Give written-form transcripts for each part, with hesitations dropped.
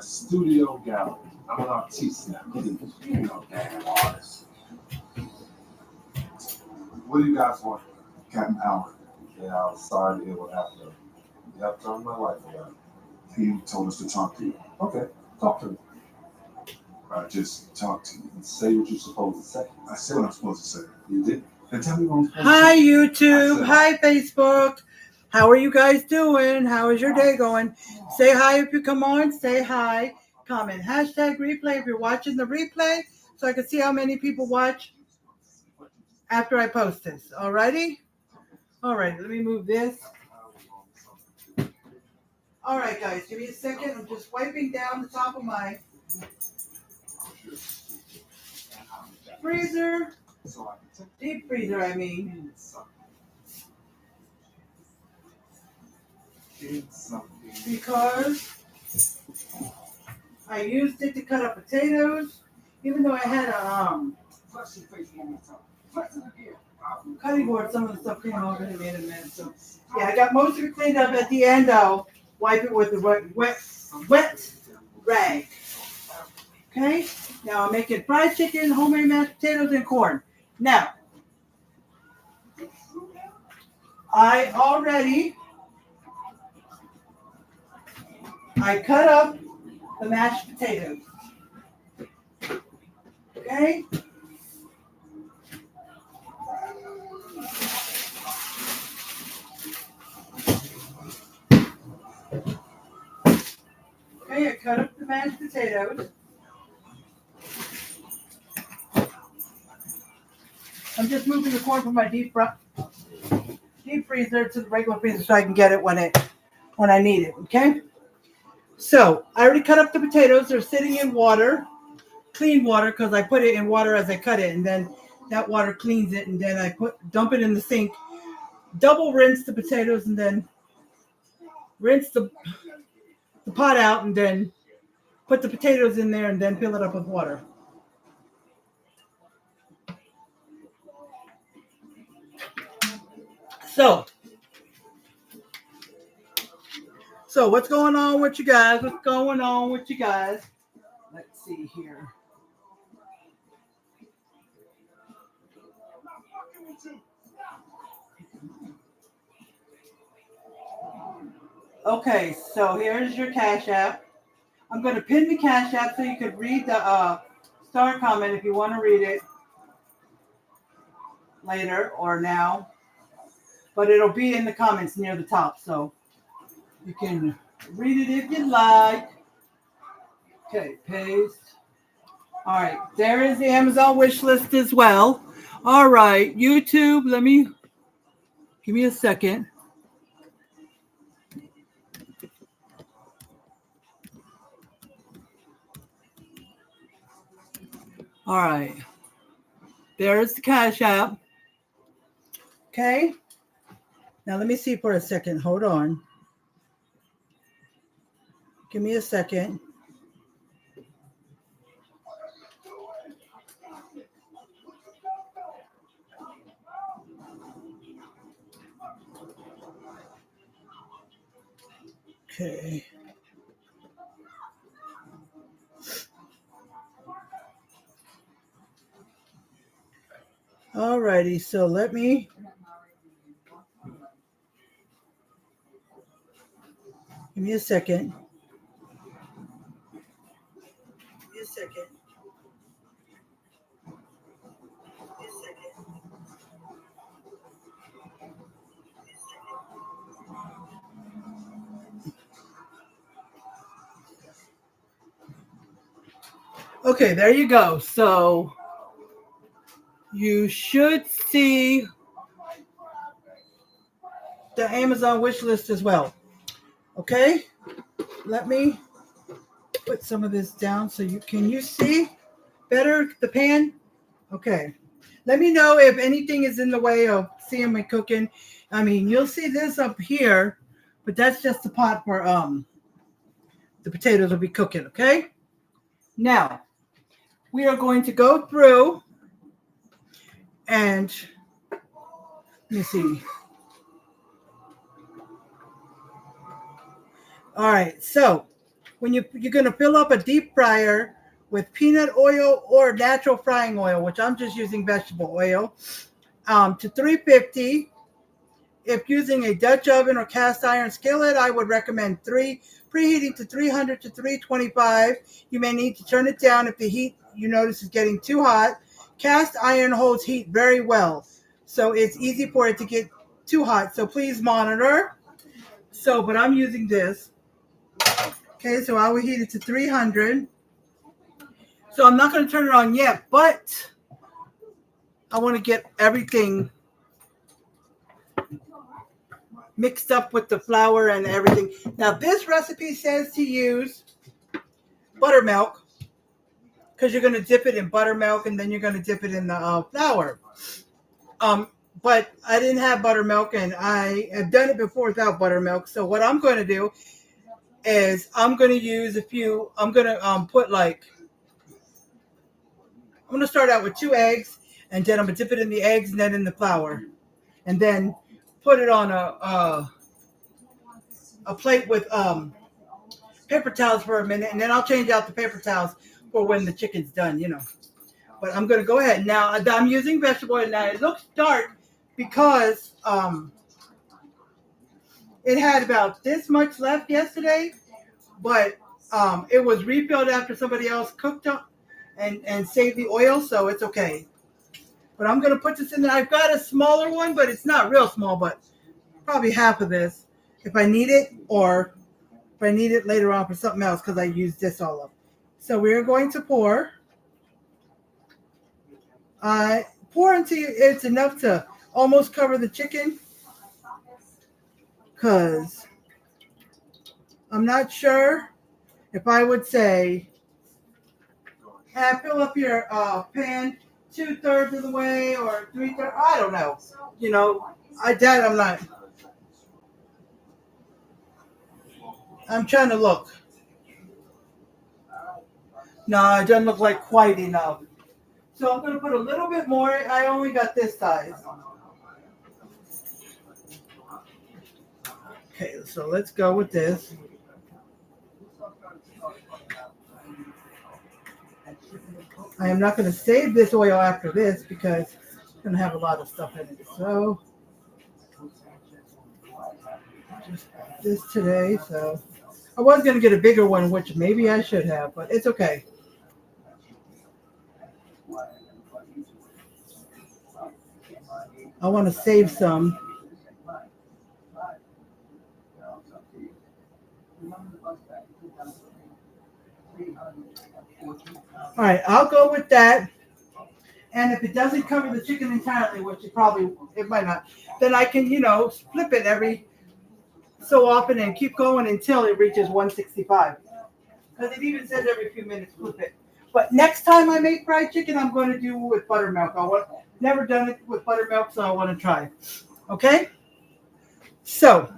a studio gallery. I'm an artiste now. You know, damn artist. What do you guys want? Captain Howard. Yeah, I was sorry to hear what happened. You have turned my life around. He told us to talk to you. Okay, talk to me. I just talk to you and say what you're supposed to say. I said what I'm supposed to say. You did? Then tell me what I'm supposed to say. Hi, YouTube. Hi, Facebook. How are you guys doing? How is your day going? Say hi if you come on. Say hi. Comment. Hashtag replay if you're watching the replay so I can see how many people watch after I post this. Alrighty? Alright, let me move this. Alright, guys. Give me a second. I'm just wiping down the top of my freezer. Deep freezer, I mean. Because I used it to cut up potatoes, even though I had a cutting board. Some of the stuff came over and made a mess. So yeah, I got most of it cleaned up. At the end, I'll wipe it with a wet rag. Okay. Now I'm making fried chicken, homemade mashed potatoes, and corn. Now I cut up the mashed potatoes. Okay? Okay, I cut up the mashed potatoes. I'm just moving the corn from my deep freezer to the regular freezer so I can get it when I need it. Okay? So I already cut up the potatoes. They're sitting in water, clean water, because I put it in water as I cut it, and then that water cleans it, and then I dump it in the sink, double rinse the potatoes, and then rinse the pot out, and then put the potatoes in there, and then fill it up with water. So what's going on with you guys? What's going on with you guys? Let's see here. Okay, so here's your Cash App. I'm going to pin the Cash App so you could read the star comment if you want to read it later or now. But it'll be in the comments near the top, so you can read it if you like. Okay, paste. All right, there is the Amazon wish list as well. All right, YouTube, give me a second. All right, there's the Cash App. Okay, now let me see for a second. Hold on. Give me a second. Okay. All righty, so give me a second. Okay, there you go. So you should see the Amazon wish list as well. Okay, let me put some of this down so can you see better the pan? Okay, let me know if anything is in the way of seeing me cooking. I mean, you'll see this up here, but that's just the pot for the potatoes will be cooking. Okay, now we are going to go through and let me see. All right, so when you're going to fill up a deep fryer with peanut oil or natural frying oil, which I'm just using vegetable oil, to 350. If using a Dutch oven or cast iron skillet, I would recommend preheating to 300 to 325. You may need to turn it down if the heat you notice is getting too hot. Cast iron holds heat very well, so it's easy for it to get too hot. So please monitor. But I'm using this. Okay, so I will heat it to 300. So I'm not going to turn it on yet, but I want to get everything mixed up with the flour and everything. Now, this recipe says to use buttermilk because you're going to dip it in buttermilk and then you're going to dip it in the flour. But I didn't have buttermilk and I have done it before without buttermilk. So what I'm going to do is I'm going to use I'm going to I'm going to start out with 2 eggs and then I'm going to dip it in the eggs and then in the flour. And then put it on a plate with paper towels for a minute, and then I'll change out the paper towels for when the chicken's done, But I'm going to go ahead. Now, I'm using vegetable oil. Now, it looks dark because it had about this much left yesterday, but it was refilled after somebody else cooked up and saved the oil, so it's okay. But I'm going to put this in there. I've got a smaller one, but it's not real small, but probably half of this if I need it, or if I need it later on for something else because I used this all up. So we're going to pour. Pour until it's enough to almost cover the chicken, because I'm not sure if I would say, fill up your pan 2/3 of the way or 3/3. I don't know. I'm not. I'm trying to look. No, it doesn't look like quite enough. So I'm going to put a little bit more. I only got this size. Okay, so let's go with this. I am not going to save this oil after this because it's going to have a lot of stuff in it. So just this today. So I was going to get a bigger one, which maybe I should have, but it's okay. I want to save some. All right, I'll go with that. And if it doesn't cover the chicken entirely, which it might not, then I can, flip it every so often and keep going until it reaches 165. Because it even says every few minutes, flip it. But next time I make fried chicken, I'm going to do it with buttermilk. I've never done it with buttermilk, so I want to try. Okay? So,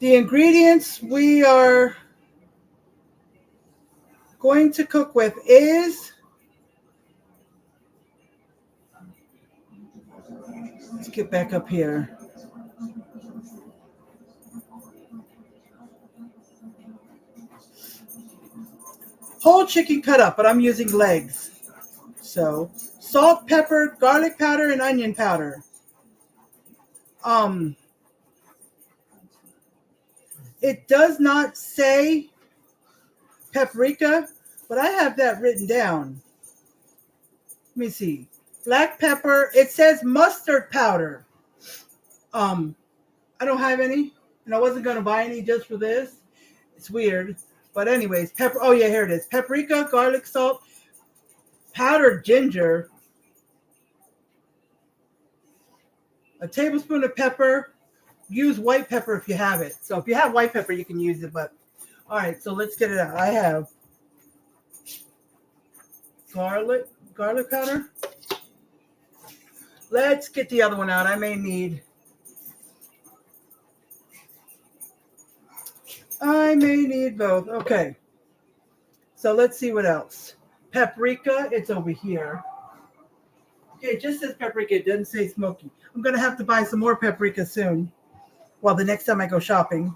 the ingredients we are going to cook with is, let's get back up here. Whole chicken cut up, but I'm using legs. So, salt, pepper, garlic powder, and onion powder. It does not say paprika, but I have that written down. Let me see. Black pepper. It says mustard powder. I don't have any, and I wasn't going to buy any just for this. It's weird. But anyways, pepper. Oh, yeah, here it is. Paprika, garlic salt, powdered ginger, a tablespoon of pepper. Use white pepper if you have it. So if you have white pepper, you can use it. But all right, so let's get it out. I have garlic powder. Let's get the other one out. I may need both. Okay. So let's see what else. Paprika, it's over here. Okay, it just says paprika. It doesn't say smoky. I'm going to have to buy some more paprika soon. Well, the next time I go shopping.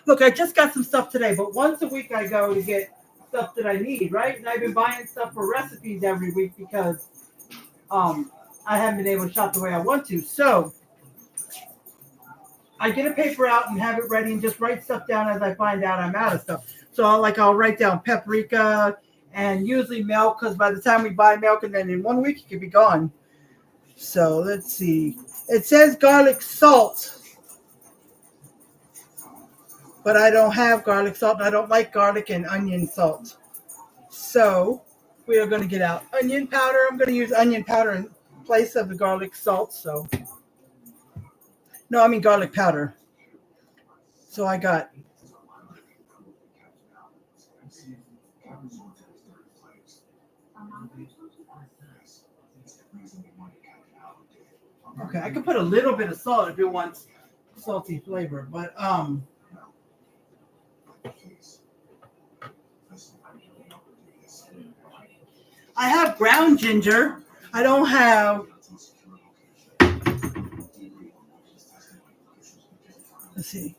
Look, I just got some stuff today, but once a week I go to get stuff that I need, right? And I've been buying stuff for recipes every week because I haven't been able to shop the way I want to. So I get a paper out and have it ready and just write stuff down as I find out I'm out of stuff. So I'll write down paprika and usually milk, because by the time we buy milk and then in 1 week it could be gone. So let's see. It says garlic salt, but I don't have garlic salt and I don't like garlic and onion salt. So we are going to get out onion powder. I'm going to use onion powder in place of the garlic salt. So no, I mean garlic powder. So I got okay, I could put a little bit of salt if it wants salty flavor, but I have ground ginger. I don't have, let's see.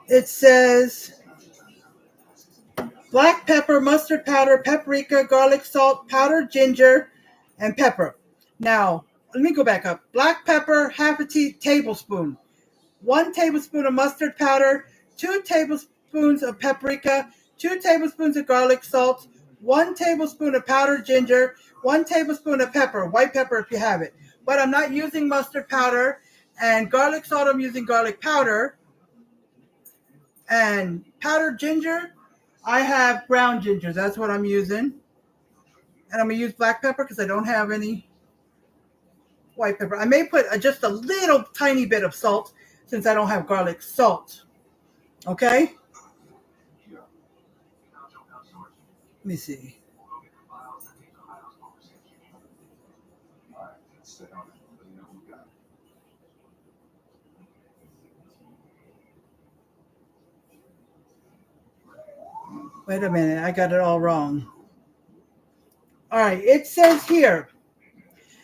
It says black pepper, mustard powder, paprika, garlic salt, powdered ginger, and pepper. Now, let me go back up. Black pepper, half a tablespoon. 1 tablespoon of mustard powder, 2 tablespoons of paprika, 2 tablespoons of garlic salt, 1 tablespoon of powdered ginger, 1 tablespoon of pepper, white pepper if you have it. But I'm not using mustard powder, and garlic salt, I'm using garlic powder. And powdered ginger, I have ground ginger. That's what I'm using. And I'm going to use black pepper because I don't have any white pepper. I may put just a little tiny bit of salt since I don't have garlic salt. Okay? Let me see. Wait a minute, I got it all wrong. All right, it says here,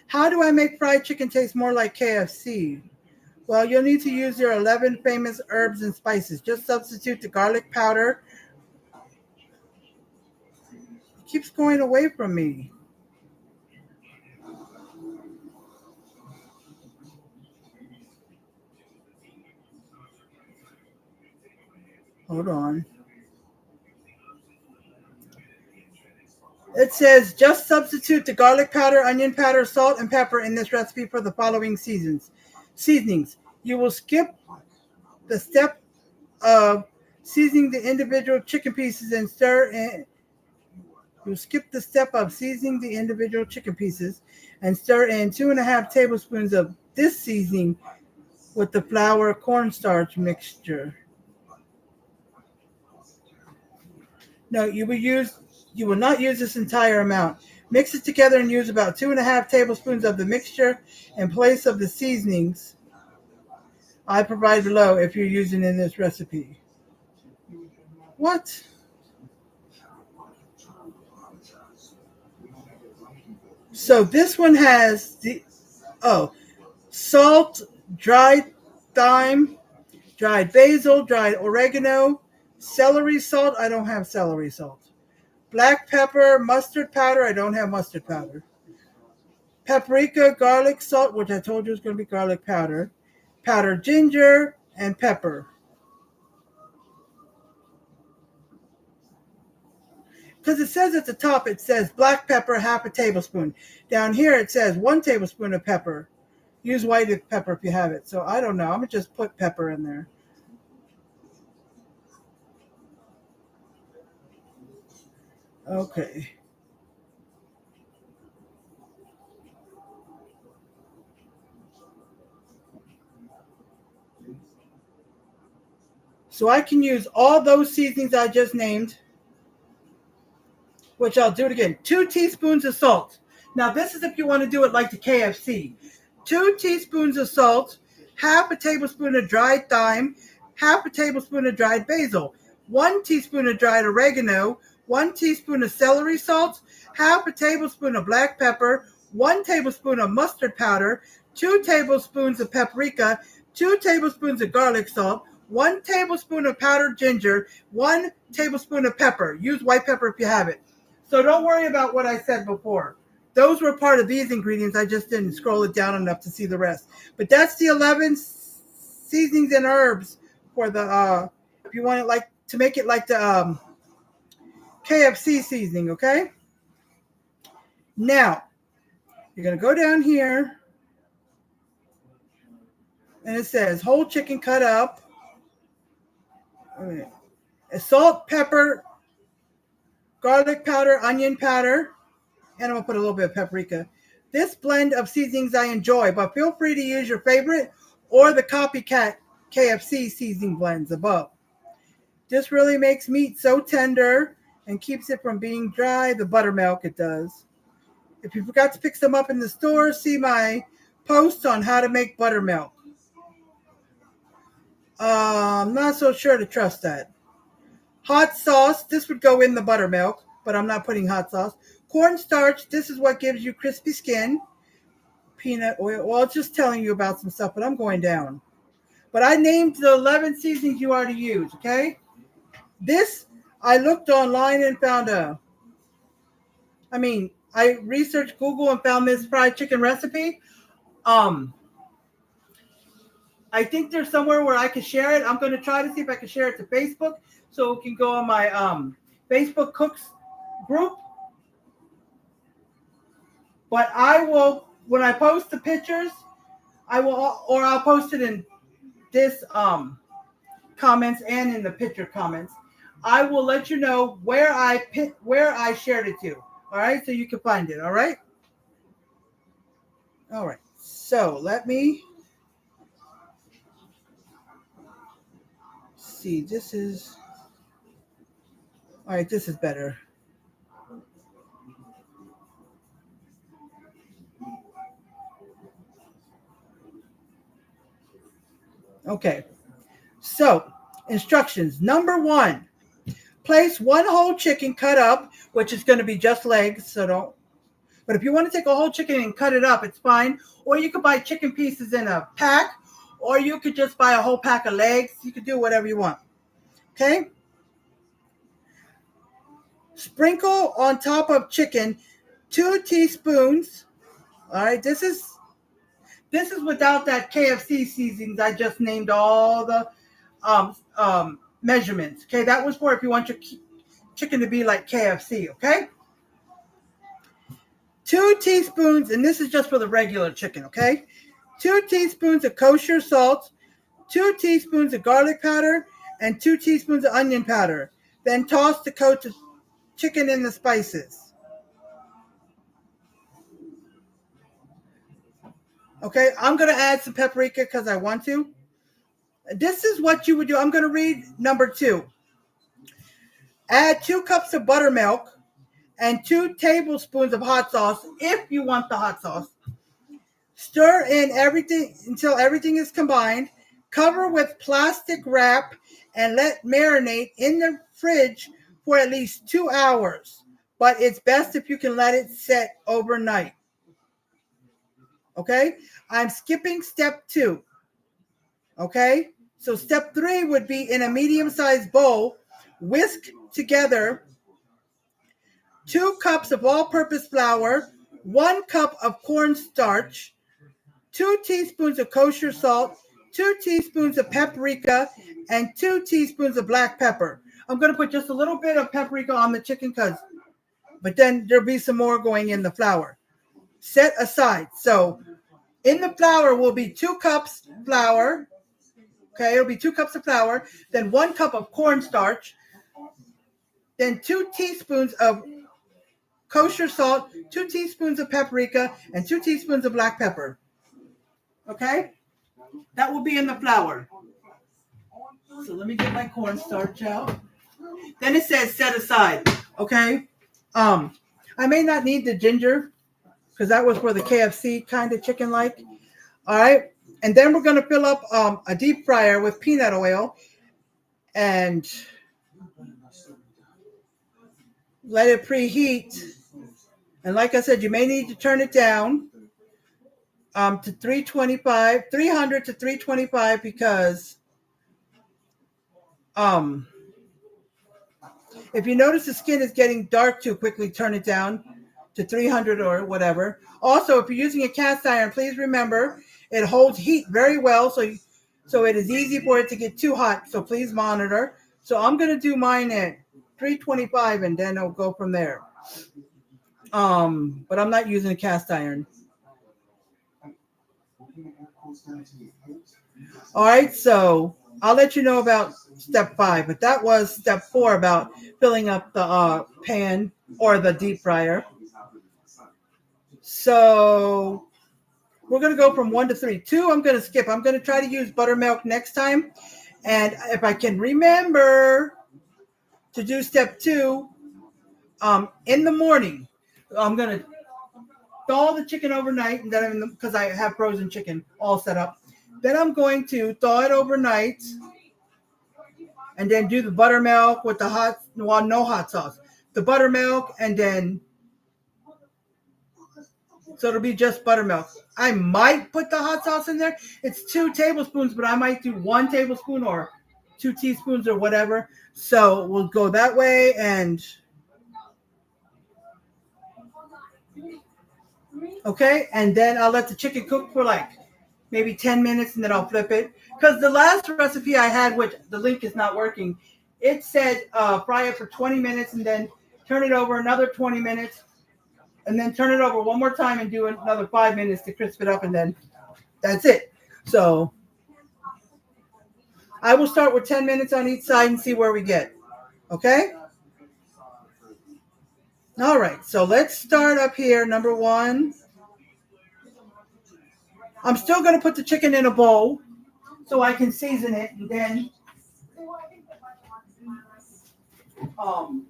how do I make fried chicken taste more like KFC? Well, you'll need to use your 11 famous herbs and spices. Just substitute the garlic powder. It keeps going away from me. Hold on. It says just substitute the garlic powder, onion powder, salt, and pepper in this recipe for the following seasonings. You will skip the step of seasoning the individual chicken pieces and stir in. You'll skip the step of seasoning the individual chicken pieces and stir in 2.5 tablespoons of this seasoning with the flour cornstarch mixture. No, you will not use this entire amount. Mix it together and use about 2.5 tablespoons of the mixture in place of the seasonings I provide below if you're using in this recipe. What? So this one has salt, dried thyme, dried basil, dried oregano, celery salt. I don't have celery salt. Black pepper, mustard powder. I don't have mustard powder. Paprika, garlic salt, which I told you was going to be garlic powder. Powdered ginger, and pepper. Because it says at the top, it says black pepper, half a tablespoon. Down here, it says 1 tablespoon of pepper. Use white pepper if you have it. So I don't know. I'm going to just put pepper in there. Okay. So I can use all those seasonings I just named, which I'll do it again. 2 teaspoons of salt. Now this is if you want to do it like the KFC. 2 teaspoons of salt, half a tablespoon of dried thyme, half a tablespoon of dried basil, 1 teaspoon of dried oregano, 1 teaspoon of celery salt, half a tablespoon of black pepper, 1 tablespoon of mustard powder, 2 tablespoons of paprika, 2 tablespoons of garlic salt, 1 tablespoon of powdered ginger, 1 tablespoon of pepper. Use white pepper if you have it. So don't worry about what I said before. Those were part of these ingredients. I just didn't scroll it down enough to see the rest. But that's the 11 seasonings and herbs for the, if you want it like, to make it like the KFC seasoning, okay? Now, you're going to go down here, and it says whole chicken cut up, salt, pepper, garlic powder, onion powder, and I'm going to put a little bit of paprika. This blend of seasonings I enjoy, but feel free to use your favorite or the copycat KFC seasoning blends above. This really makes meat so tender and keeps it from being dry. The buttermilk, it does. If you forgot to pick some up in the store, see my post on how to make buttermilk. I'm not so sure to trust that. Hot sauce, this would go in the buttermilk, but I'm not putting hot sauce. Cornstarch, this is what gives you crispy skin. Peanut oil, well, it's just telling you about some stuff, but I'm going down. But I named the 11 seasonings you are to use, okay? This, I looked online and found I researched Google and found this fried chicken recipe. I think there's somewhere where I can share it. I'm going to try to see if I can share it to Facebook so it can go on my Facebook Cooks group. But I will, when I post the pictures, I'll post it in this comments and in the picture comments. I will let you know where I shared it to. All right, so you can find it. All right. All right. So let me see. This is all right. This is better. Okay. So instructions. Number 1. Place 1 whole chicken cut up, which is going to be just legs, so don't. But if you want to take a whole chicken and cut it up, it's fine. Or you could buy chicken pieces in a pack, or you could just buy a whole pack of legs. You could do whatever you want. Okay? Sprinkle on top of chicken 2 teaspoons. All right, this is without that KFC seasonings. I just named all the measurements. Okay, that was for if you want your chicken to be like KFC. Okay, 2 teaspoons, and this is just for the regular chicken. Okay, 2 teaspoons of kosher salt, 2 teaspoons of garlic powder, and 2 teaspoons of onion powder. Then toss to coat the chicken in the spices. Okay, I'm going to add some paprika because I want to. This is what you would do. I'm going to read number 2. Add 2 cups of buttermilk and 2 tablespoons of hot sauce if you want the hot sauce. Stir in everything until everything is combined. Cover with plastic wrap and let marinate in the fridge for at least 2 hours. But it's best if you can let it set overnight. Okay? I'm skipping step 2. Okay? So step 3 would be in a medium-sized bowl, whisk together 2 cups of all-purpose flour, 1 cup of cornstarch, 2 teaspoons of kosher salt, 2 teaspoons of paprika, and 2 teaspoons of black pepper. I'm going to put just a little bit of paprika on the chicken but then there'll be some more going in the flour. Set aside. So in the flour will be 2 cups flour. Okay, it'll be 2 cups of flour, then 1 cup of cornstarch, then 2 teaspoons of kosher salt, 2 teaspoons of paprika, and 2 teaspoons of black pepper. Okay? That will be in the flour. So let me get my cornstarch out. Then it says set aside. Okay? I may not need the ginger because that was for the KFC kind of chicken like. All right? And then we're going to fill up a deep fryer with peanut oil and let it preheat. And like I said, you may need to turn it down to 300 to 325 because if you notice the skin is getting dark too quickly, turn it down to 300 or whatever. Also, if you're using a cast iron, please remember it holds heat very well, so it is easy for it to get too hot. So please monitor. So I'm going to do mine at 325, and then I'll go from there. But I'm not using a cast iron. All right, so I'll let you know about step 5, but that was step 4 about filling up the pan or the deep fryer. So we're going to go from 1 to 3. 2, I'm going to skip. I'm going to try to use buttermilk next time. And if I can remember to do step 2 in the morning, I'm going to thaw the chicken overnight, and then because I have frozen chicken all set up. Then I'm going to thaw it overnight and then do the buttermilk with the no hot sauce. The buttermilk, and then, so it'll be just buttermilk. I might put the hot sauce in there. It's 2 tablespoons, but I might do 1 tablespoon or 2 teaspoons or whatever. So we'll go that way, and okay, and then I'll let the chicken cook for like maybe 10 minutes, and then I'll flip it. Because the last recipe I had, which the link is not working, it said fry it for 20 minutes and then turn it over another 20 minutes and then turn it over one more time and do another 5 minutes to crisp it up, and then that's it. So I will start with 10 minutes on each side and see where we get. Okay? All right, so let's start up here. Number 1. I'm still going to put the chicken in a bowl so I can season it, and then I'm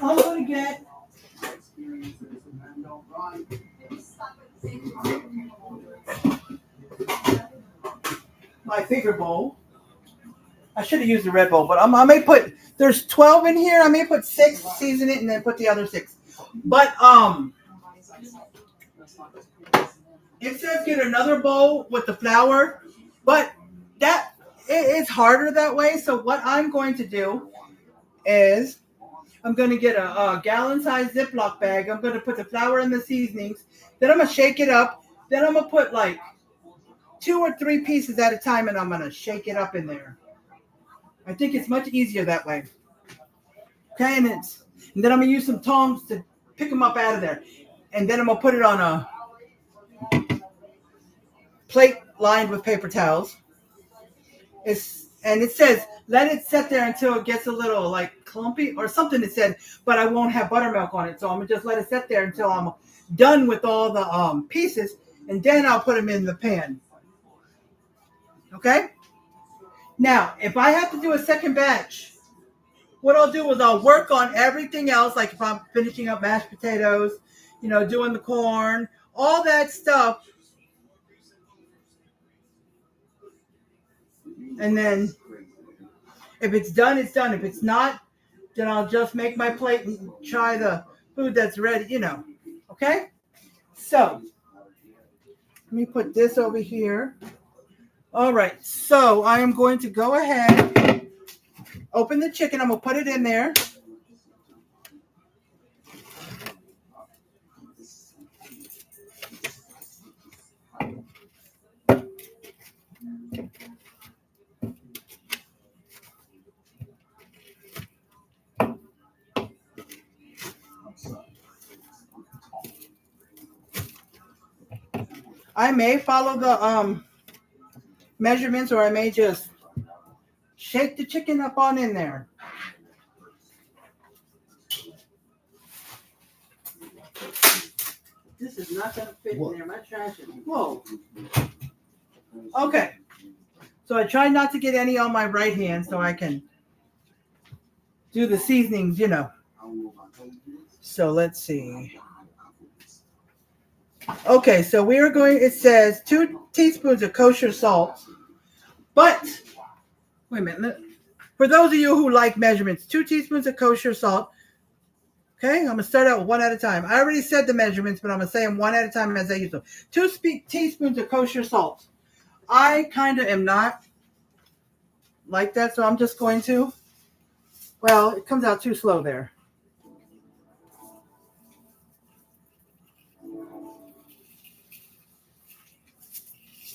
going to get my bigger bowl. I should have used the red bowl, but I may put, there's 12 in here. I may put 6, season it, and then put the other 6. But it says get another bowl with the flour, but that it's harder that way. So what I'm going to do is I'm going to get a gallon-sized Ziploc bag. I'm going to put the flour and the seasonings. Then I'm going to shake it up. Then I'm going to put like 2 or 3 pieces at a time, and I'm going to shake it up in there. I think it's much easier that way. Okay, and then I'm going to use some tongs to pick them up out of there. And then I'm going to put it on a plate lined with paper towels. And it says let it sit there until it gets a little like clumpy or something. It said, but I won't have buttermilk on it, so I'm gonna just let it sit there until I'm done with all the pieces, and then I'll put them in the pan. Okay. Now, if I have to do a second batch, what I'll do is I'll work on everything else. Like if I'm finishing up mashed potatoes, doing the corn, all that stuff. And then if it's done, it's done. If it's not, then I'll just make my plate and try the food that's ready, Okay? So let me put this over here. All right. So I am going to go ahead, open the chicken. I'm going to put it in there. I may follow the measurements, or I may just shake the chicken up on in there. This is not going to fit in there. My trash is whoa. Okay. So I try not to get any on my right hand so I can do the seasonings, So let's see. Okay, so we are going, it says 2 teaspoons of kosher salt. But, wait a minute. For those of you who like measurements, 2 teaspoons of kosher salt. Okay, I'm going to start out with 1 at a time. I already said the measurements, but I'm going to say them 1 at a time as I use them. 2 teaspoons of kosher salt. I kind of am not like that, so I'm just going to, well, it comes out too slow there.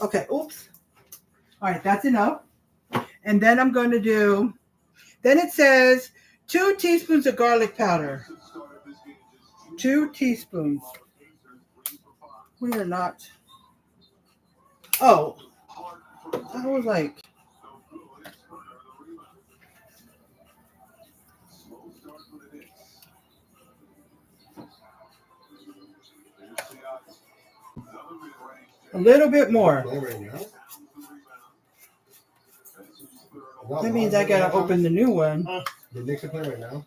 Okay, oops. All right, that's enough. And then I'm going to do, then it says 2 teaspoons of garlic powder. 2 teaspoons. We are not. Oh, I was like, a little bit more. That means I gotta open the new one. The Knicks are playing right now.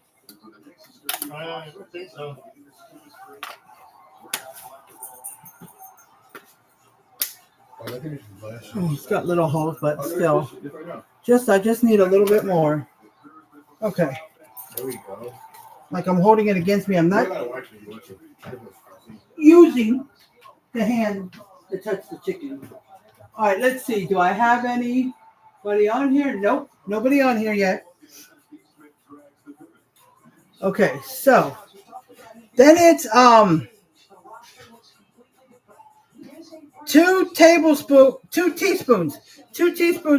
I don't think so. Oh, it's got little holes, but still. I just need a little bit more. Okay. There we go. Like I'm holding it against me. I'm not using the hand to touch the chicken. All right, let's see. Do I have anybody on here? Nope. Nobody on here yet. Okay, so then it's 2 teaspoons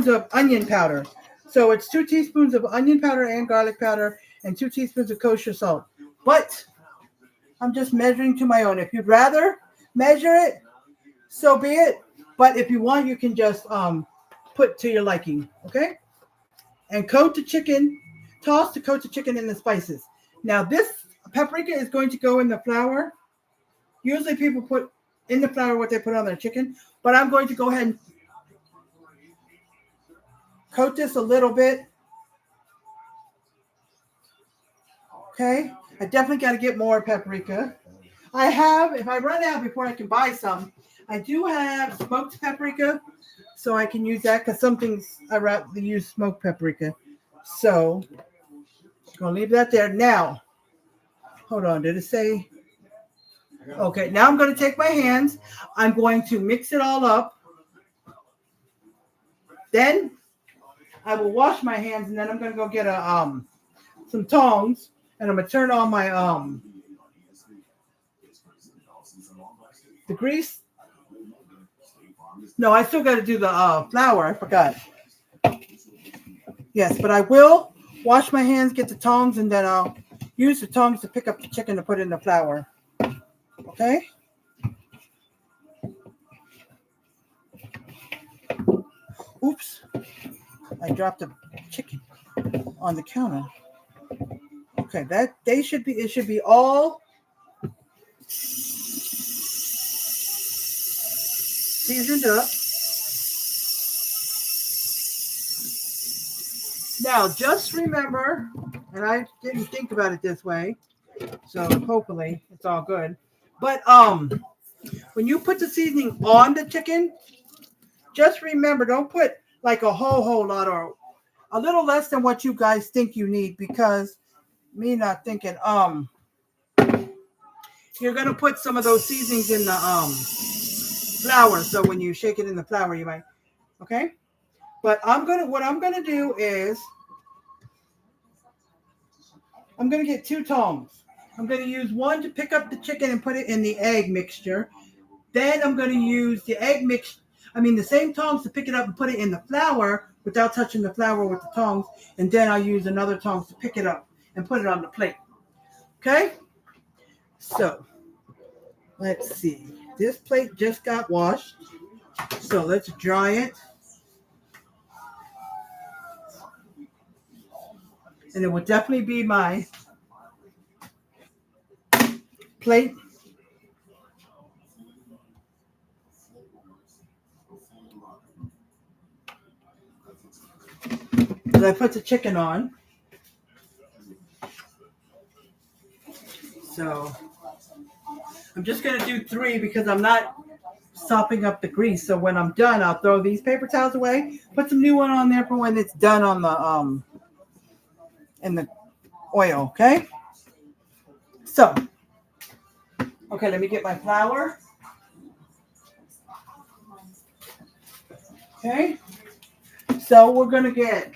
of onion powder. So it's 2 teaspoons of onion powder and garlic powder and 2 teaspoons of kosher salt. But I'm just measuring to my own. If you'd rather measure it, so be it. But if you want, you can just put to your liking, okay? And coat the chicken in the spices. Now this paprika is going to go in the flour. Usually people put in the flour what they put on their chicken, but I'm going to go ahead and coat this a little bit. Okay, I definitely got to get more paprika. I have, if I run out before I can buy some, I do have smoked paprika, so I can use that because some things I rather use smoked paprika. So I'm gonna leave that there. Now, hold on, did it say? Okay, now I'm going to take my hands. I'm going to mix it all up. Then I will wash my hands, and then I'm going to go get some tongs, and I'm going to turn on my the grease. No, I still got to do the flour. I forgot. Yes, but I will wash my hands, get the tongs, and then I'll use the tongs to pick up the chicken to put in the flour. Okay. Oops. I dropped the chicken on the counter. Okay, it should be all seasoned up. Now just remember, and I didn't think about it this way, so hopefully it's all good. But when you put the seasoning on the chicken, just remember, don't put like a whole lot or a little less than what you guys think you need, because me not thinking you're gonna put some of those seasonings in the flour. So when you shake it in the flour, you might, okay? But what I'm gonna do is I'm gonna get 2 tongs. I'm going to use one to pick up the chicken and put it in the egg mixture. Then I'm going to use the the same tongs to pick it up and put it in the flour without touching the flour with the tongs. And then I'll use another tongs to pick it up and put it on the plate. Okay? So, let's see. This plate just got washed. So let's dry it. And it will definitely be my plate. And I put the chicken on. So I'm just going to do 3 because I'm not sopping up the grease. So when I'm done, I'll throw these paper towels away, put some new one on there for when it's done on the in the oil, okay? So okay, let me get my flour. Okay. So we're going to get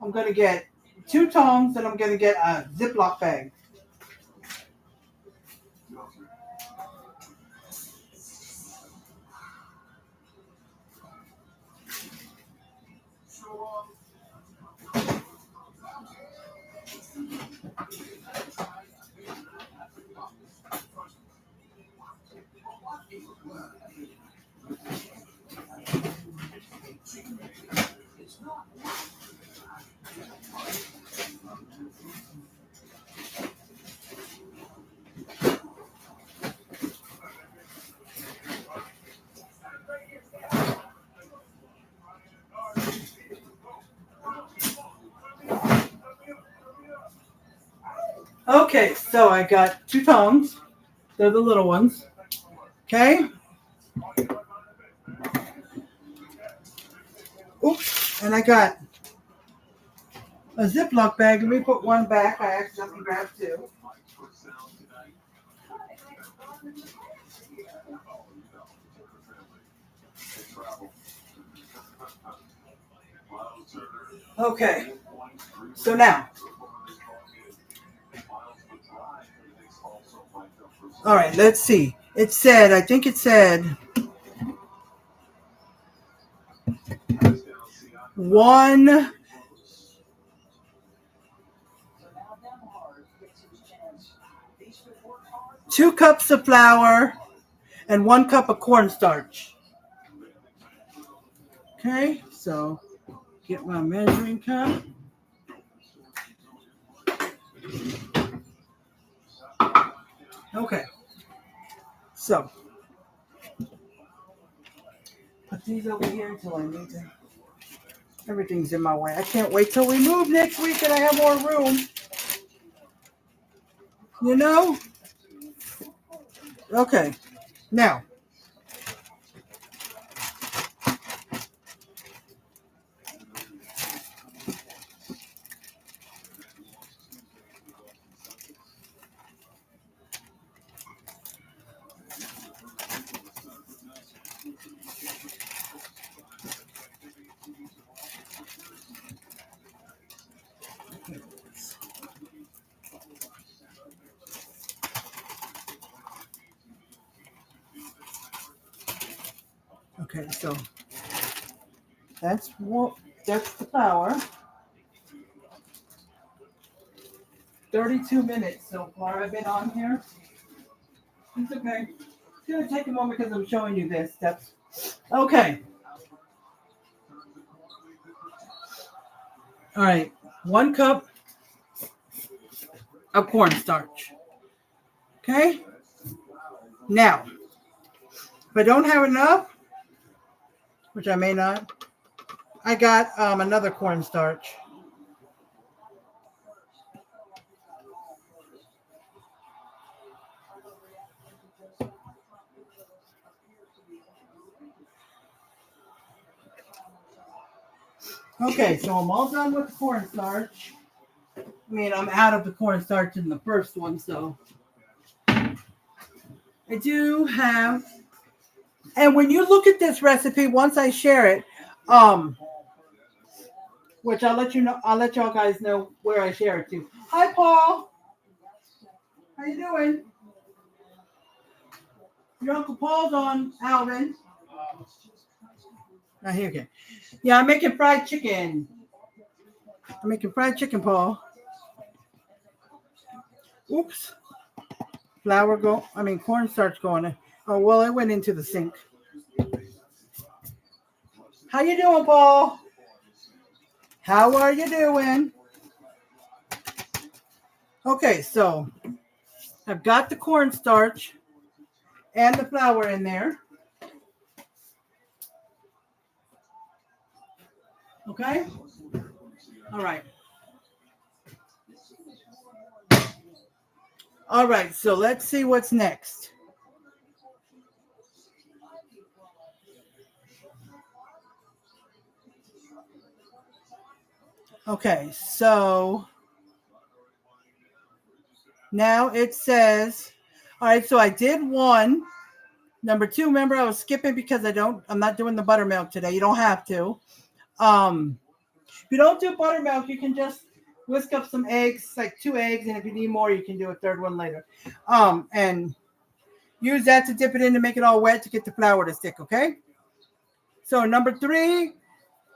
I'm going to get 2 tongs, and I'm going to get a Ziploc bag. Okay, so I got 2 tongs. They're the little ones. Okay. Oops. And I got a Ziploc bag. Let me put one back. I accidentally grabbed 2. Okay. So now. All right, let's see. It said, I think it said 1 2 cups of flour and 1 cup of cornstarch. Okay, so get my measuring cup. Okay, so put these over here until I need to. Everything's in my way. I can't wait till we move next week and I have more room. You know? Okay, now. Okay, so that's the flour. 32 minutes so far I've been on here. It's okay. It's going to take a moment because I'm showing you this steps. Okay. All right. 1 cup of cornstarch. Okay. Now, if I don't have enough, which I may not, I got another cornstarch. Okay, so I'm all done with the cornstarch. I mean, I'm out of the cornstarch in the first one, so I do have. And when you look at this recipe, once I share it, which I'll let y'all guys know where I share it to. Hi, Paul. How you doing? Your Uncle Paul's on, Alvin. Now here again. Yeah, I'm making fried chicken. I'm making fried chicken, Paul. Oops. Cornstarch going in. Oh, well, it went into the sink. How you doing, Paul? How are you doing? Okay, so I've got the cornstarch and the flour in there. Okay? All right. All right, so let's see what's next. Okay, so now it says, all right, so I did 1. Number 2, remember I was skipping because I'm not doing the buttermilk today. You don't have to. If you don't do buttermilk, you can just whisk up some eggs, like 2 eggs, and if you need more, you can do a third one later. And use that to dip it in to make it all wet to get the flour to stick, okay? So number 3,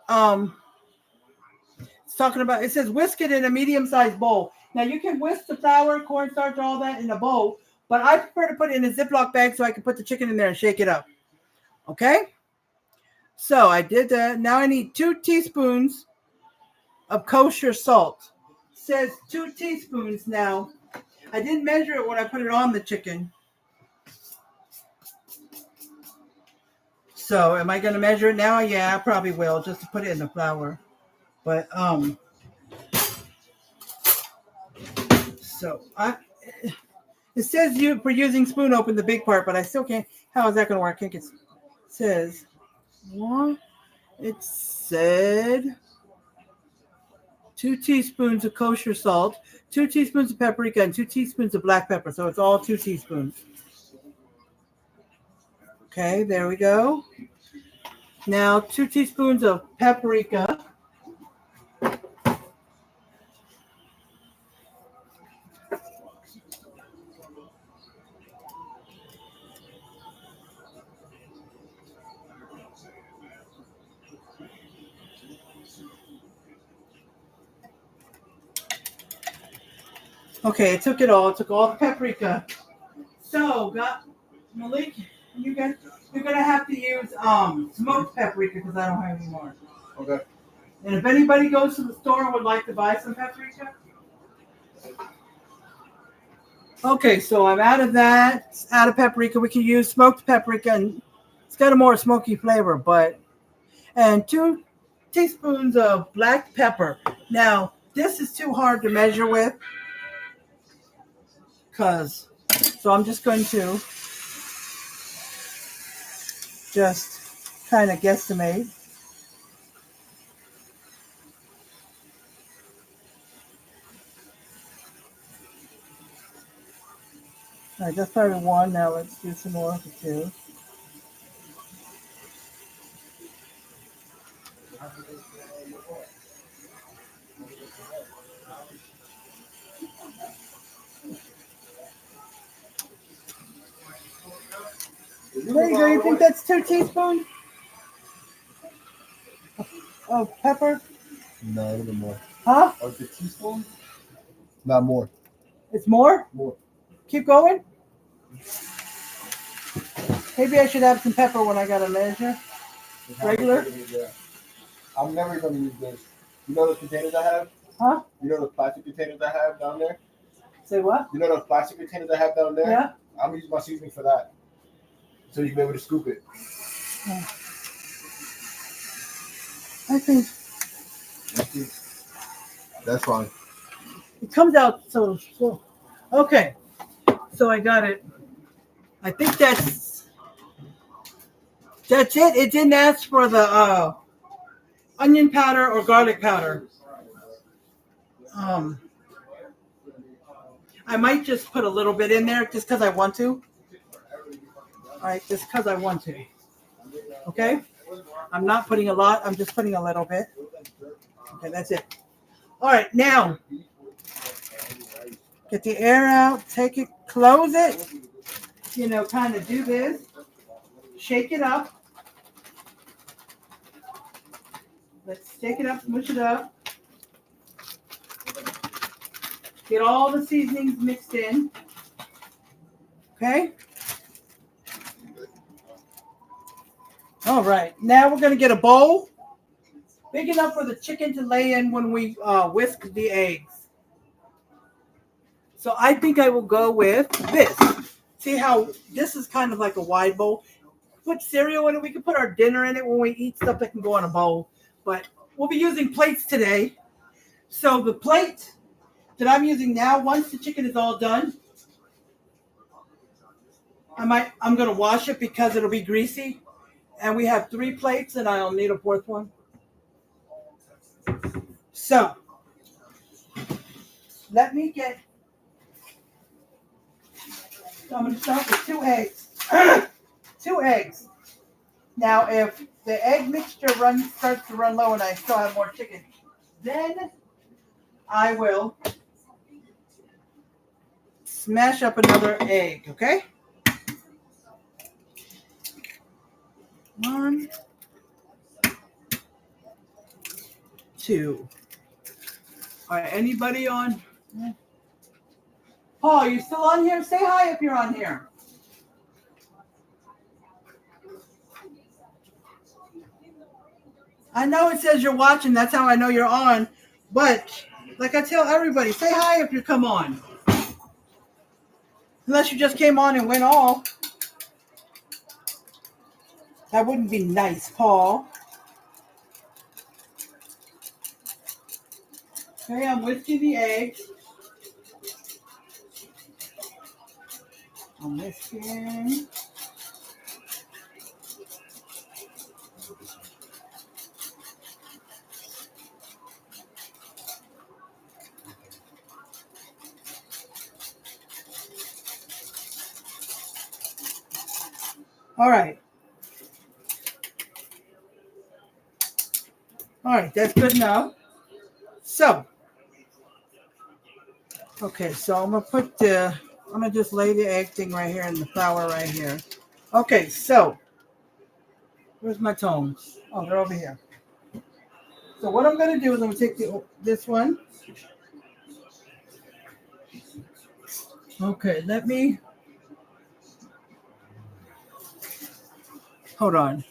it's talking about, it says whisk it in a medium-sized bowl. Now you can whisk the flour, cornstarch, all that in a bowl, but I prefer to put it in a Ziploc bag so I can put the chicken in there and shake it up. Okay? So I did that. Now I need 2 teaspoons of kosher salt. It says 2 teaspoons now. I didn't measure it when I put it on the chicken. So am I going to measure it now? Yeah, I probably will, just to put it in the flour. But so it says for using spoon open the big part, but I still can't. How is that going to work? I think it says what? It said 2 teaspoons of kosher salt, 2 teaspoons of paprika, and 2 teaspoons of black pepper. So it's all 2 teaspoons. Okay, there we go. Now 2 teaspoons of paprika. Okay, it took it all. It took all the paprika. So, Malik, you're gonna have to use smoked paprika because I don't have any more. Okay. And if anybody goes to the store and would like to buy some paprika. Okay, so I'm out of that. Out of paprika, we can use smoked paprika, and it's got a more smoky flavor. And 2 teaspoons of black pepper. Now, this is too hard to measure with. So I'm just going to just kind of guesstimate. All right, that's probably 1. Now let's do some more for 2. There you go. You think that's 2 teaspoons of pepper? No, a little bit more. Huh? Oh, it's a teaspoon? Not more. It's more? More. Keep going. Maybe I should have some pepper when I got to measure. Regular? Yeah. I'm never going to use this. You know those containers I have? Huh? You know those plastic containers I have down there? Say what? You know those plastic containers I have down there? Yeah. I'm going to use my seasoning for that. So you can be able to scoop it. I think That's fine. it comes out so slow. Okay. So I got it. I think that's it. It didn't ask for the onion powder or garlic powder. I might just put a little bit in there just because I want to. All right, just because I want to. Okay? I'm not putting a lot. I'm just putting a little bit. Okay, that's it. All right, now, get the air out. Take it, close it. You know, kind of do this. Shake it up. Let's shake it up, smush it up. Get all the seasonings mixed in. Okay? All right, now we're going to get a bowl big enough for the chicken to lay in when we whisk the eggs. So I think I will go with this. See how this is kind of like a wide bowl. Put cereal in it. We can put our dinner in it when we eat stuff that can go in a bowl. But we'll be using plates today. So the plate that I'm using now, once the chicken is all done, I'm going to wash it because it'll be greasy. And we have 3 plates, and I'll need a 4th one. So, let me I'm going to start with 2 eggs. 2 eggs. Now, if the egg mixture starts to run low and I still have more chicken, Then I will smash up another egg, okay? 1, 2. All right, anybody on? Paul, you still on here? Say hi if you're on here. I know it says you're watching. That's how I know you're on. But like I tell everybody, say hi if you come on. Unless you just came on and went off. That wouldn't be nice, Paul. Okay, I'm whisking the eggs. I'm whisking. All right. All right, that's good enough. So, okay, so I'm gonna just lay the egg thing right here and the flour right here. Okay, so where's my tones? Oh, they're over here. So what I'm gonna do is I'm gonna take this one. Okay, hold on.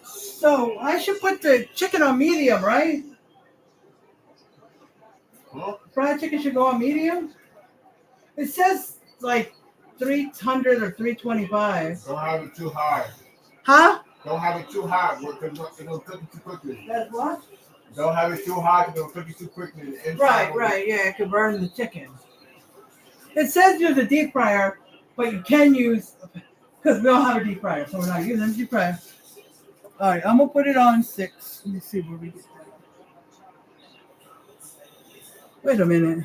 So I should put the chicken on medium, right? Huh? Fried chicken should go on medium. It says like 300 or 325. Don't have it too high. Huh? Don't have it too high. It'll cook it too quickly. That's what? Don't have it too high because it'll cook it too quickly. Right. Yeah, it could burn the chicken. It says use a deep fryer, but you can use, because we don't have a deep fryer, so we're not using a deep fryer. All right, I'm gonna put it on 6. Let me see where we get that. Wait a minute.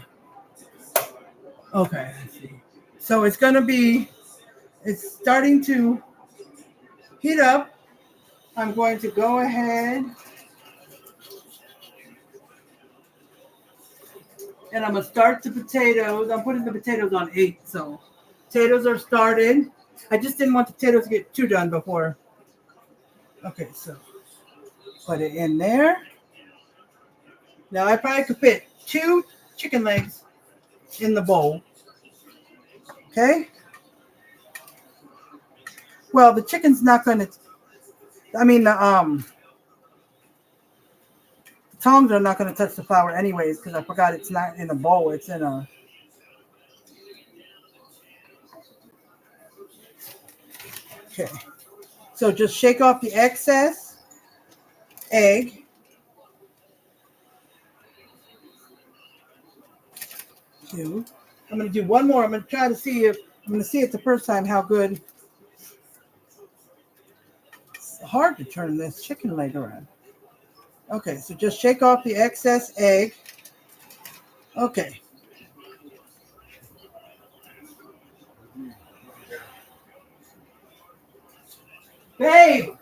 Okay, I see. So it's starting to heat up. I'm going to go ahead and I'm gonna start the potatoes. I'm putting the potatoes on 8, so potatoes are started. I just didn't want the potatoes to get too done before. Okay, so put it in there. Now I probably could fit 2 chicken legs in the bowl. Okay. Well, the chicken's not gonna. The tongs are not gonna touch the flour anyways because I forgot it's not in a bowl. It's in a. Okay. So just shake off the excess egg. I'm going to do one more. I'm going to see it the first time how good. It's hard to turn this chicken leg around. Okay, so just shake off the excess egg. Okay. Babe!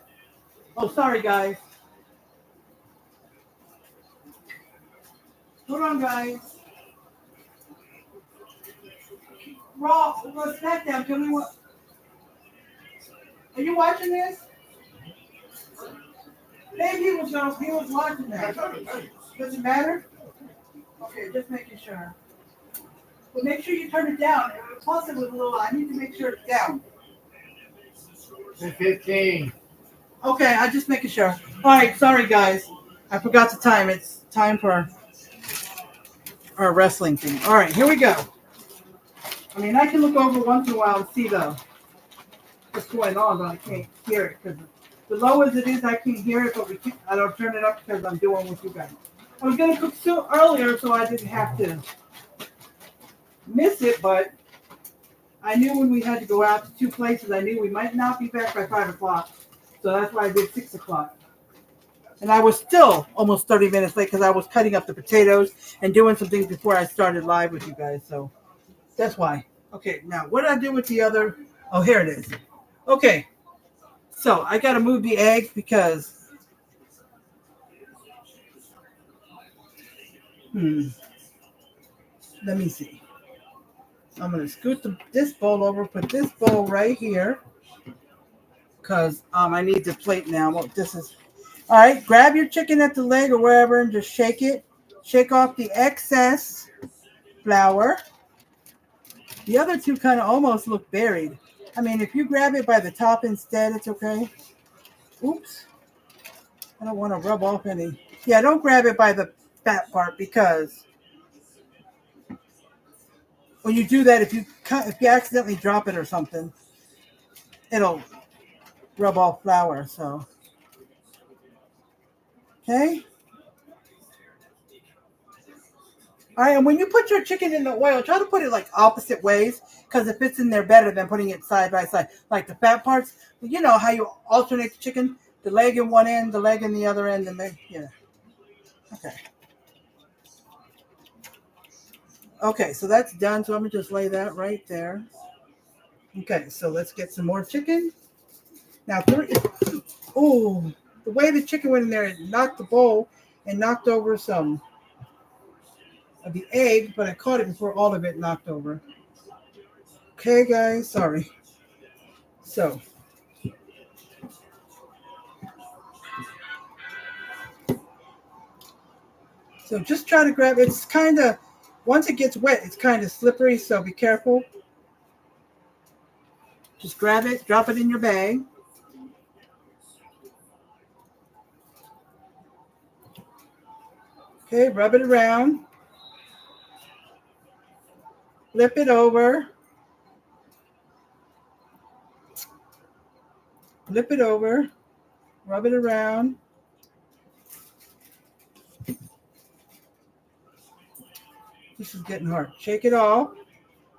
Oh, sorry, guys. Hold on, guys. Raw, SmackDown, tell me what. Are you watching this? Babe, he was watching that. Does it matter? Okay, just making sure. But make sure you turn it down. Plus it was a little, I need to make sure it's down. 15. Okay, I'm just making sure. All right, sorry guys. I forgot the time. It's time for our wrestling thing. All right, here we go. I mean, I can look over once in a while and see what's going on, but I can't hear it because the low as it is, I can't hear it, but I don't turn it up because I'm doing with you guys. I was going to cook earlier so I didn't have to miss it, but I knew when we had to go out to 2 places, I knew we might not be back by 5 o'clock. So that's why I did 6 o'clock. And I was still almost 30 minutes late because I was cutting up the potatoes and doing some things before I started live with you guys. So that's why. Okay, now what did I do with the other? Oh, here it is. Okay. So I got to move the egg because let me see. I'm going to scoot this bowl over, put this bowl right here because I need the plate now. Well, this is all right. Grab your chicken at the leg or wherever and just shake it. Shake off the excess flour. The other two kind of almost look buried. I mean, if you grab it by the top instead, it's okay. Oops. I don't want to rub off any. Yeah, don't grab it by the fat part because when you do that, if you accidentally drop it or something, it'll rub off flour. So, okay. All right, and when you put your chicken in the oil, try to put it like opposite ways because it fits in there better than putting it side by side. Like the fat parts, you know how you alternate the chicken, the leg in one end, the leg in the other end, and then yeah. Okay. Okay, so that's done. So I'm gonna just lay that right there. Okay, so let's get some more chicken. Now, oh, the way the chicken went in there, it knocked the bowl and knocked over some of the egg, but I caught it before all of it knocked over. Okay, guys, sorry. So, just try to grab. It's kind of once it gets wet, it's kind of slippery, so be careful. Just grab it, drop it in your bag. Okay, rub it around. Flip it over. Flip it over. Rub it around. This is getting hard. Shake it off.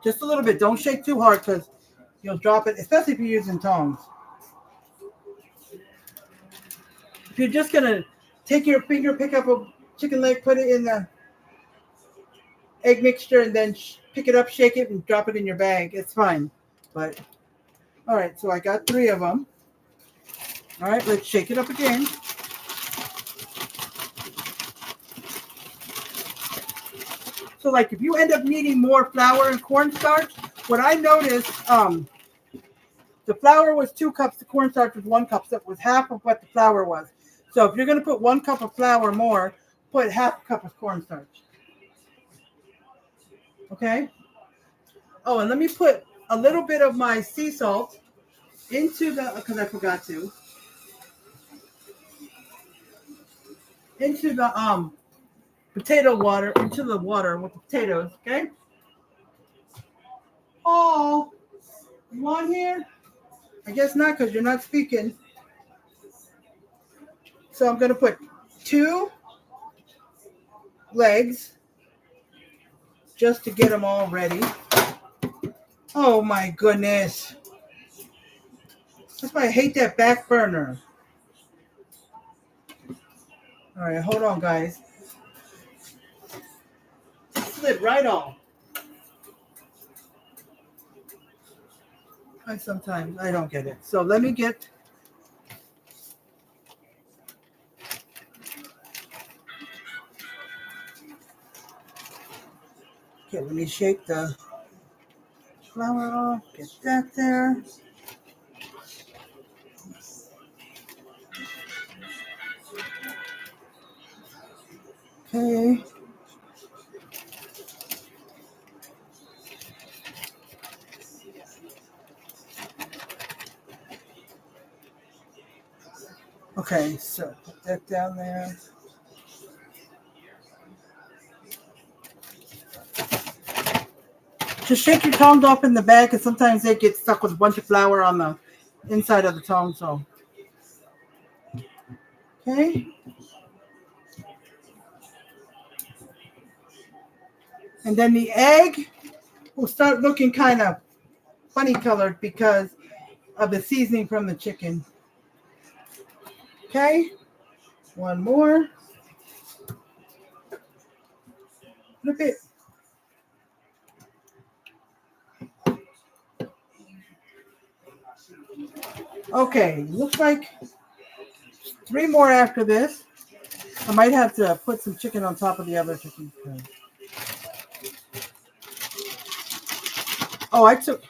Just a little bit. Don't shake too hard because you'll drop it, especially if you're using tongs. If you're just going to take your finger, pick up a chicken leg, put it in the egg mixture, and then pick it up, shake it, and drop it in your bag, it's fine. But, all right, so I got 3 of them. All right, let's shake it up again. So, like, if you end up needing more flour and cornstarch, what I noticed, the flour was 2 cups, the cornstarch was 1 cup, so it was half of what the flour was. So if you're going to put 1 cup of flour more, put half a cup of cornstarch. Okay? Oh, and let me put a little bit of my sea salt into the, because I forgot to, into the potato water, into the water with the potatoes, okay? Oh, you want here? I guess not because you're not speaking. So I'm going to put 2 legs just to get them all ready. Oh my goodness. That's why I hate that back burner. All right, hold on, guys. Slid right off. Sometimes I don't get it. So let me get. Okay, let me shake the flour off. Get that there. Okay. Okay, so put that down there. Just shake your tongs off in the bag because sometimes they get stuck with a bunch of flour on the inside of the tongue. So, okay. And then the egg will start looking kind of funny colored because of the seasoning from the chicken. Okay. 1 more. Flip it. Okay, looks like 3 more after this. I might have to put some chicken on top of the other chicken. Oh, I took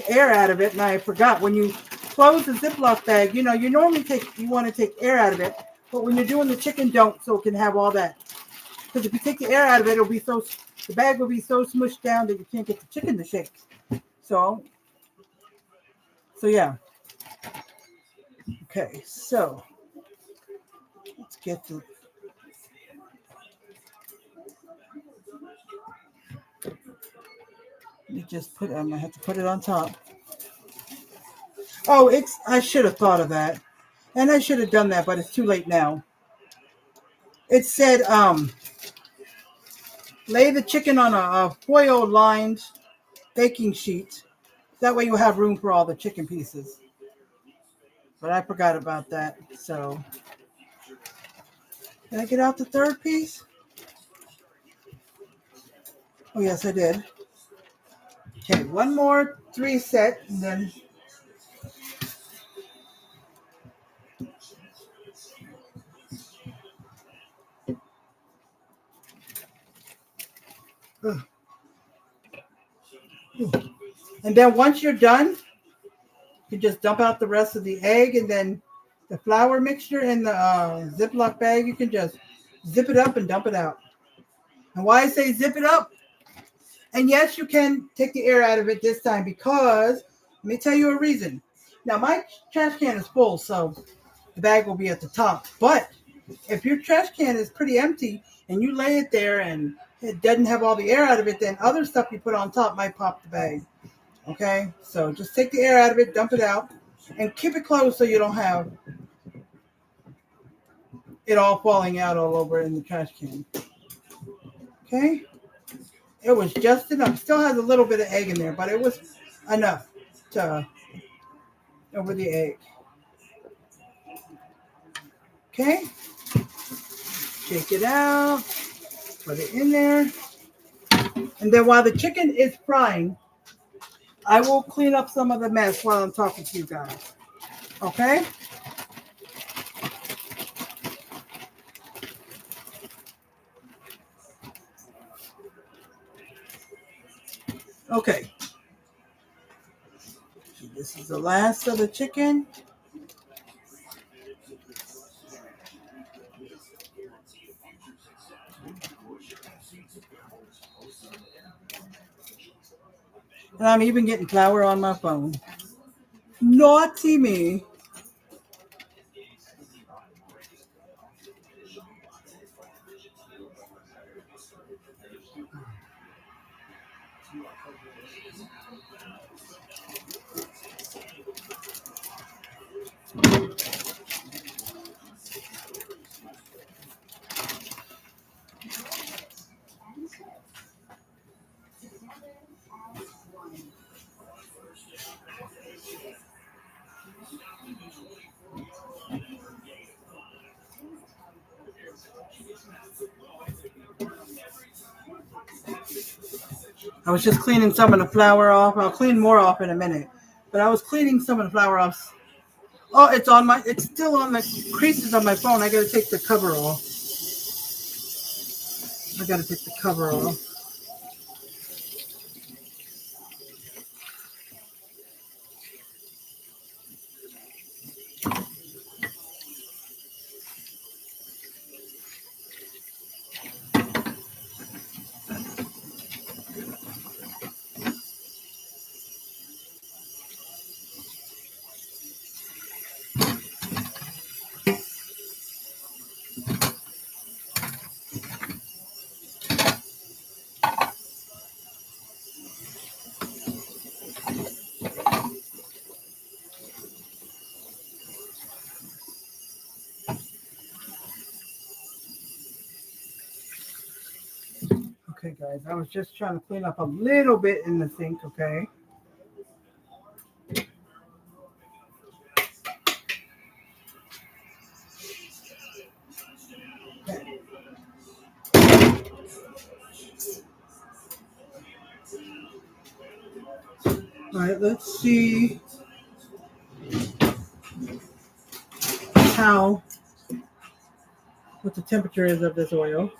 air out of it, and I forgot when you close the Ziploc bag. You know, you want to take air out of it, but when you're doing the chicken, don't, so it can have all that. Because if you take the air out of it, the bag will be so smushed down that you can't get the chicken to shake. So yeah. Okay, so let's get the. I'm gonna have to put it on top. Oh, I should have thought of that. And I should have done that, but it's too late now. It said, lay the chicken on a foil lined baking sheet. That way you have room for all the chicken pieces. But I forgot about that. So, did I get out the third piece? Oh, yes, I did. Okay, one more 3 set, and then. And then once you're done, you just dump out the rest of the egg, and then the flour mixture in the Ziploc bag, you can just zip it up and dump it out. And why I say zip it up? And yes, you can take the air out of it this time because, let me tell you a reason. Now, my trash can is full, so the bag will be at the top. But if your trash can is pretty empty and you lay it there and it doesn't have all the air out of it, then other stuff you put on top might pop the bag. Okay? So just take the air out of it, dump it out, and keep it closed so you don't have it all falling out all over in the trash can. Okay? It was just enough. Still has a little bit of egg in there, but it was enough to over the egg. Okay? Shake it out. Put it in there. And then while the chicken is frying, I will clean up some of the mess while I'm talking to you guys. Okay? Okay. This is the last of the chicken. And I'm even getting flour on my phone. Naughty me. I was just cleaning some of the flour off. I'll clean more off in a minute. But I was cleaning some of the flour off. Oh, it's still on the creases on my phone. I gotta take the cover off. I gotta take the cover off. Okay, guys, I was just trying to clean up a little bit in the sink, okay? All right, let's see what the temperature is of this oil.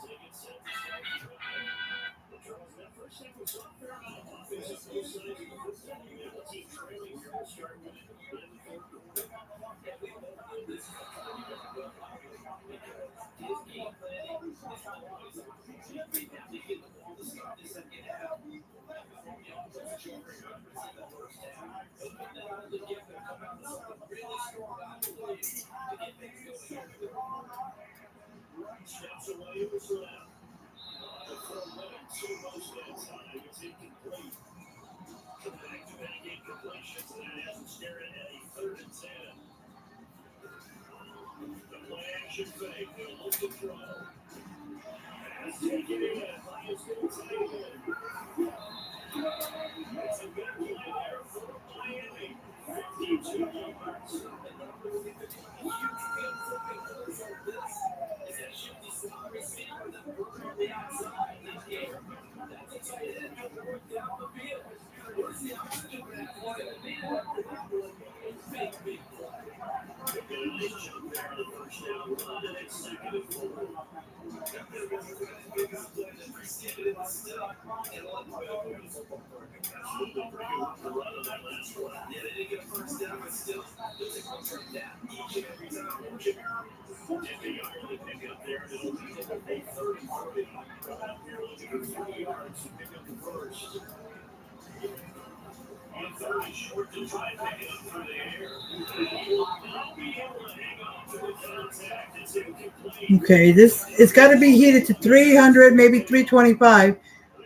Okay, it's got to be heated to 300, maybe 325.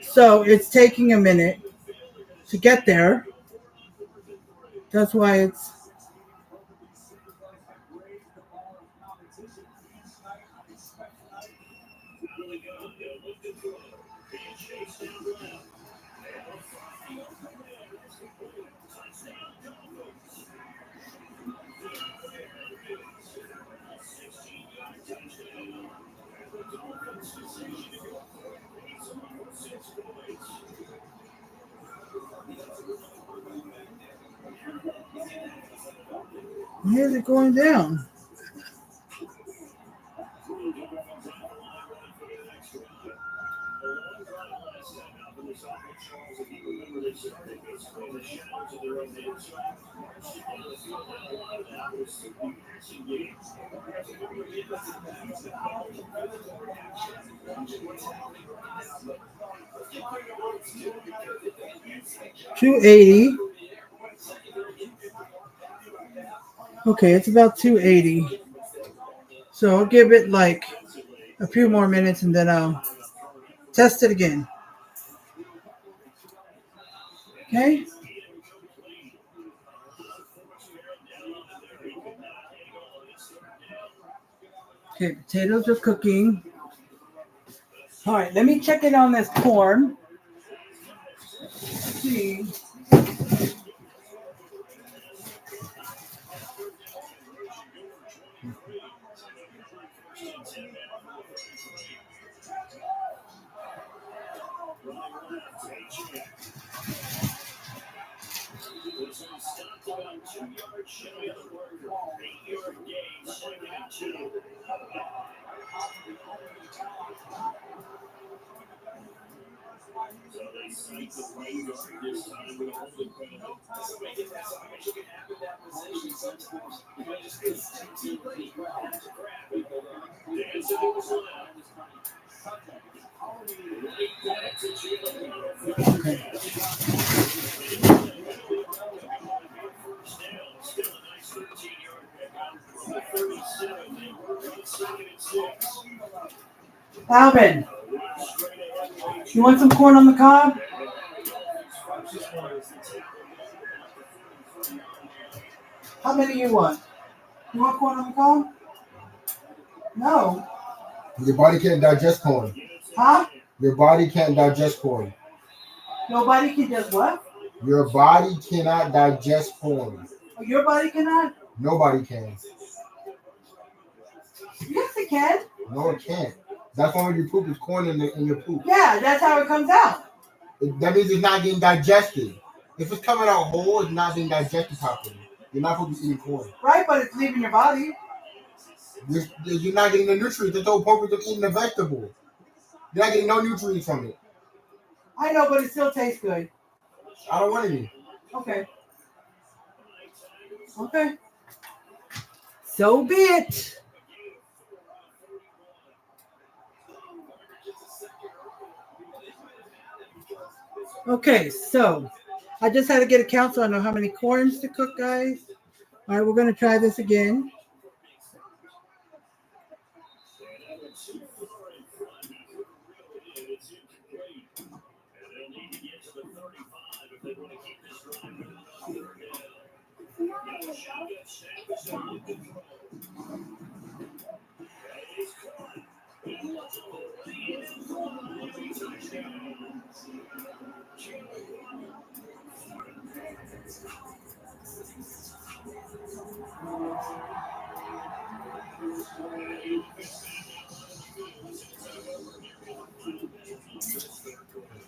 So it's taking a minute to get there. That's why it's. Why is it going down? $280. Okay, it's about 280. So I'll give it like a few more minutes and then I'll test it again. Okay. Okay, potatoes are cooking. All right, let me check it on this corn. Let's see. Alvin, you want some corn on the cob? How many you want? You want corn on the cob? No. Your body can't digest corn. Huh? Your body can't digest corn. Nobody can just what? Your body cannot digest corn. Oh, your body cannot? Nobody can. Yes, it can. No, it can't. That's why when you poop, it's corn in your poop. Yeah, that's how it comes out. That means it's not getting digested. If it's coming out whole, it's not being digested properly. You're not supposed to be eating corn. Right, but it's leaving your body. You're not getting the nutrients. That's the whole purpose of eating a vegetable. You're not getting no nutrients from it. I know, but it still tastes good. I don't want any. Okay. Okay. So be it. Okay, so I just had to get a count so I know how many corns to cook, guys. All right, we're going to try this again.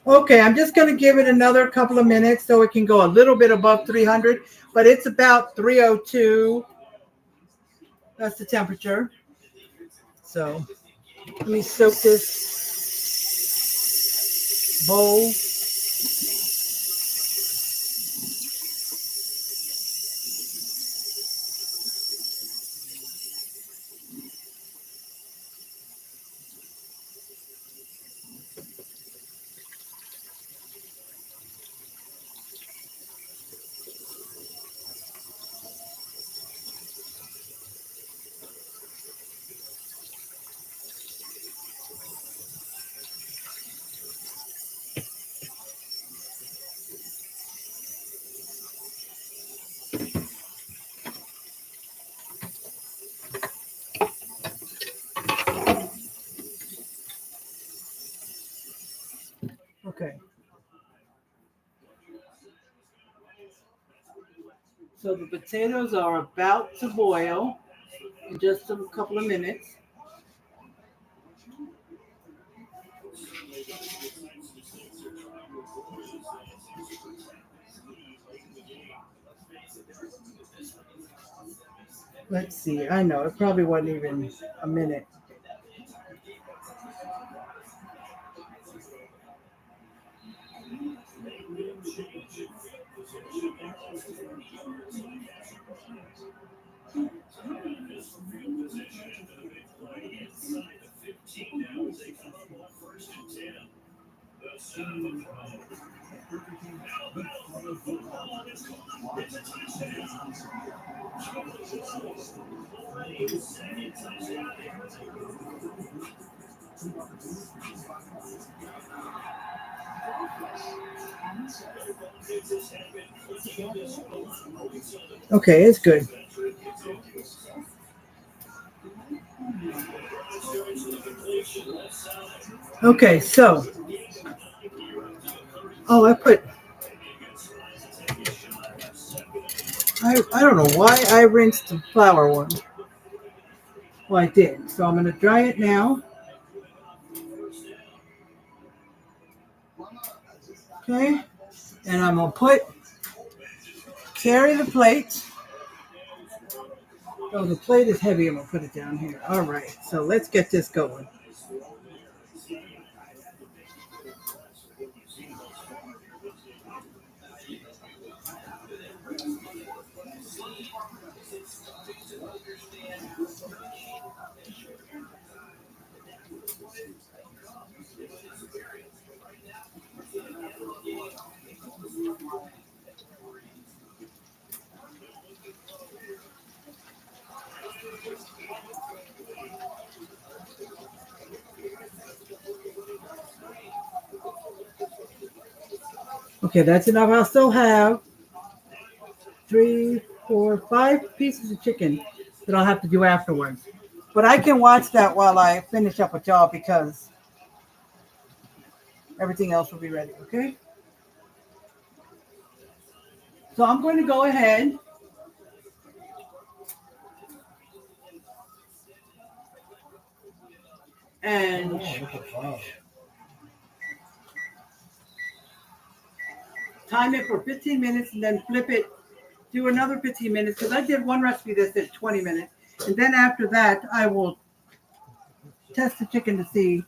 Okay, I'm just going to give it another couple of minutes so it can go a little bit above 300, but it's about 302. That's the temperature. So let me soak this bowl. Okay. So the potatoes are about to boil in just a couple of minutes. Let's see. I know it probably wasn't even a minute. Okay, it's good. Okay, so I don't know why I rinsed the flour one. Well, I did. So I'm going to dry it now. Okay, and I'm going to carry the plate. Oh, the plate is heavy. I'm going to put it down here. All right, so let's get this going. Okay, that's enough. I'll still have 3, 4, 5 pieces of chicken that I'll have to do afterwards. But I can watch that while I finish up with y'all because everything else will be ready, okay? So I'm going to go ahead and time it for 15 minutes, and then flip it, do another 15 minutes, because I did one recipe that said 20 minutes. And then after that, I will test the chicken to see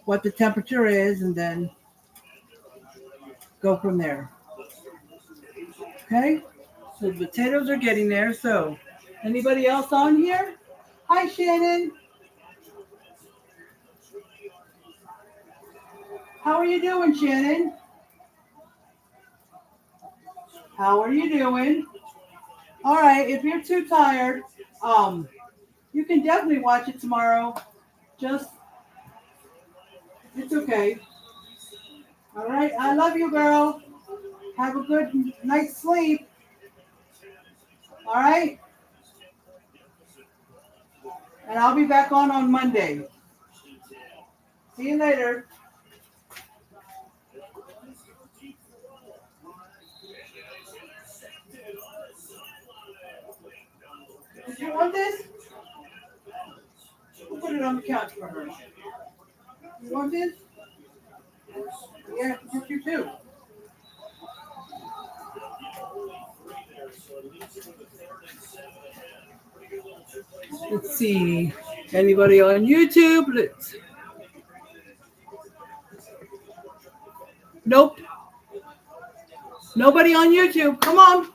what the temperature is, and then go from there. Okay? So the potatoes are getting there. So anybody else on here? Hi, Shannon. How are you doing, Shannon? How are you doing? All right. If you're too tired, you can definitely watch it tomorrow. Just, it's okay. All right. I love you, girl. Have a good night's sleep. All right. And I'll be back on Monday. See you later. Did you want this? We'll put it on the couch for her. You want this? Yeah, get you too. Let's see. Anybody on YouTube? Nope. Nobody on YouTube. Come on.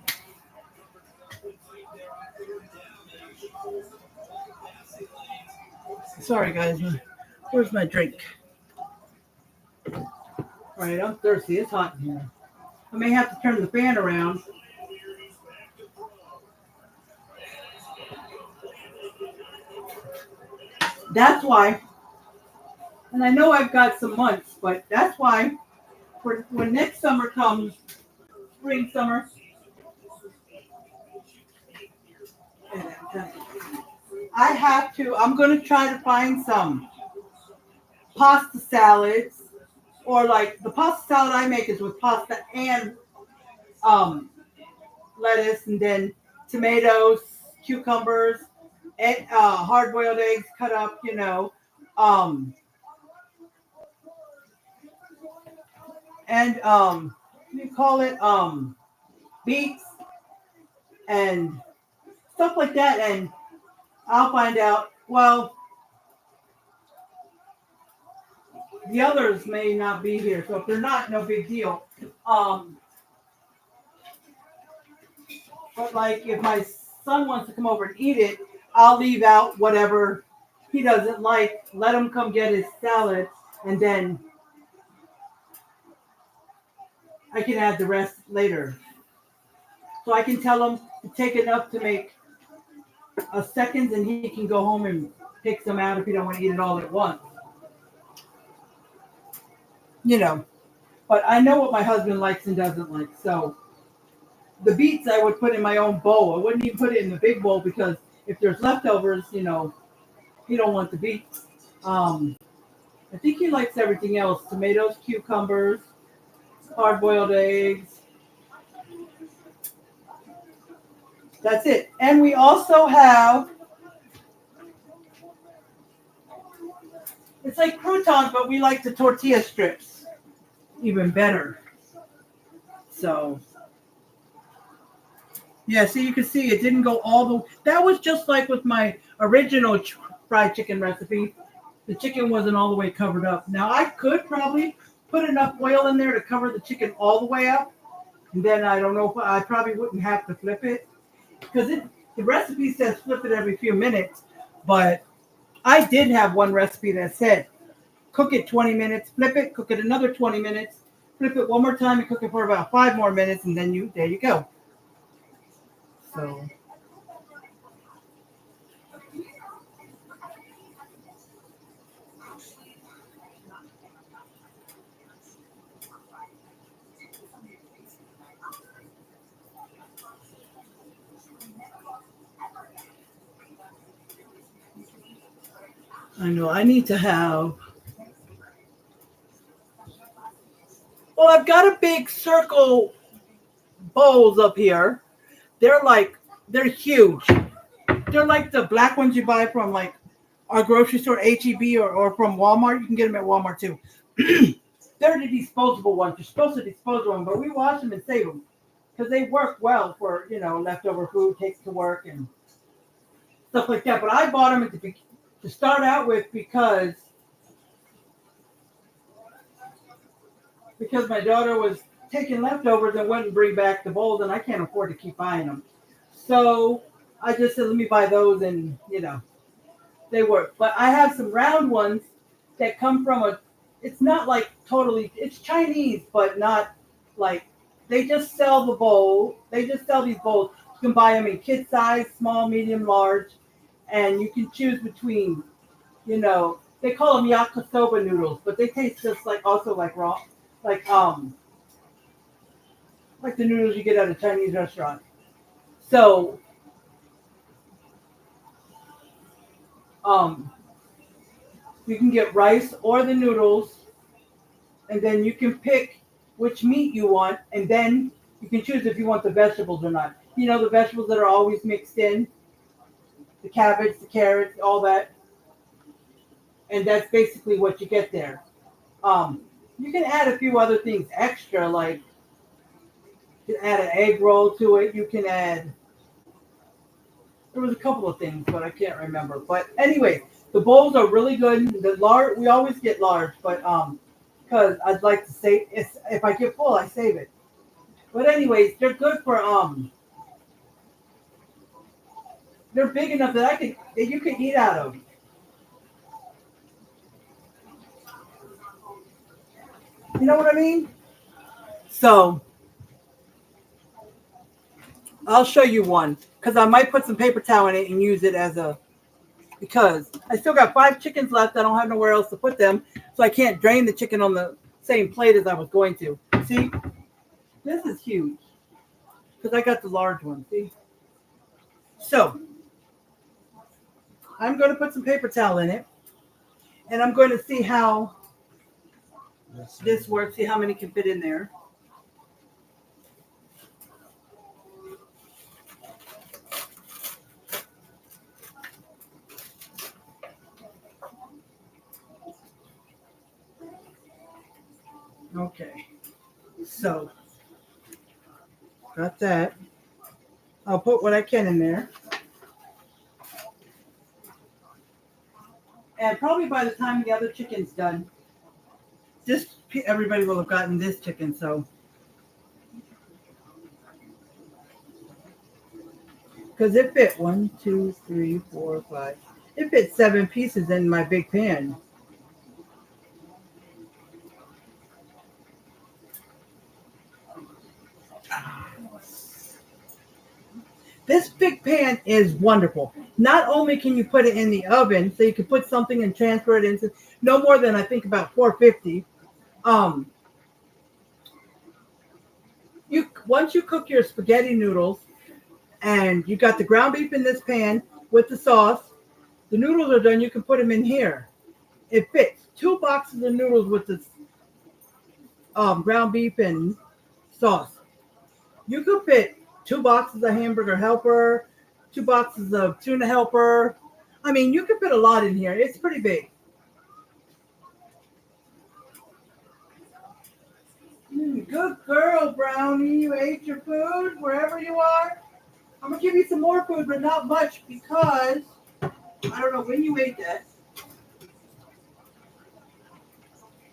Sorry, guys. Where's my drink? All right, I'm thirsty. It's hot in here. I may have to turn the fan around. That's why, and I know I've got some months, but that's why for when next summer comes, spring, summer, I'm going to try to find some pasta salads, or like the pasta salad I make is with pasta and lettuce, and then tomatoes, cucumbers, and hard-boiled eggs cut up, and you call it beets and stuff like that, and I'll find out. Well, the others may not be here, so if they're not, no big deal. But like if my son wants to come over and eat it, I'll leave out whatever he doesn't like. Let him come get his salad, and then I can add the rest later. So I can tell him to take enough to make a seconds, and he can go home and pick some out if he don't want to eat it all at once. But I know what my husband likes and doesn't like. So the beets I would put in my own bowl. I wouldn't even put it in the big bowl, because if there's leftovers, he don't want the beets. I think he likes everything else: tomatoes, cucumbers, hard-boiled eggs. That's it. And we also have, it's like croutons, but we like the tortilla strips even better. So, yeah, so you can see it didn't go all the, that was just like with my original fried chicken recipe. The chicken wasn't all the way covered up. Now, I could probably put enough oil in there to cover the chicken all the way up. And then I don't know if I probably wouldn't have to flip it, because the recipe says flip it every few minutes. But I did have one recipe that said cook it 20 minutes, flip it, cook it another 20 minutes, flip it one more time and cook it for about 5 more minutes, and then there you go. So I know I need to have, well, I've got a big circle bowls up here. They're huge. They're like the black ones you buy from like our grocery store, HEB, or from Walmart. You can get them at Walmart too. they're the disposable ones. You're supposed to dispose of them, but we wash them and save them because they work well for, leftover food, take to work and stuff like that. But I bought them to start out with because my daughter was taking leftovers and wouldn't bring back the bowls, and I can't afford to keep buying them. So I just said, let me buy those, and they work. But I have some round ones that come from it's not like totally, it's Chinese, but not like, they just sell the bowl. They just sell these bowls. You can buy them in kid size, small, medium, large, and you can choose between, they call them yakisoba noodles, but they taste just like raw, like the noodles you get at a Chinese restaurant. So, you can get rice or the noodles, and then you can pick which meat you want, and then you can choose if you want the vegetables or not. The vegetables that are always mixed in, the cabbage, the carrots, all that. And that's basically what you get there. You can add a few other things extra, like you can add an egg roll to it. You can add, there was a couple of things, but I can't remember. But anyway, the bowls are really good. The large, we always get large, but because I'd like to save, if I get full, I save it. But anyways, they're good for they're big enough that you can eat out of. You know what I mean? So I'll show you one because I might put some paper towel in it and use it because I still got 5 chickens left. I don't have nowhere else to put them, so I can't drain the chicken on the same plate as I was going to. See, this is huge because I got the large one. See, so I'm going to put some paper towel in it, and I'm going to see how this works. See how many can fit in there. Okay, so got that. I'll put what I can in there. And probably by the time the other chicken's done, everybody will have gotten this chicken, so. Because it fit 1, 2, 3, 4, 5. It fit 7 pieces in my big pan. This big pan is wonderful. Not only can you put it in the oven, so you can put something and transfer it into no more than I think about 450. Once you cook your spaghetti noodles, and you got the ground beef in this pan with the sauce, the noodles are done. You can put them in here. It fits 2 boxes of noodles with the ground beef and sauce. You could fit 2 boxes of hamburger helper, 2 boxes of tuna helper. I mean, you could fit a lot in here. It's pretty big. Good girl, Brownie. You ate your food wherever you are. I'm going to give you some more food, but not much because I don't know when you ate that.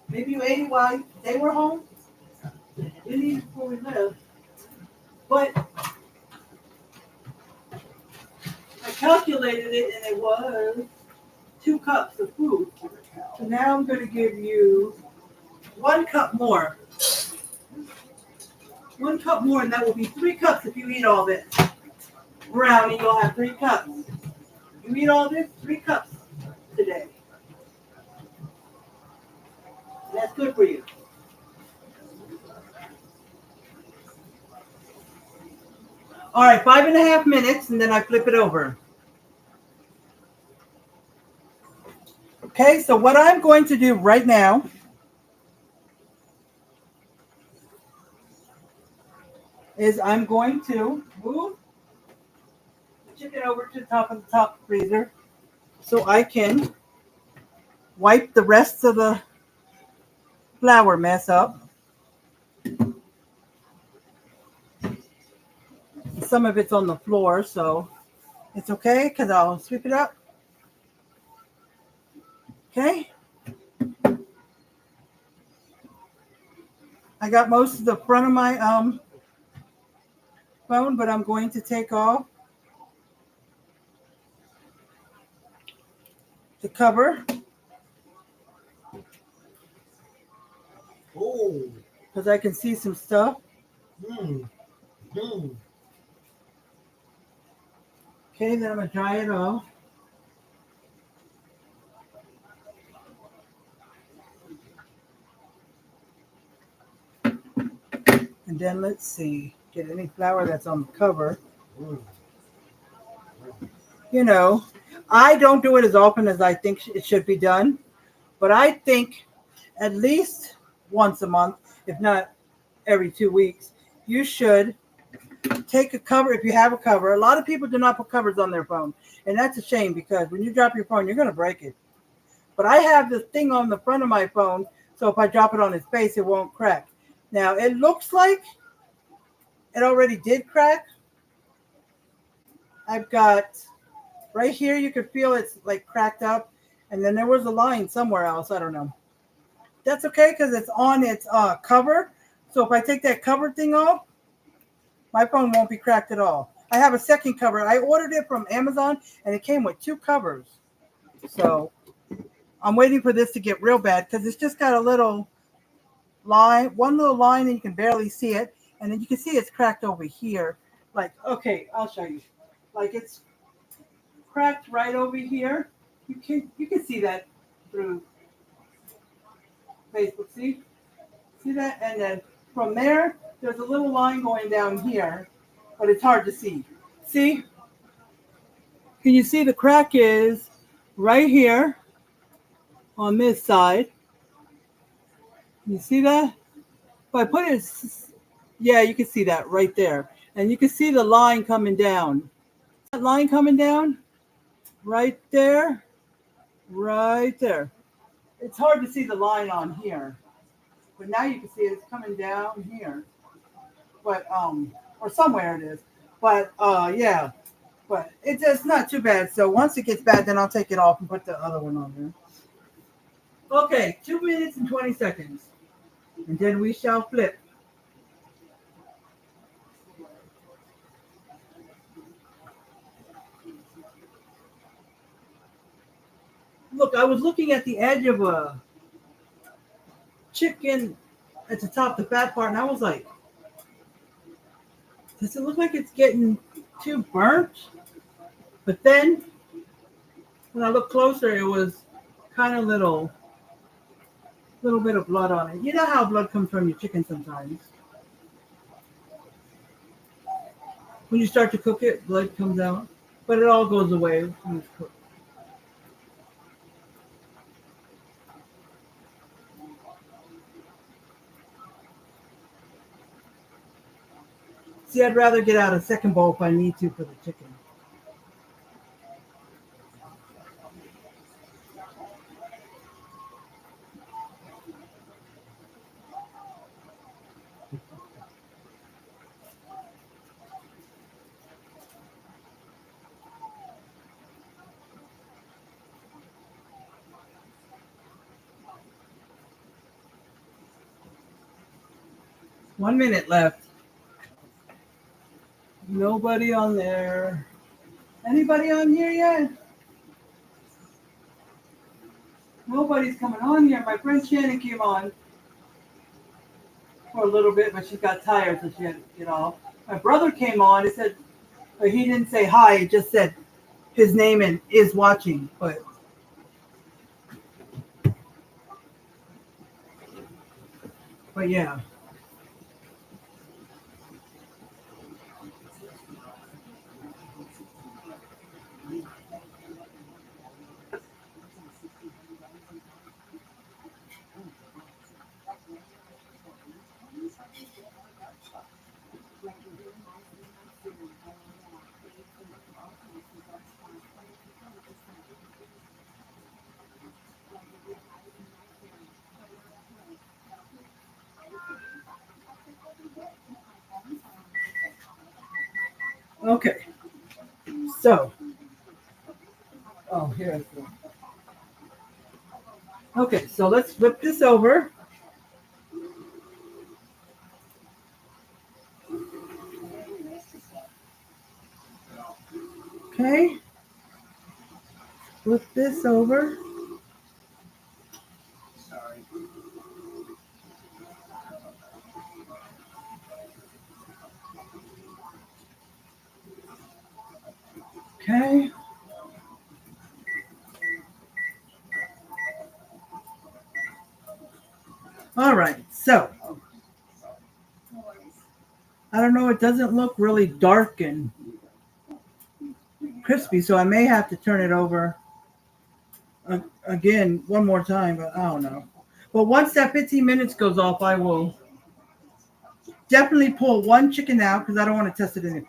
Maybe you ate it while they were home. Didn't eat it before we left. But I calculated it and it was 2 cups of food. So now I'm going to give you 1 cup more. 1 cup more, and that will be 3 cups if you eat all of it. Brownie, you'll have 3 cups. You eat all this, 3 cups today. And that's good for you. All right, 5.5 minutes, and then I flip it over. Okay, so what I'm going to do right now is I'm going to move the chicken over to the top of the top freezer so I can wipe the rest of the flower mess up. Some of it's on the floor, so it's okay because I'll sweep it up. Okay. I got most of the front of my phone, but I'm going to take off the cover Oh. because I can see some stuff. Hmm. Hmm. Okay, then I'm going to dry it off. And then let's see, get any flour that's on the cover. Hmm. You know, I don't do it as often as I think it should be done, but I think at least once a month, if not every 2 weeks, you should take a cover if you have a cover. A lot of people do not put covers on their phone, and that's a shame because when you drop your phone, you're going to break it. But I have this thing on the front of my phone, so if I drop it on its face, it won't crack. Now, it looks like it already did crack. I've got right here, you can feel it's like cracked up, and then there was a line somewhere else. I don't know. That's okay because it's on its cover. So if I take that cover thing off, my phone won't be cracked at all. I have a second cover. I ordered it from Amazon, and it came with 2 covers. So I'm waiting for this to get real bad because it's just got a little line, one little line, and you can barely see it. And then you can see it's cracked over here. Like, okay, I'll show you. Like it's cracked right over here. You can see that through Facebook. See that? And then from there, there's a little line going down here, but it's hard to see. See? Can you see the crack is right here on this side? You see that? If I put it, yeah, you can see that right there. And you can see the line coming down. That line coming down right there, right there. It's hard to see the line on here, but now you can see it's coming down here. But or somewhere it is. But yeah, but it's just not too bad. So once it gets bad, then I'll take it off and put the other one on there. Okay, 2 minutes and 20 seconds, and then we shall flip. Look, I was looking at the edge of a chicken at the top, the fat part, and I was like, does it look like it's getting too burnt? But then when I looked closer, it was kind of little bit of blood on it. You know how blood comes from your chicken sometimes. When you start to cook it, blood comes out, but it all goes away when it's cooked. See, I'd rather get out a second bowl if I need to for the chicken. One minute left. Nobody on there. Anybody on here yet? Nobody's coming on here. My friend Shannon came on for a little bit, but she got tired, so she had to get off. My brother came on. He said, but he didn't say hi. He just said his name and is watching. But yeah. Okay. So, oh, here's the. Okay, so let's flip this over. Okay. Flip this over. Okay. All right. So, I don't know. It doesn't look really dark and crispy, so I may have to turn it over again one more time, but I don't know. But once that 15 minutes goes off, I will definitely pull one chicken out because I don't want to test it in there.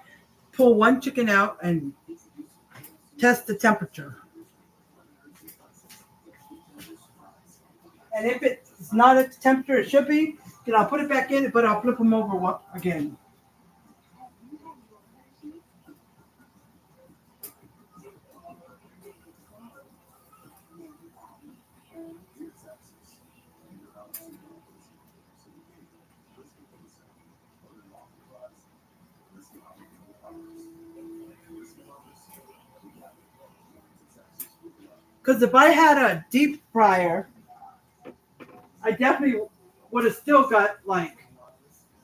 Pull one chicken out and test the temperature. And if it's not at the temperature it should be, then I'll put it back in, but I'll flip them over again. Because if I had a deep fryer, I definitely would have still got I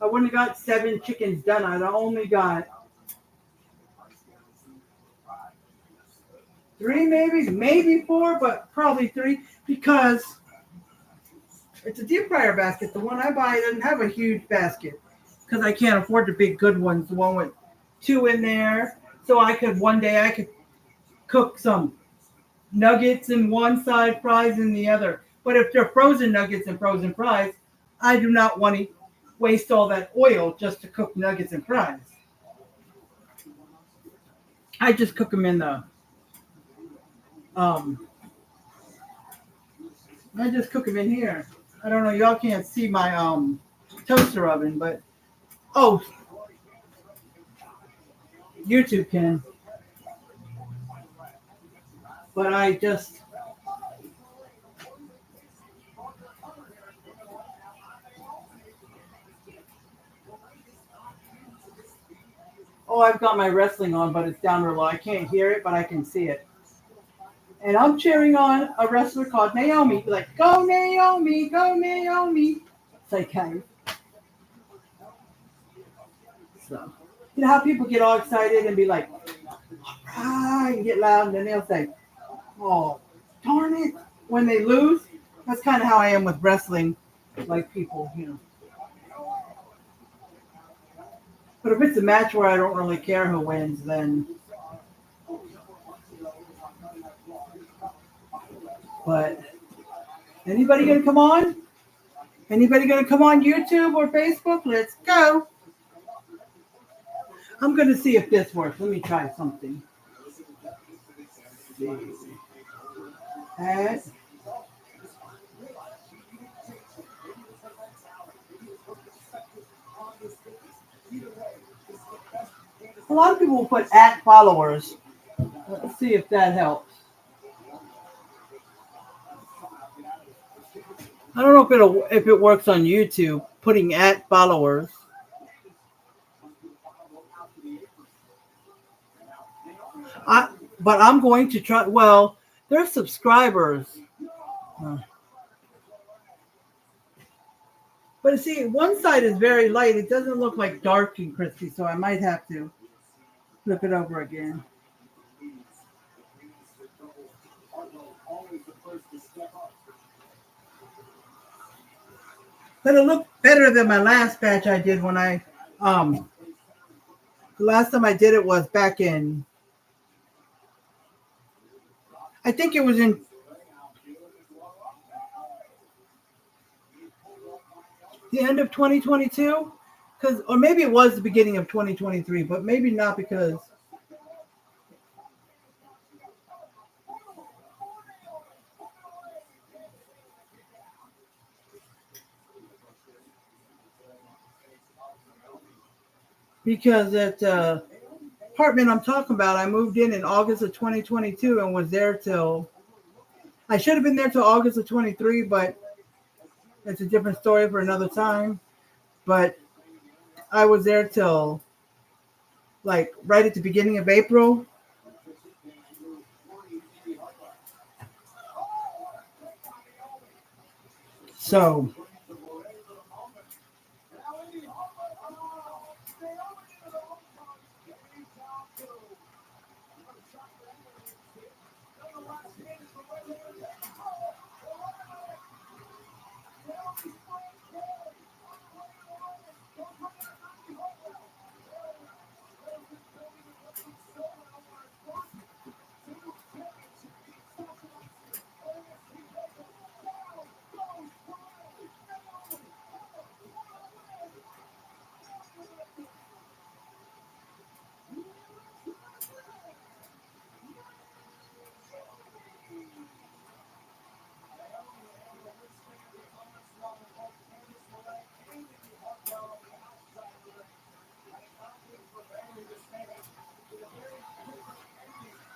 wouldn't have got 7 chickens done. I'd have only got 3, maybe 4, but probably 3 because it's a deep fryer basket. The one I buy doesn't have a huge basket because I can't afford the big good ones. The one with 2 in there, so one day I could cook some nuggets in one side, fries in the other. But if they're frozen nuggets and frozen fries, I do not want to waste all that oil just to cook nuggets and fries. I just cook them in the I just cook them in here. I don't know, y'all can't see my toaster oven, but YouTube can. But I just I've got my wrestling on, but it's down real low. I can't hear it, but I can see it. And I'm cheering on a wrestler called Naomi. Like, go Naomi, go Naomi. It's like, hey. So, you know how people get all excited and be like, and get loud, and then they'll say, oh, darn it, when they lose. That's kind of how I am with wrestling, like people, But if it's a match where I don't really care who wins, then. But anybody gonna come on? Anybody gonna come on YouTube or Facebook? Let's go. I'm gonna see if this works. Let me try something. Add. A lot of people will put @followers. Let's see if that helps. I don't know if it works on YouTube, putting @followers. But I'm going to try. Well, they're subscribers. But see, one side is very light. It doesn't look like dark and crispy, so I might have to flip it over again. But it looked better than my last batch I did when the last time I did it was back in, I think it was in the end of 2022, or maybe it was the beginning of 2023, but maybe not because it apartment I'm talking about, I moved in August of 2022 and was there till, I should have been there till August of 23, but it's a different story for another time. But I was there till like right at the beginning of April. So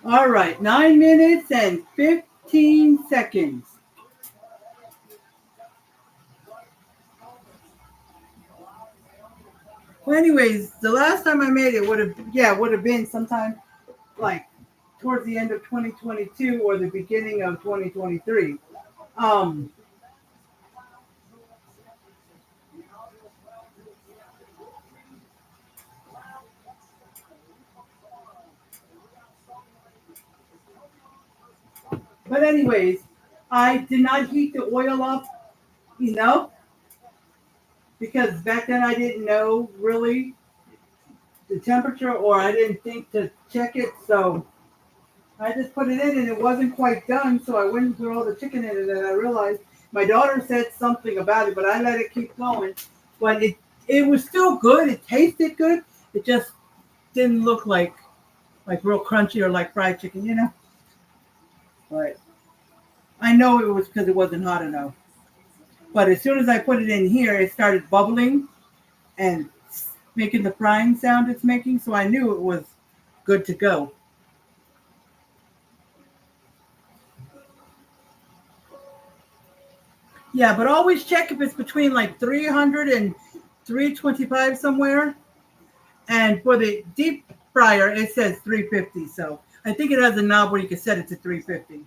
all right, 9 minutes and 15 seconds. Well, anyways, the last time I made it would have been sometime like towards the end of 2022 or the beginning of 2023. Um, but anyways, I did not heat the oil up enough because back then I didn't know really the temperature or I didn't think to check it. So I just put it in and it wasn't quite done. So I went and threw all the chicken in it and I realized my daughter said something about it, but I let it keep going. But it was still good. It tasted good. It just didn't look like real crunchy or like fried chicken, you know. But I know it was because it wasn't hot enough. But as soon as I put it in here, it started bubbling and making the frying sound it's making. So I knew it was good to go. Yeah, but always check if it's between like 300 and 325 somewhere. And for the deep fryer, it says 350. So I think it has a knob where you can set it to 350.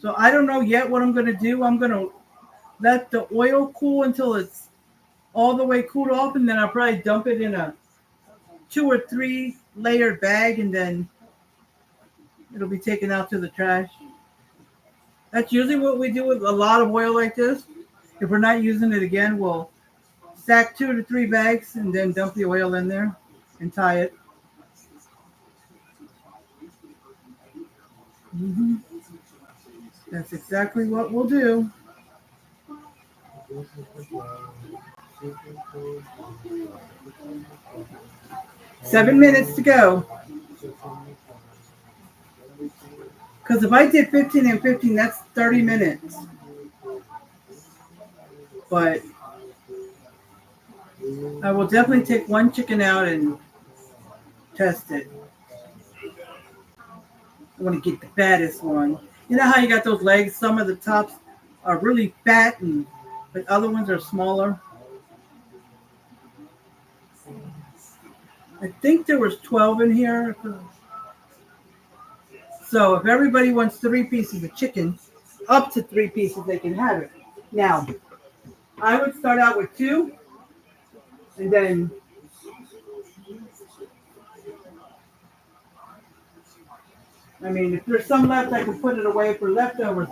So I don't know yet what I'm going to do. I'm going to let the oil cool until it's all the way cooled off. And then I'll probably dump it in a 2 or 3 layered bag. And then it'll be taken out to the trash. That's usually what we do with a lot of oil like this. If we're not using it again, we'll stack 2 to 3 bags and then dump the oil in there and tie it. Mm-hmm. That's exactly what we'll do. Seven minutes to go. Because if I did 15 and 15, that's 30 minutes. But I will definitely take one chicken out and test it. I want to get the fattest one. You know how you got those legs? Some of the tops are really fat and the other ones are smaller. I think there was 12 in here. So if everybody wants 3 pieces of chicken, up to 3 pieces, they can have it. Now, I would start out with 2, and then I mean, if there's some left, I can put it away for leftovers,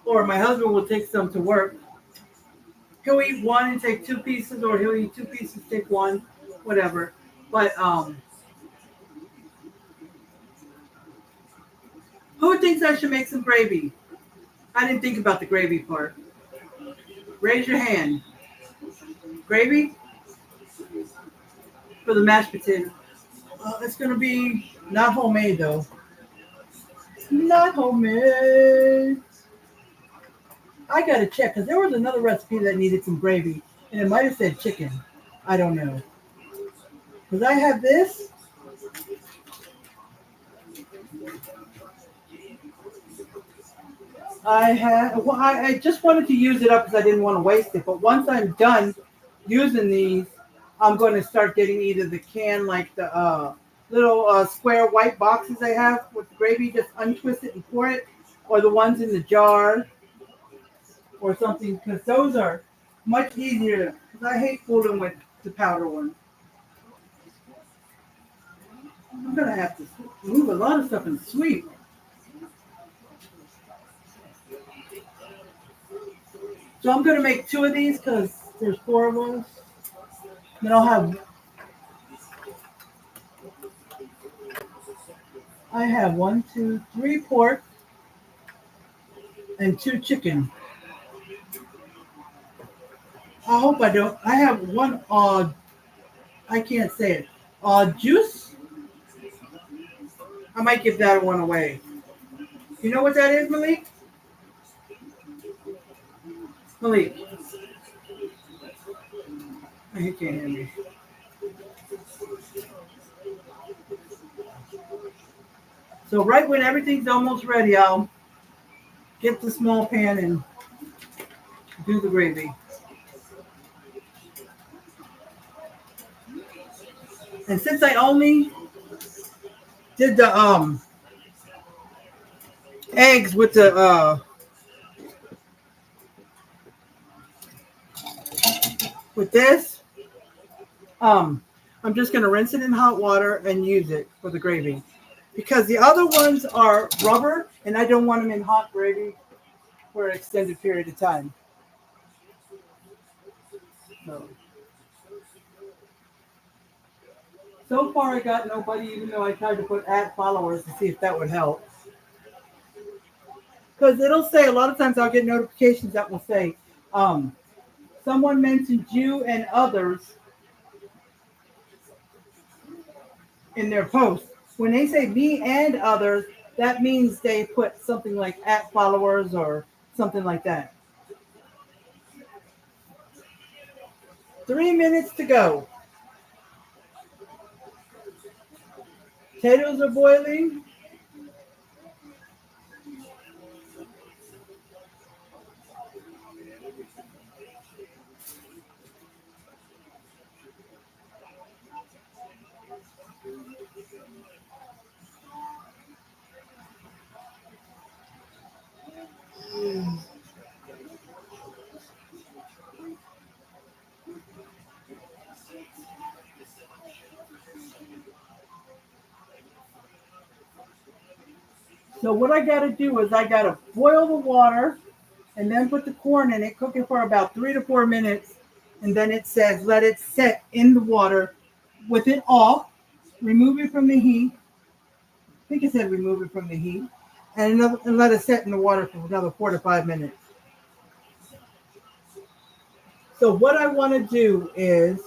or my husband will take some to work. He'll eat 1 and take 2 pieces, or he'll eat 2 pieces, take 1, whatever. But who thinks I should make some gravy? I didn't think about the gravy part. Raise your hand. Gravy for the mashed potato. It's going to be not homemade, though. Not homemade. I gotta check because there was another recipe that needed some gravy, and it might have said chicken. I don't know. Because I have this. I just wanted to use it up because I didn't want to waste it. But once I'm done using these, I'm going to start getting either the can, like the little square white boxes I have with the gravy, just untwist it and pour it, or the ones in the jar or something, because those are much easier. Because I hate fooling with the powder one. I'm going to have to move a lot of stuff and sweep. So I'm going to make 2 of these because there's 4 of us. Then I have 1, 2, 3 pork and 2 chicken. I hope I don't. I have one I can't say it. Juice. I might give that one away. You know what that is, Malik? Malik. He can't hear me. So right when everything's almost ready, I'll get the small pan and do the gravy. And since I only did the eggs with the with this, I'm just gonna rinse it in hot water and use it for the gravy. Because the other ones are rubber and I don't want them in hot gravy for an extended period of time. So far I got nobody, even though I tried to put add followers to see if that would help. Because it'll say, a lot of times I'll get notifications that will say, someone mentioned you and others in their post. When they say me and others, that means they put something like at followers or something like that. 3 minutes to go. Potatoes are boiling. So what I got to do is I got to boil the water and then put the corn in it, cook it for about 3 to 4 minutes. And then it says, let it set in the water with it off, remove it from the heat. I think it said remove it from the heat and let it set in the water for another 4 to 5 minutes. So what I want to do is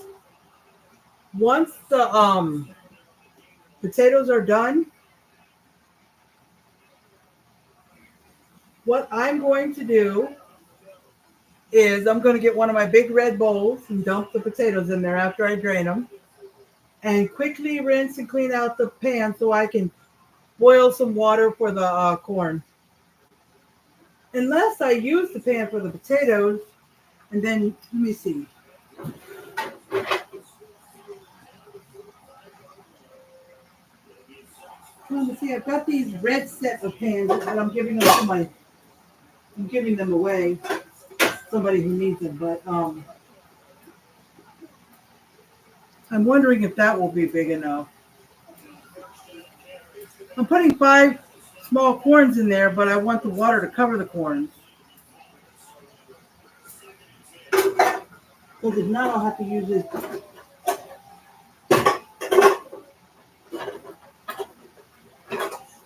once the potatoes are done, what I'm going to do is I'm going to get one of my big red bowls and dump the potatoes in there after I drain them and quickly rinse and clean out the pan so I can boil some water for the corn. Unless I use the pan for the potatoes, and then let me see. See, I've got these red set of pans, and I'm giving them away. Somebody who needs them, but I'm wondering if that will be big enough. I'm putting 5 small corns in there, but I want the water to cover the corns. Because if not, I'll have to use this.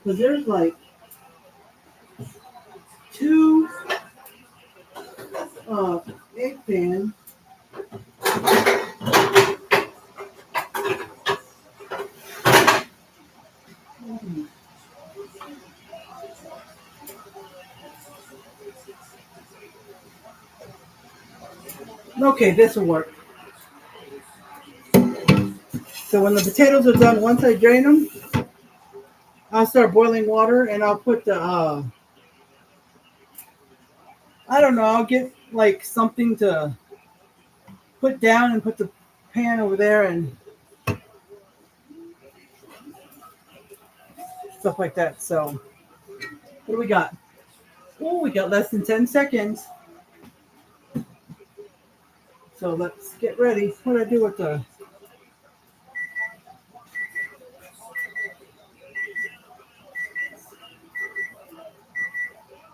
Because there's like 2 egg pans. Okay, this will work. So when the potatoes are done, once I drain them, I'll start boiling water and I'll put the I don't know, I'll get like something to put down and put the pan over there and stuff like that. So what do we got? Oh, we got less than 10 seconds. So let's get ready. What do I do with the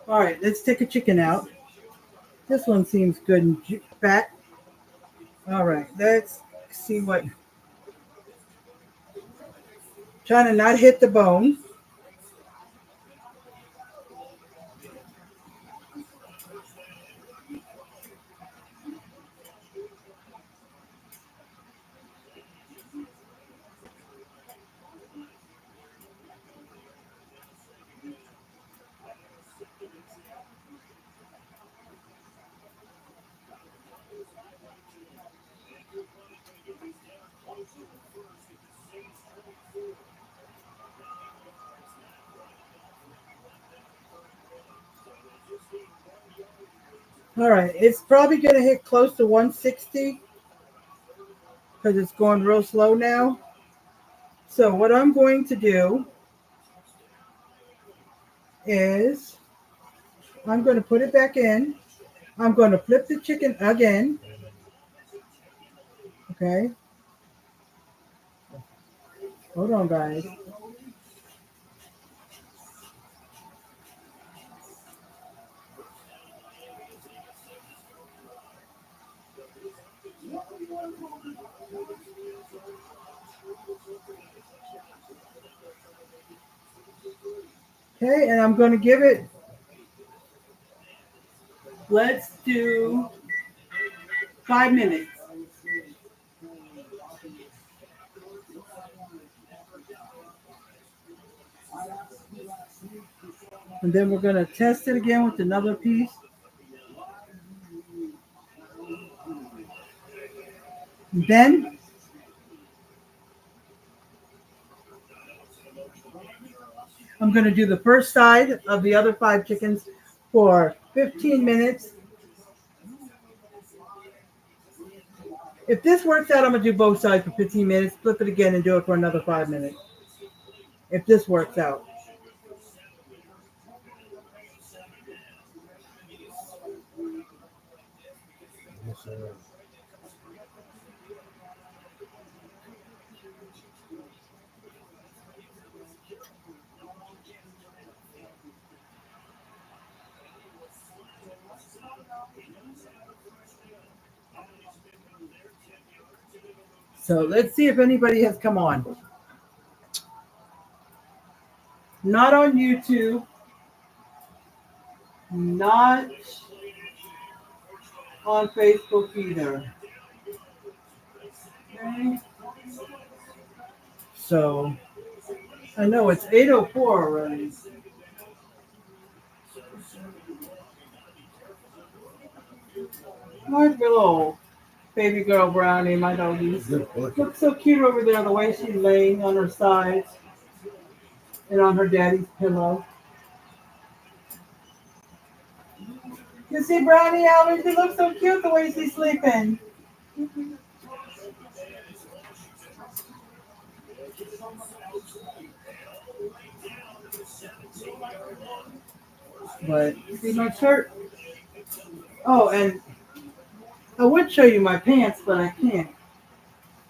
All right, let's take a chicken out. This one seems good and fat. All right, let's see what. Trying to not hit the bone. All right, it's probably going to hit close to 160 because it's going real slow now. So what I'm going to do is I'm going to put it back in. I'm going to flip the chicken again. Okay. Hold on, guys. Okay, and I'm going to give it, let's do 5 minutes. And then we're going to test it again with another piece. And then I'm going to do the first side of the other 5 chickens for 15 minutes. If this works out, I'm going to do both sides for 15 minutes, flip it again, and do it for another 5 minutes. If this works out. So let's see if anybody has come on. Not on YouTube. Not on Facebook either. Okay. So I know it's 8:04 already. My little baby girl Brownie, my doggie, looks so cute over there. The way she's laying on her sides and on her daddy's pillow. You see Brownie, Albert? She looks so cute the way she's sleeping. But see my shirt. Oh, and I would show you my pants, but I can't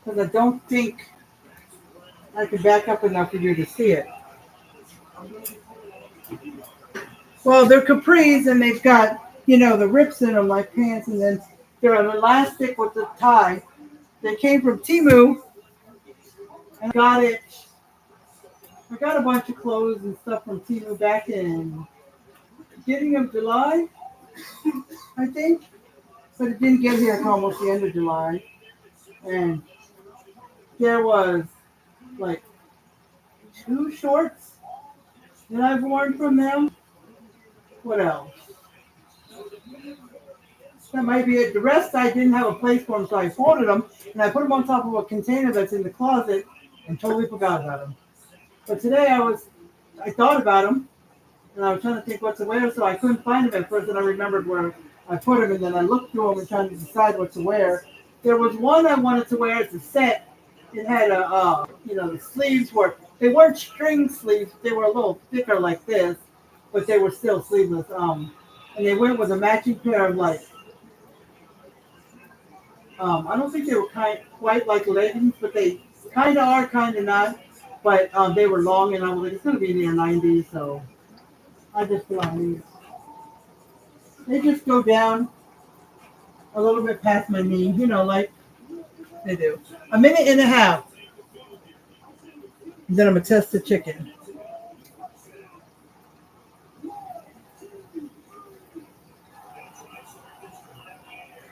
because I don't think I can back up enough for you to see it. Well, they're capris and they've got, the rips in them like pants, and then they're an elastic with the tie. They came from Temu, and I got a bunch of clothes and stuff from Temu back in beginning of July, I think. But it didn't get here until almost the end of July. And there was like 2 shorts that I've worn from them. What else? That might be it. The rest I didn't have a place for them, so I folded them and I put them on top of a container that's in the closet and totally forgot about them. But today I thought about them and I was trying to think what to wear, so I couldn't find them at first, and I remembered where I put them, and then I looked through them and trying to decide what to wear. There was one I wanted to wear as a set. It had the sleeves they weren't string sleeves; they were a little thicker like this, but they were still sleeveless. And they went with a matching pair of I don't think they were quite like leggings, but they kind of are, kind of not. But they were long, and I was like, it's gonna be near 90, so I just put on these. They just go down a little bit past my knee, like they do. A minute and a half. Then I'm gonna test the chicken.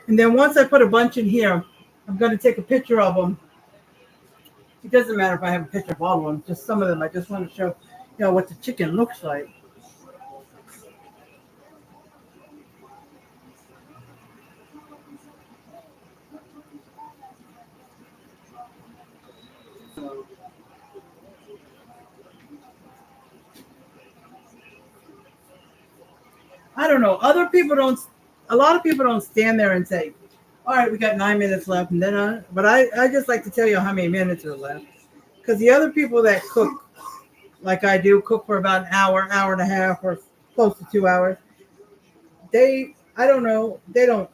And then once I put a bunch in here, I'm gonna take a picture of them. It doesn't matter if I have a picture of all of them, just some of them. I just want to show, what the chicken looks like. I don't know. A lot of people don't stand there and say, all right, we got 9 minutes left. And then, but I just like to tell you how many minutes are left. Because the other people that cook, like I do, cook for about an hour, hour and a half, or close to 2 hours. I don't know, they don't,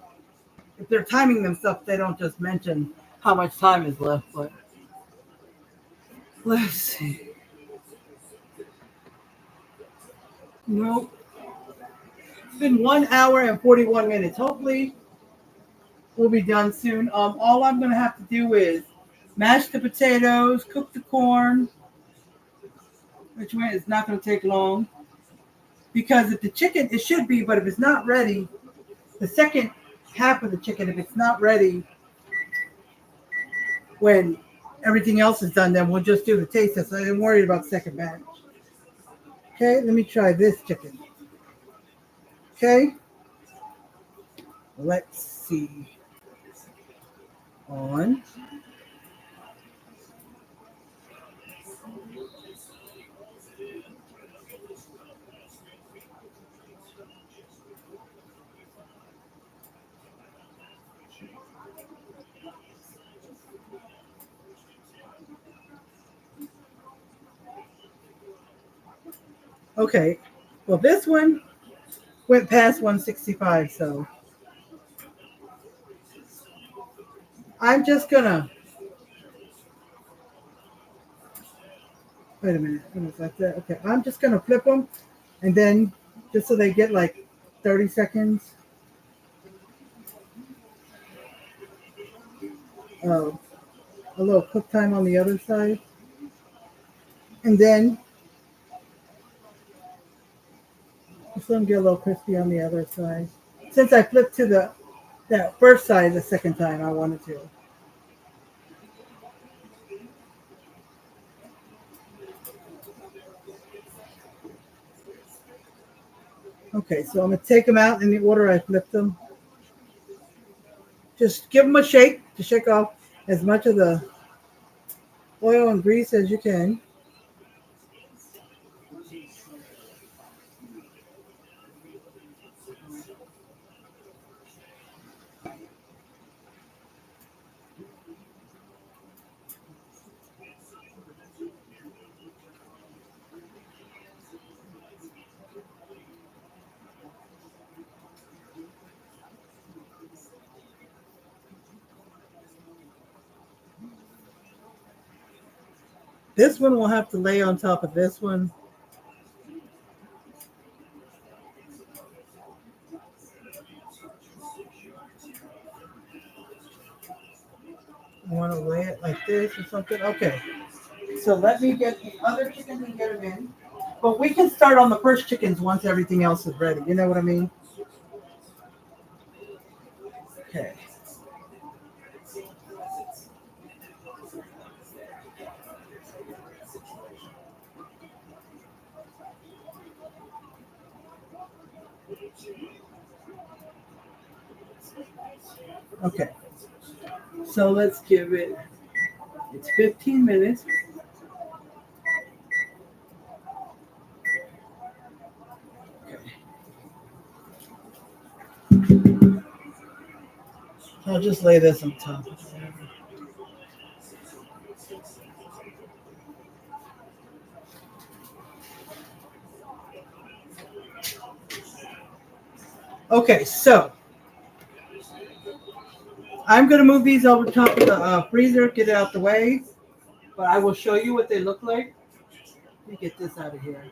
if they're timing themselves, they don't just mention how much time is left. But let's see. Nope. It's been 1 hour and 41 minutes. Hopefully, we'll be done soon. All I'm gonna have to do is mash the potatoes, cook the corn, which is not gonna take long. Because if the chicken, it should be, but if it's not ready, the second half of the chicken, if it's not ready when everything else is done, then we'll just do the taste test. I didn't worry about the second batch. Okay, let me try this chicken. Okay, let's see. On. Okay, well, this one went past 165, so I'm just gonna wait a minute. What is that? Okay, I'm just gonna flip them, and then just so they get like 30 seconds of a little cook time on the other side, and then just let them get a little crispy on the other side. Since I flipped to that first side the second time, I wanted to. Okay, so I'm gonna take them out in the order I flipped them. Just give them a shake to shake off as much of the oil and grease as you can. This one will have to lay on top of this one. I want to lay it like this or something. Okay. So let me get the other chickens and get them in. But we can start on the first chickens once everything else is ready. You know what I mean? Okay. Okay. So let's give it, it's 15 minutes. I'll just lay this on top. Okay, so I'm going to move these over top of the freezer, get it out the way, but I will show you what they look like. Let me get this out of here.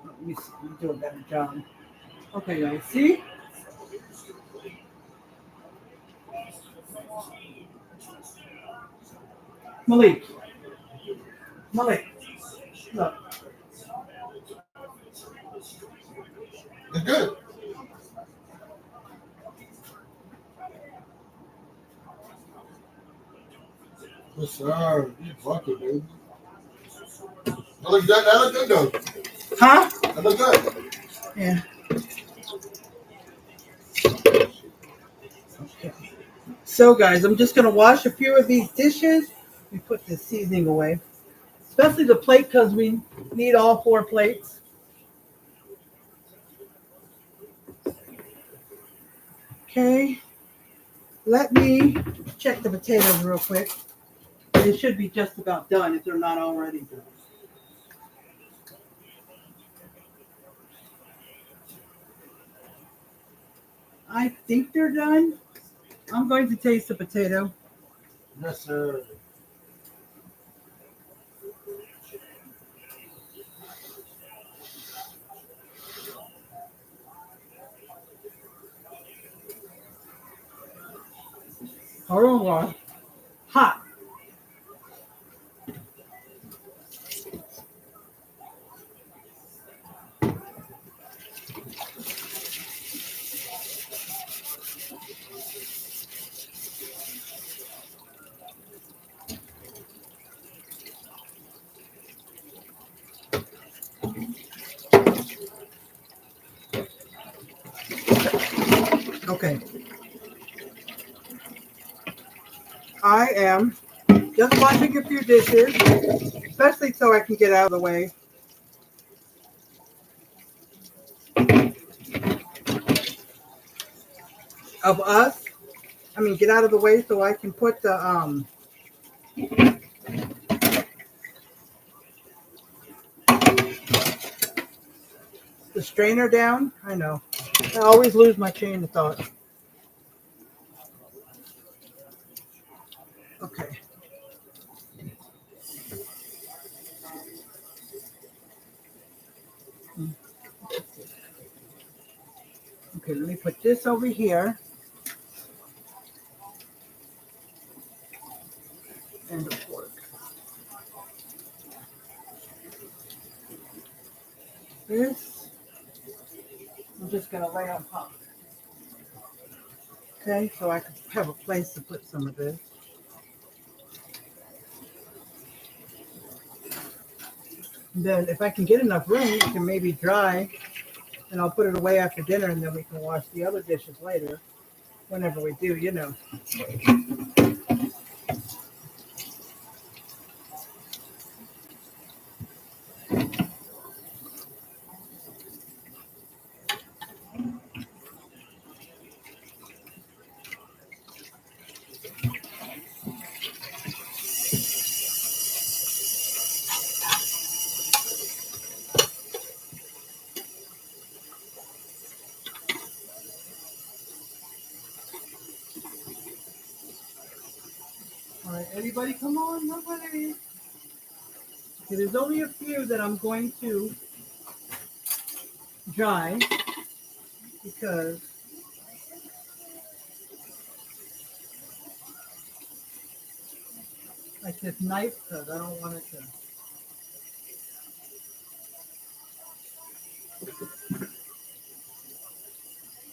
Let me see, let me do a better job. Okay, guys, see? Malik, look. It's good. Yes, sir. You bucket, baby. That looks good. That looks good, though. Huh? That looks good. Yeah. Okay. So, guys, I'm just going to wash a few of these dishes. We put the seasoning away, especially the plate because we need all 4 plates. Okay. Let me check the potatoes real quick. They should be just about done if they're not already done. I think they're done. I'm going to taste the potato. Yes, sir. Hold on. Hot. Okay. I am just washing a few dishes, especially so I can get out of the way. Of us. I mean, get out of the way so I can put the strainer down. I know. I always lose my chain of thought. Okay. Okay, let me put this over here. And the fork. This, I'm just going to lay on top. Okay, so I can have a place to put some of this. And then if I can get enough room, it can maybe dry. And I'll put it away after dinner and then we can wash the other dishes later. Whenever we do, you know. All right, anybody come on? Nobody. Okay, there's only a few that I'm going to dry because like this knife because I don't want it to.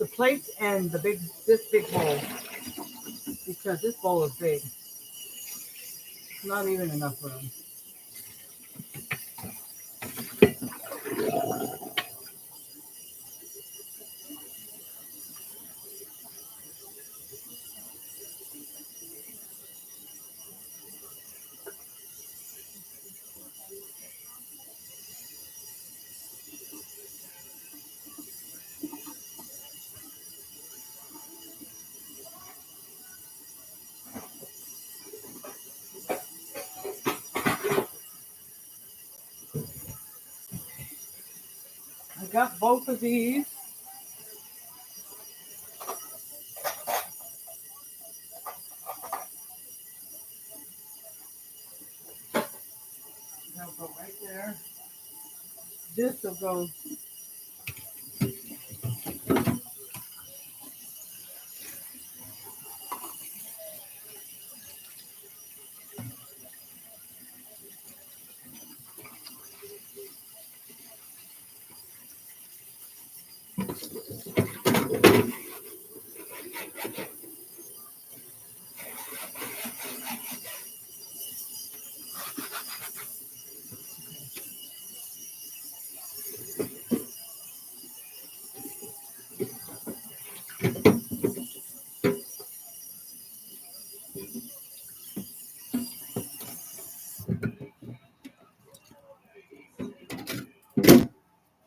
The plates and this big bowl because this bowl is big. Not even enough room. got both of these. They'll go right there. This will go.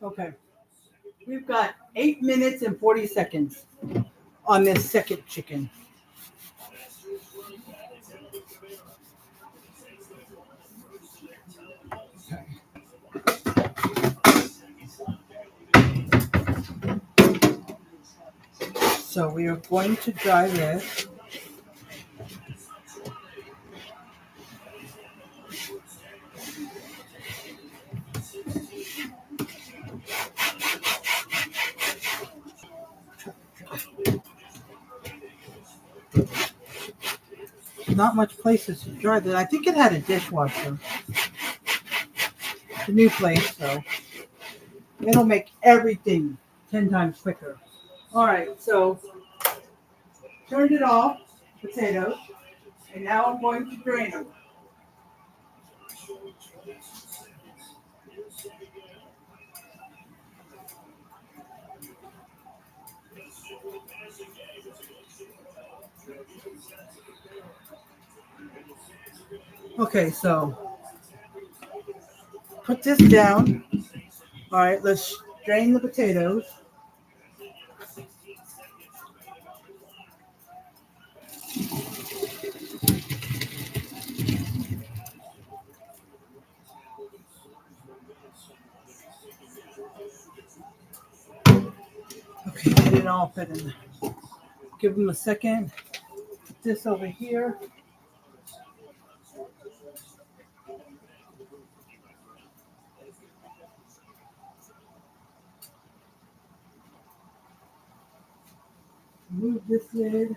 Okay. We've got 8 minutes and 40 seconds on this second chicken. So we are going to dry this. Not much places to dry that. I think it had a dishwasher. The new place, so it'll make everything 10 times quicker. All right, so turned it off, potatoes, and now I'm going to drain them. Okay, so put this down. All right, let's drain the potatoes. Okay, get it all fit in. Give them a second. Put this over here. Move this lid.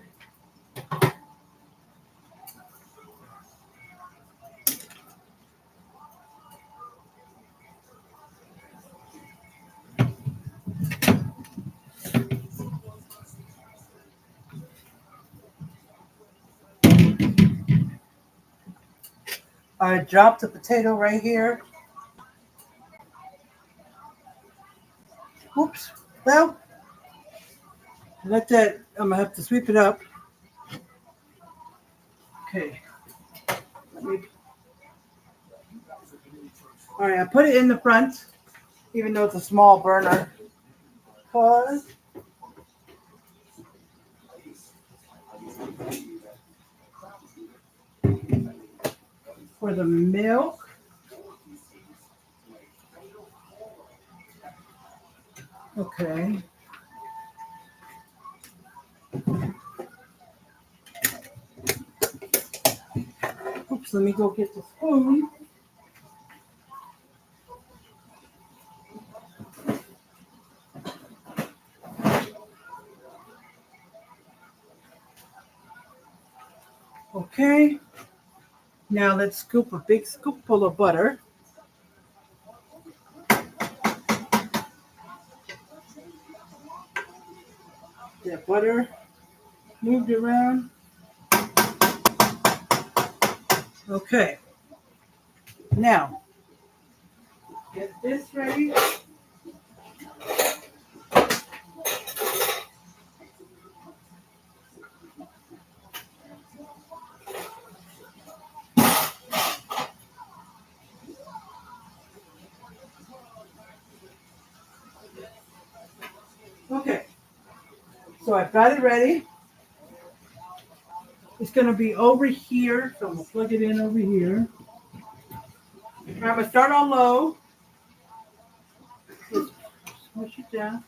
I dropped the potato right here. Oops. Well, let that, I'm gonna have to sweep it up. Okay. All right, I put it in the front, even though it's a small burner. Pause. For the milk. Okay. Oops, let me go get the spoon. Okay. Now let's scoop a big scoopful of butter. The butter moved around. Okay. Now, get this ready. Okay. So I've got it ready. It's going to be over here. So I'm going to plug it in over here. I'm going to start on low. Push it down.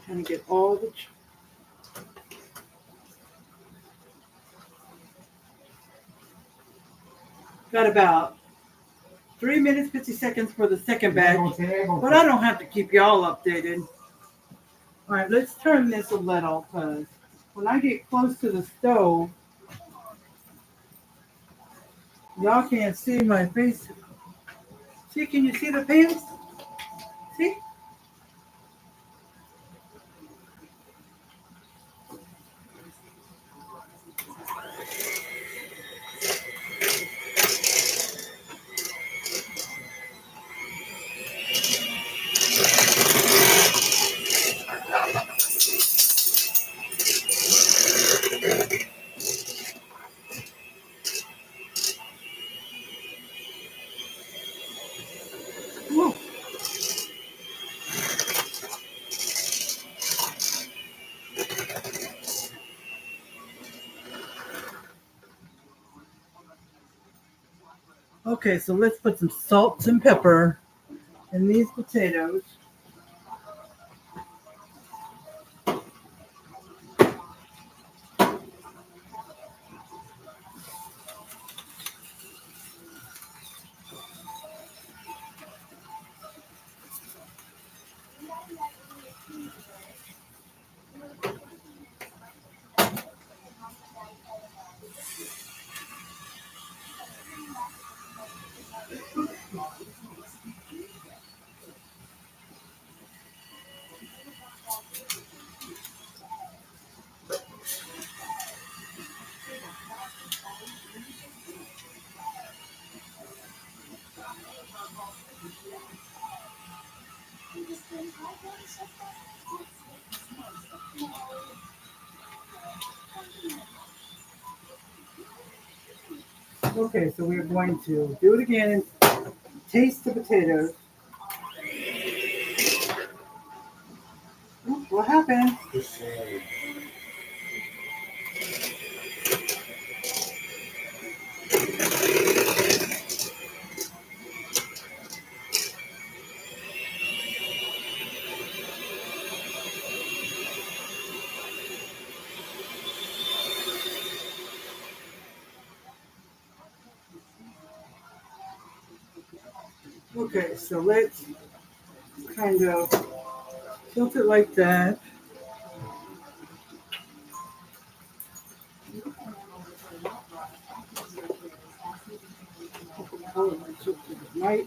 Trying to get all the. Got about 3 minutes 50 seconds for the second batch, but I don't have to keep y'all updated. All right, let's turn this a little because when I get close to the stove, y'all can't see my face. See, can you see the pans? See? Whoa. Okay, so let's put some salt and pepper in these potatoes. Okay, so we're going to do it again and taste the potatoes. Oh, what happened? Okay, so let's kind of tilt it like that. Right.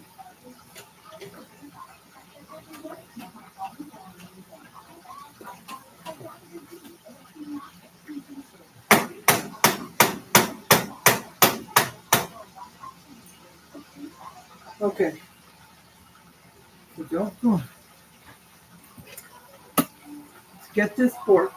Okay. So don't go. Let's get this pork.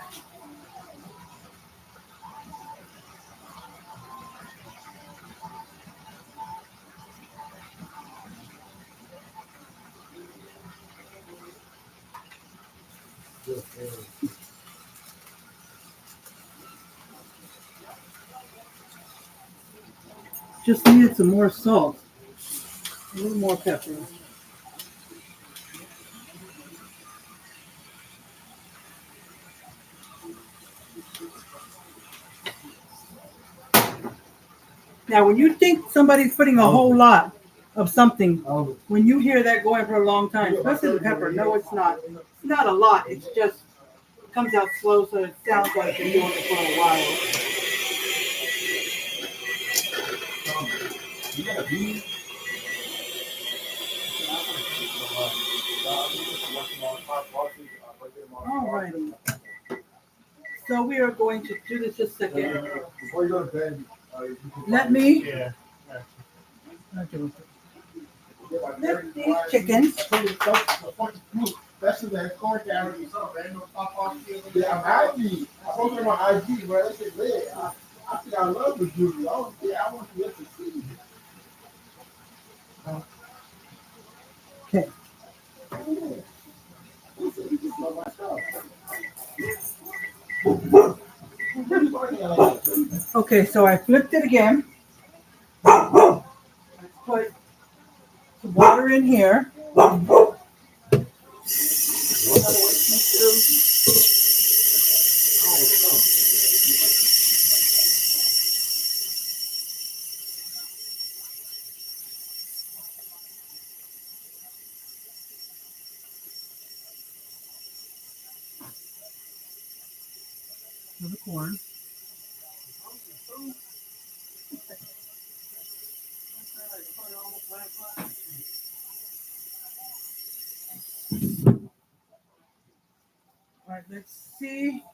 Just needed some more salt. A little more pepper. Now, when you think somebody's putting a whole lot of something, when you hear that going for a long time, especially the pepper, no, it's not. It's not a lot. It's just it comes out slow, so it sounds like they're doing it for a while. Alrighty. So we are going to do this just a second. Before you go to bed, you can Let me Yeah. lift these chickens. Especially that corn carrot. Yeah, I'm happy. I posted on my IG, bro. That shit lit. I think I love the juice. I want to let the see. Okay. You just love my stuff. What are you talking about? Okay, so I flipped it again. I put some water in here. For the corn. All right, let's see.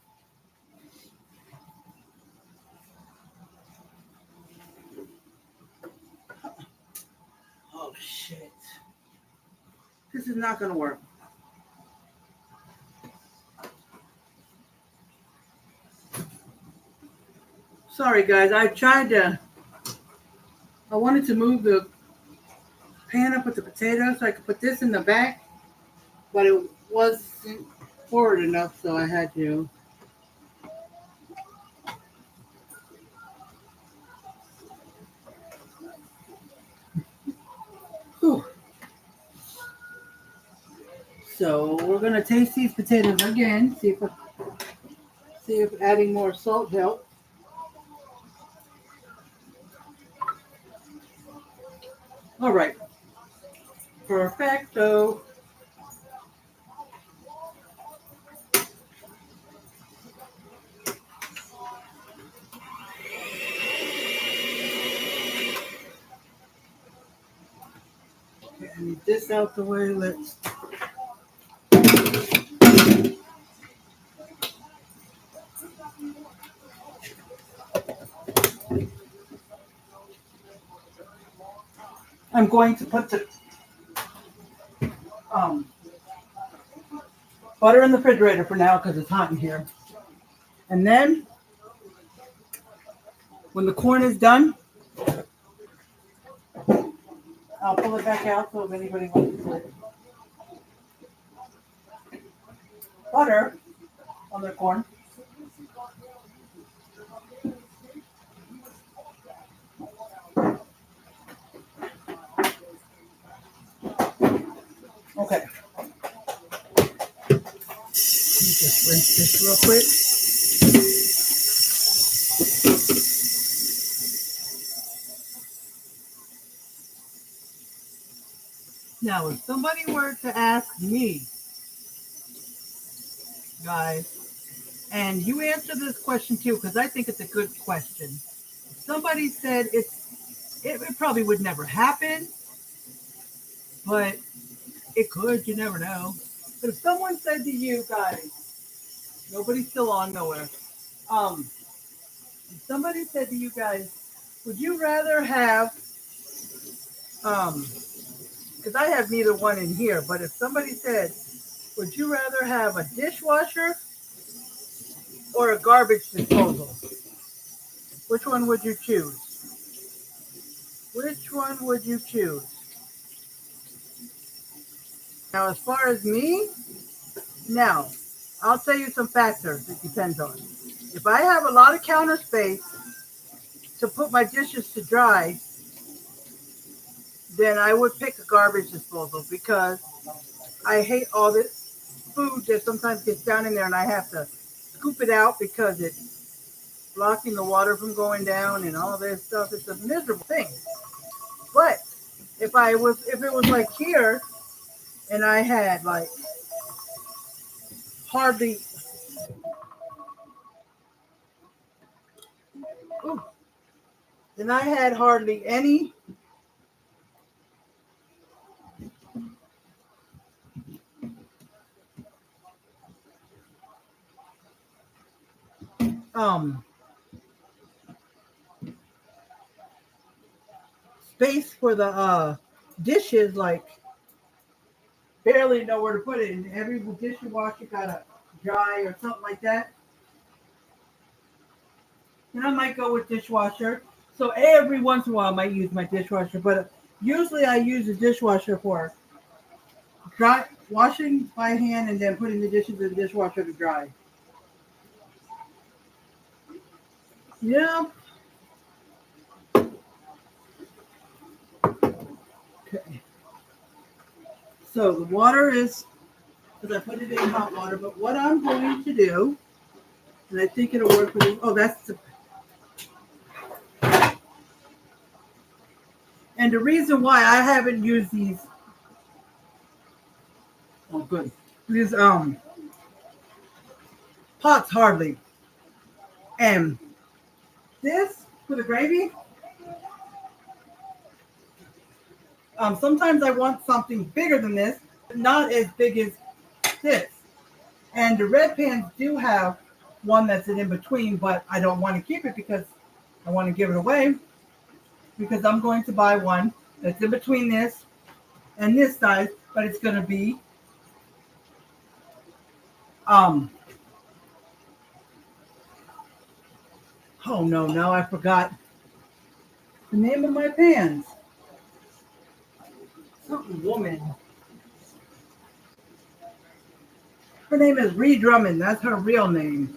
Oh shit. This is not gonna work. Sorry guys, I wanted to move the pan up with the potatoes so I could put this in the back, but it wasn't forward enough, so I had to. Whew. So we're gonna taste these potatoes again, see if adding more salt helps. All right, perfecto. Okay, I need this out the way. Let's. I'm going to put the um, butter in the refrigerator for now because it's hot in here. And then when the corn is done, I'll pull it back out so if anybody wants to put butter on their corn. Okay. Let me just rinse this real quick. Now, if somebody were to ask me, guys, and you answer this question too, because I think it's a good question. Somebody said it probably would never happen, but it could. You never know. But if someone said to you guys, nobody's still on nowhere. If somebody said to you guys, would you rather have because I have neither one in here, but if somebody said, would you rather have a dishwasher or a garbage disposal? Which one would you choose? Which one would you choose? Now, as far as me, now, I'll tell you some factors it depends on. If I have a lot of counter space to put my dishes to dry, then I would pick a garbage disposal because I hate all this food that sometimes gets down in there and I have to scoop it out because it's blocking the water from going down and all this stuff. It's a miserable thing. But if it was like here and I had like hardly ooh, then I had hardly any um space for the dishes, like barely know where to put it. And every dishwasher got a dry or something like that. And I might go with dishwasher. So every once in a while I might use my dishwasher, but usually I use the dishwasher for dry washing by hand and then putting the dishes in the dishwasher to dry. Yeah. Okay. So the water is, because I put it in hot water, but what I'm going to do, and I think it'll work with you. Oh, that's the, and the reason why I haven't used these, oh good, these pots hardly. And this for the gravy, sometimes I want something bigger than this, but not as big as this. And the red pans do have one that's an in between, but I don't want to keep it because I want to give it away, because I'm going to buy one that's in between this and this size, but it's going to be oh no, I forgot the name of my pans. Something woman. Her name is Ree Drummond. That's her real name.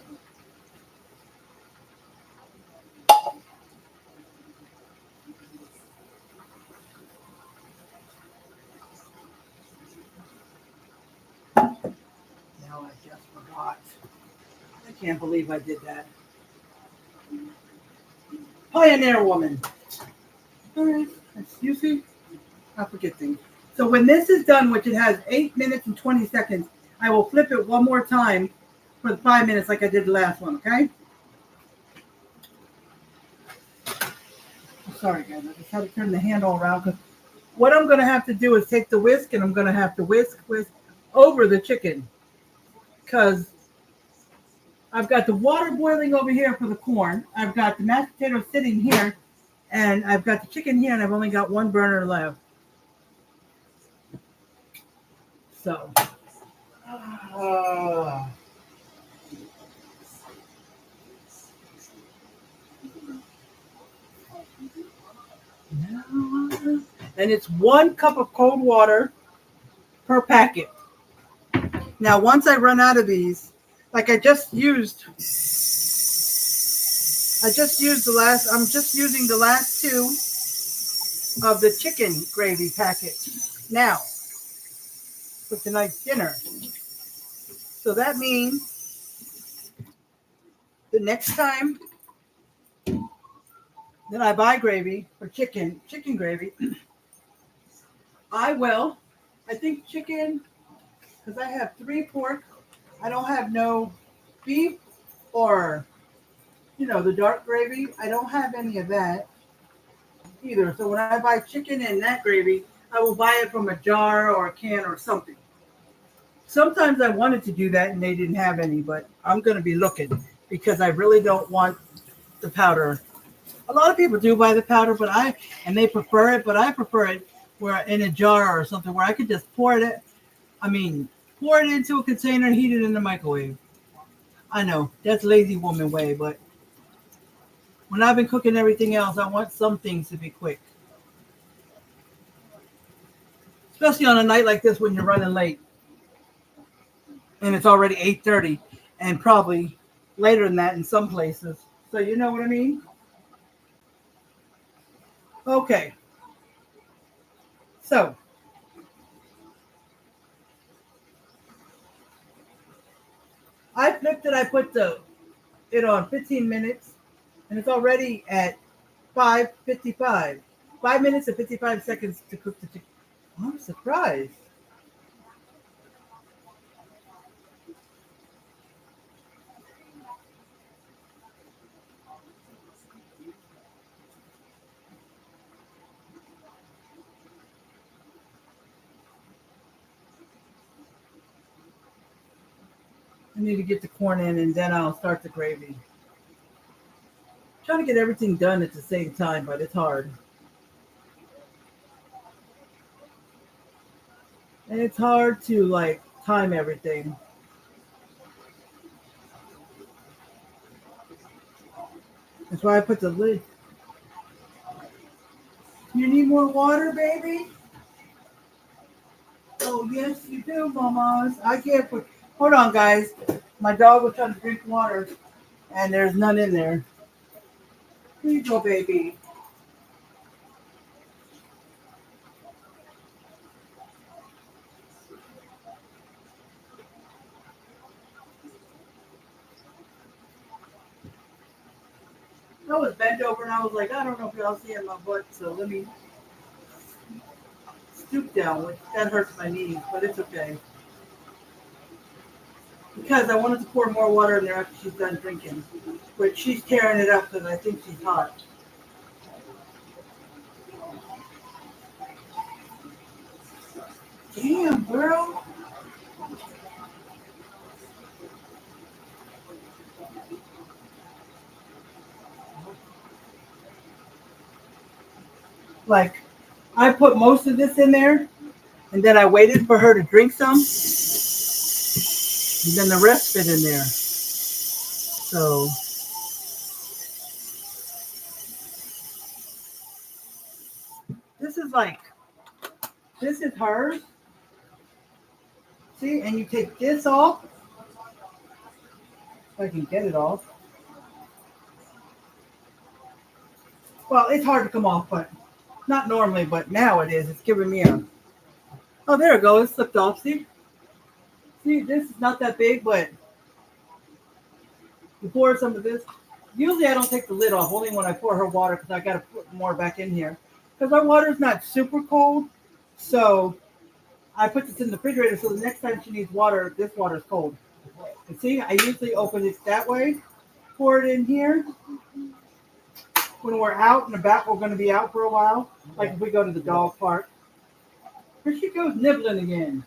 Now I just forgot. I can't believe I did that. Pioneer woman. All right. You see? I forget things. So when this is done, which it has 8 minutes and 20 seconds, I will flip it one more time for the 5 minutes like I did the last one, okay? Sorry, guys. I just had to turn the handle around because what I'm going to have to do is take the whisk and I'm going to have to whisk over the chicken because I've got the water boiling over here for the corn. I've got the mashed potatoes sitting here, and I've got the chicken here, and I've only got one burner left. So, and it's 1 cup of cold water per packet. Now, once I run out of these, like I'm just using the last 2 of the chicken gravy packet now for tonight's dinner. So that means the next time that I buy gravy for chicken gravy, I think chicken, because I have 3 pork, I don't have no beef or, the dark gravy. I don't have any of that either. So when I buy chicken and that gravy, I will buy it from a jar or a can or something. Sometimes I wanted to do that and they didn't have any, but I'm going to be looking because I really don't want the powder. A lot of people do buy the powder, and they prefer it, but I prefer it where in a jar or something where I could just pour it into a container and heat it in the microwave. I know that's lazy woman way, but when I've been cooking everything else, I want some things to be quick. Especially on a night like this when you're running late. And it's already 8:30 and probably later than that in some places. So you know what I mean? Okay. So I flipped it. I put it on 15 minutes and it's already at 5:55. 5 minutes and 55 seconds to cook the chicken. I'm surprised. I need to get the corn in and then I'll start the gravy. trying to get everything done at the same time, but it's hard. And it's hard to like time everything. That's why I put the lid. You need more water, baby? Oh, yes, you do, mamas. I can't put. Hold on, guys. My dog was trying to drink water, and there's none in there. Here you go, baby. I was bent over, and I was like, I don't know if y'all see in my butt, so let me stoop down, which that hurts my knees, but it's okay. Because I wanted to pour more water in there after she's done drinking. But she's tearing it up because I think she's hot. Damn, girl. Like, I put most of this in there, and then I waited for her to drink some, and then the rest fit in there. So, this is like, this is hers. See, and you take this off. If I can get it off. Well, it's hard to come off, but not normally, but now it is. It's giving me a. Oh, there it goes. It slipped off. See, this is not that big, but you pour some of this. Usually, I don't take the lid off. Only when I pour her water because I got to put more back in here. Because our water is not super cold, so I put this in the refrigerator. So the next time she needs water, this water is cold. And see, I usually open it that way, pour it in here. When we're out and about, we're going to be out for a while. Like if we go to the dog park. Here she goes nibbling again.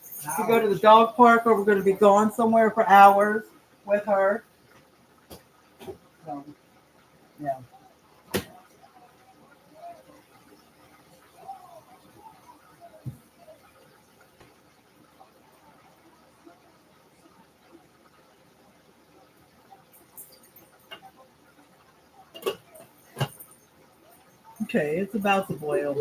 If we go to the dog park or we're going to be gone somewhere for hours with her. So, yeah. Okay, it's about to boil.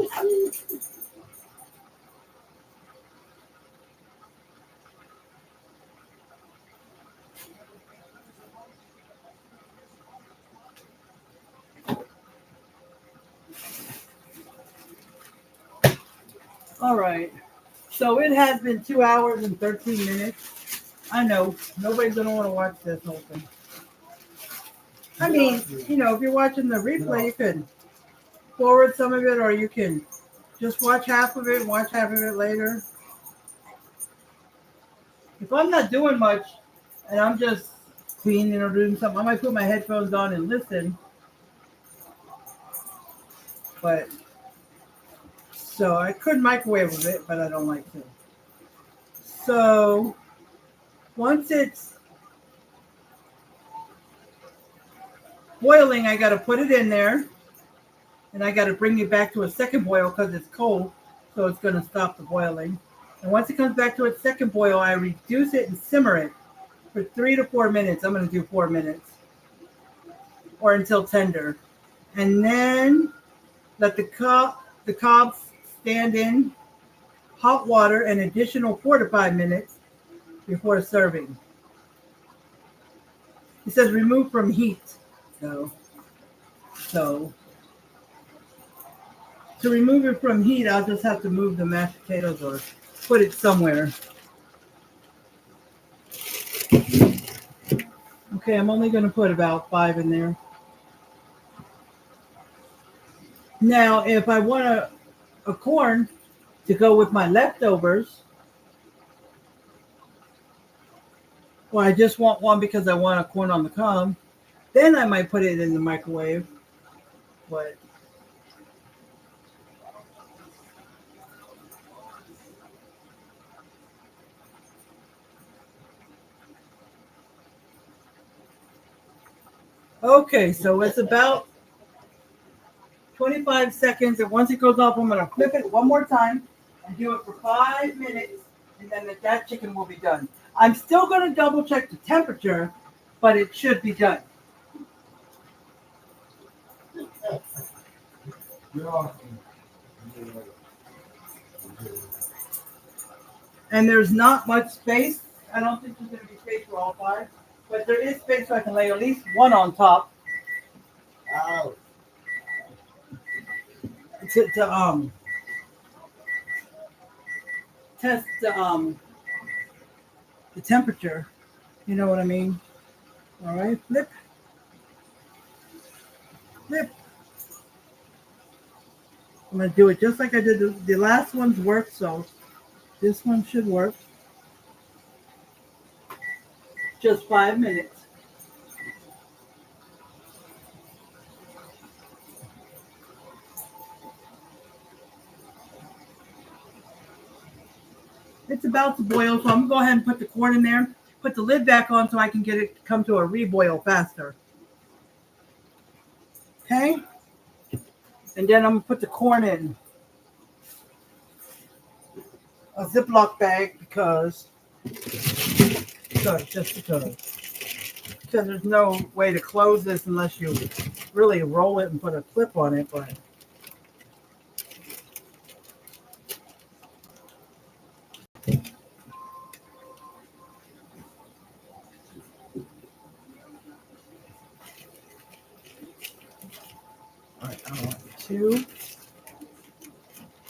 All right. So it has been 2 hours and 13 minutes. I know nobody's going to want to watch this whole thing. I mean, you know, if you're watching the replay, you can forward some of it or you can just watch half of it and watch half of it later. If I'm not doing much and I'm just cleaning or doing something, I might put my headphones on and listen. But so I could microwave it, but I don't like to. So once it's boiling, I got to put it in there and I got to bring it back to a second boil because it's cold. So it's going to stop the boiling. And once it comes back to its second boil, I reduce it and simmer it for 3 to 4 minutes. I'm going to do 4 minutes or until tender. And then let the cobs stand in hot water an additional 4 to 5 minutes before serving. It says remove from heat. So to remove it from heat, I'll just have to move the mashed potatoes or put it somewhere. Okay, I'm only going to put about 5 in there. Now, if I want a corn to go with my leftovers, or I just want one because I want a corn on the cob, then I might put it in the microwave. But Okay, so it's about 25 seconds, and once it goes off, I'm gonna flip it one more time and do it for 5 minutes, and then that chicken will be done. I'm still gonna double check the temperature, but it should be done. And there's not much space. I don't think there's gonna be space for all five, but there is space so I can lay at least one on top Ow. to test the temperature. You know what I mean? All right, flip, flip. I'm gonna do it just like I did the last one's worked, so this one should work. Just 5 minutes. It's about to boil, so I'm gonna go ahead and put the corn in there, put the lid back on so I can get it to come to a reboil faster. Okay? And then I'm gonna put the corn in a Ziploc bag because there's no way to close this unless you really roll it and put a clip on it, but all right, I want two.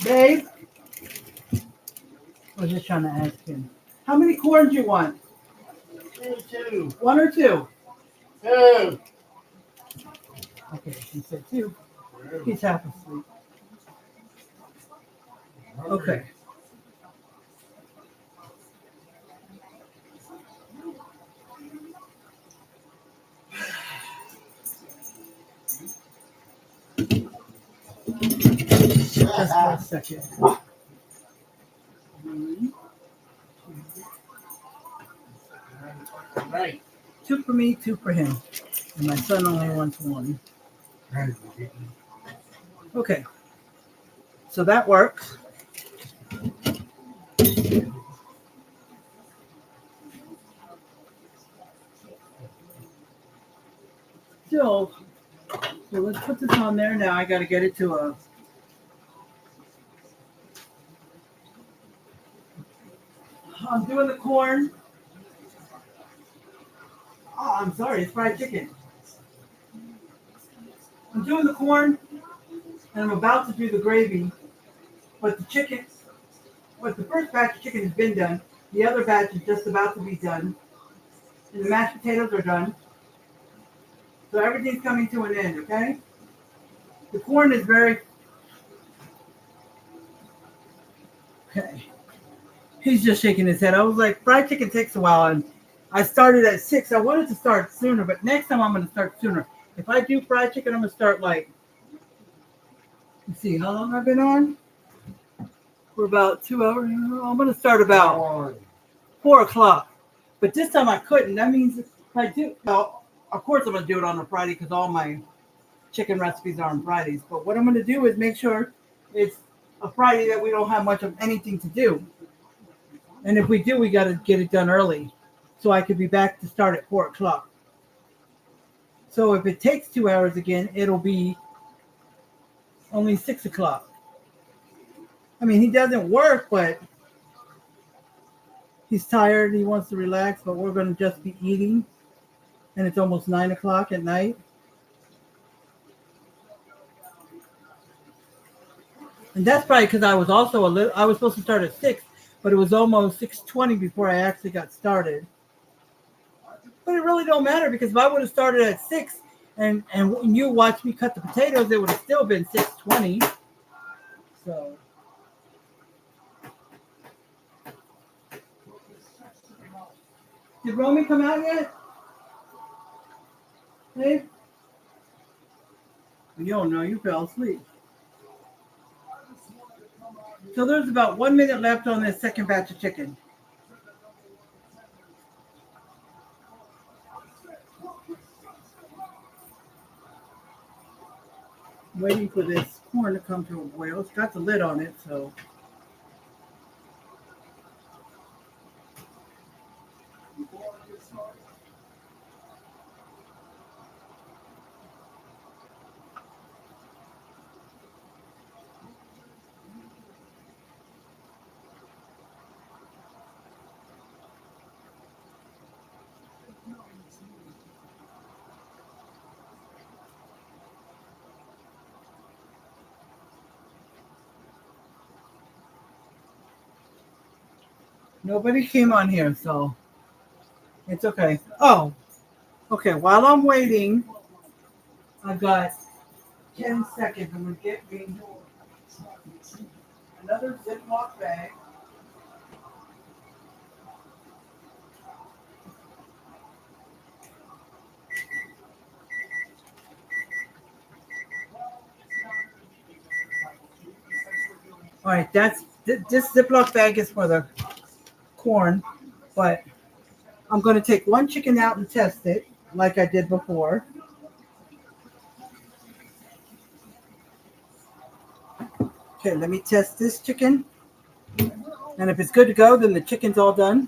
Babe, I was just trying to ask him. How many corns do you want? Two. One or two? Two. Okay, he said two. He's half asleep. Okay. Just for a second. Right. Two for me, two for him. And my son only wants one. Okay. So that works. Still, so let's put this on there now. I got to get it to a. I'm doing the corn. Oh, I'm sorry, it's fried chicken. I'm doing the corn, and I'm about to do the gravy, but the chicken, but the first batch of chicken has been done. The other batch is just about to be done, and the mashed potatoes are done. So everything's coming to an end, okay? The corn is very... Okay. He's just shaking his head. I was like, fried chicken takes a while, and I started at 6. I wanted to start sooner, but next time I'm going to start sooner. If I do fried chicken, I'm going to start like... Let's see, how long I've been on? For about 2 hours. I'm going to start about 4 o'clock. But this time I couldn't. That means if I do... Well, of course, I'm going to do it on a Friday because all my chicken recipes are on Fridays. But what I'm going to do is make sure it's a Friday that we don't have much of anything to do. And if we do, we got to get it done early so I could be back to start at 4 o'clock. So if it takes 2 hours again, it'll be only 6 o'clock. I mean, he doesn't work, but he's tired. He wants to relax, but we're going to just be eating. And it's almost 9 o'clock at night. And that's probably because I was also I was supposed to start at 6, but it was almost 6:20 before I actually got started. But it really don't matter because if I would have started at 6 and you watched me cut the potatoes, it would have still been 6:20. So. Did Romy come out yet? Hey? You don't know, you fell asleep. So there's about 1 minute left on this second batch of chicken. Waiting for this corn to come to a boil. It's got the lid on it, so. Nobody came on here, so it's okay. Oh, okay. While I'm waiting, I got 10 seconds. I'm going to get me another Ziploc bag. All right, this Ziploc bag is for the corn, but I'm going to take one chicken out and test it like I did before. Okay, let me test this chicken. And if it's good to go, then the chicken's all done.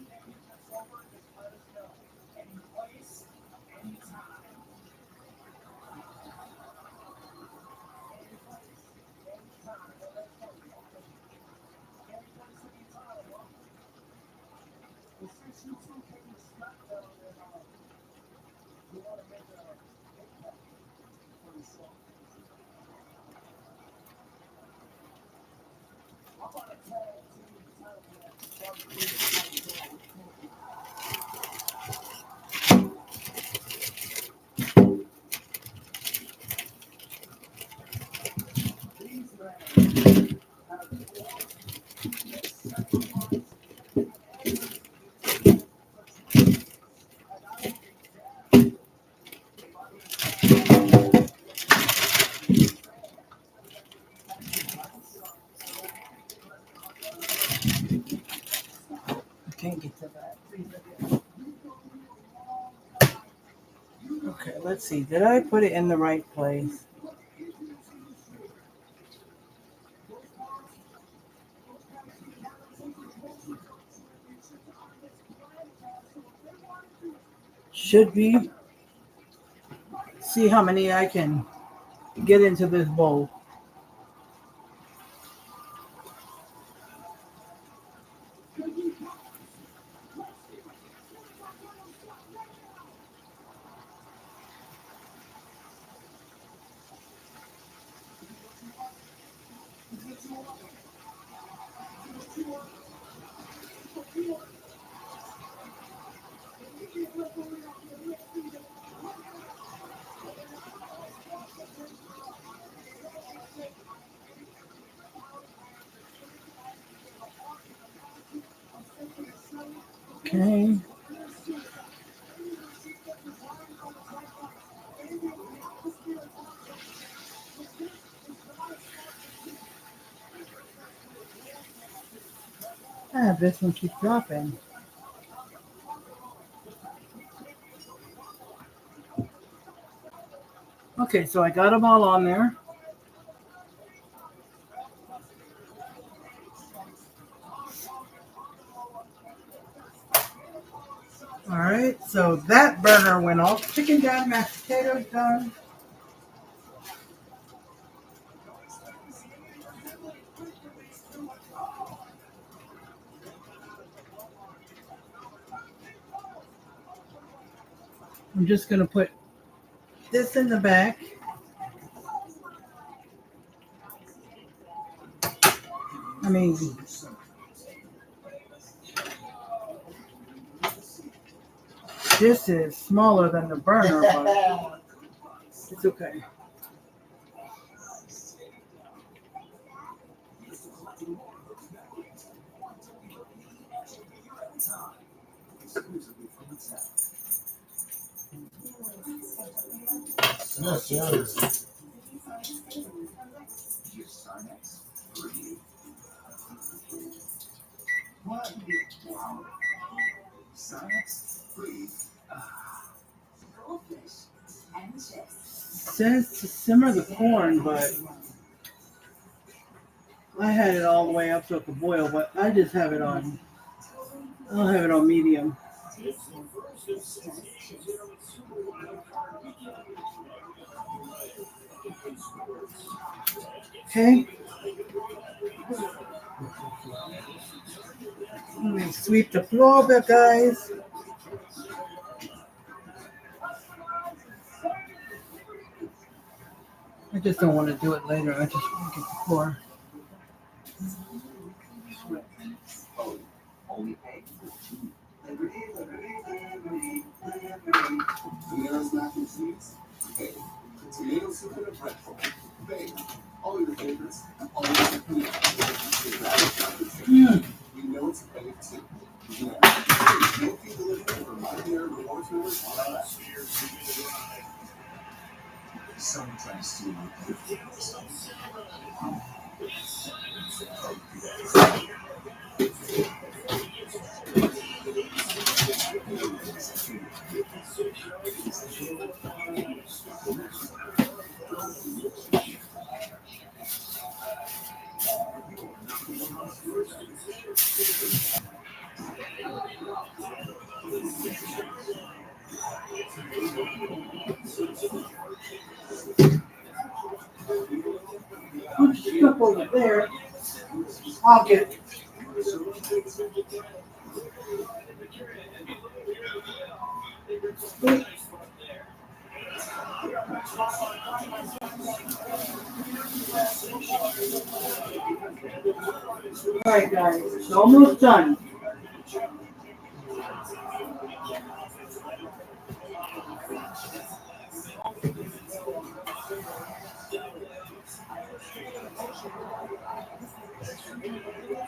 I can't get to that. Okay, let's see. Did I put it in the right place? Should be. See how many I can get into this bowl. Okay. This one keeps dropping. Okay, so I got them all on there. All right, so that burner went off. Chicken done, mashed potatoes done. I'm just going to put this in the back. I mean, this is smaller than the burner, but it's okay. Yes, yes. says to simmer the corn, but I had it all the way up so it could boil, but I just have it on. I'll have it on medium. Okay. Let me sweep the floor a bit, guys. I just don't want to do it later. I just want to get the floor. Leon's mac and cheese. Hey, tomato soup and a pretzel. Babe, all your favorites. All your We know it's a fave too. Yeah. No people delivery from my hair rewards members on our app. Sometimes too. Put the stuff over there. I'll get it. All right, guys, it's almost done.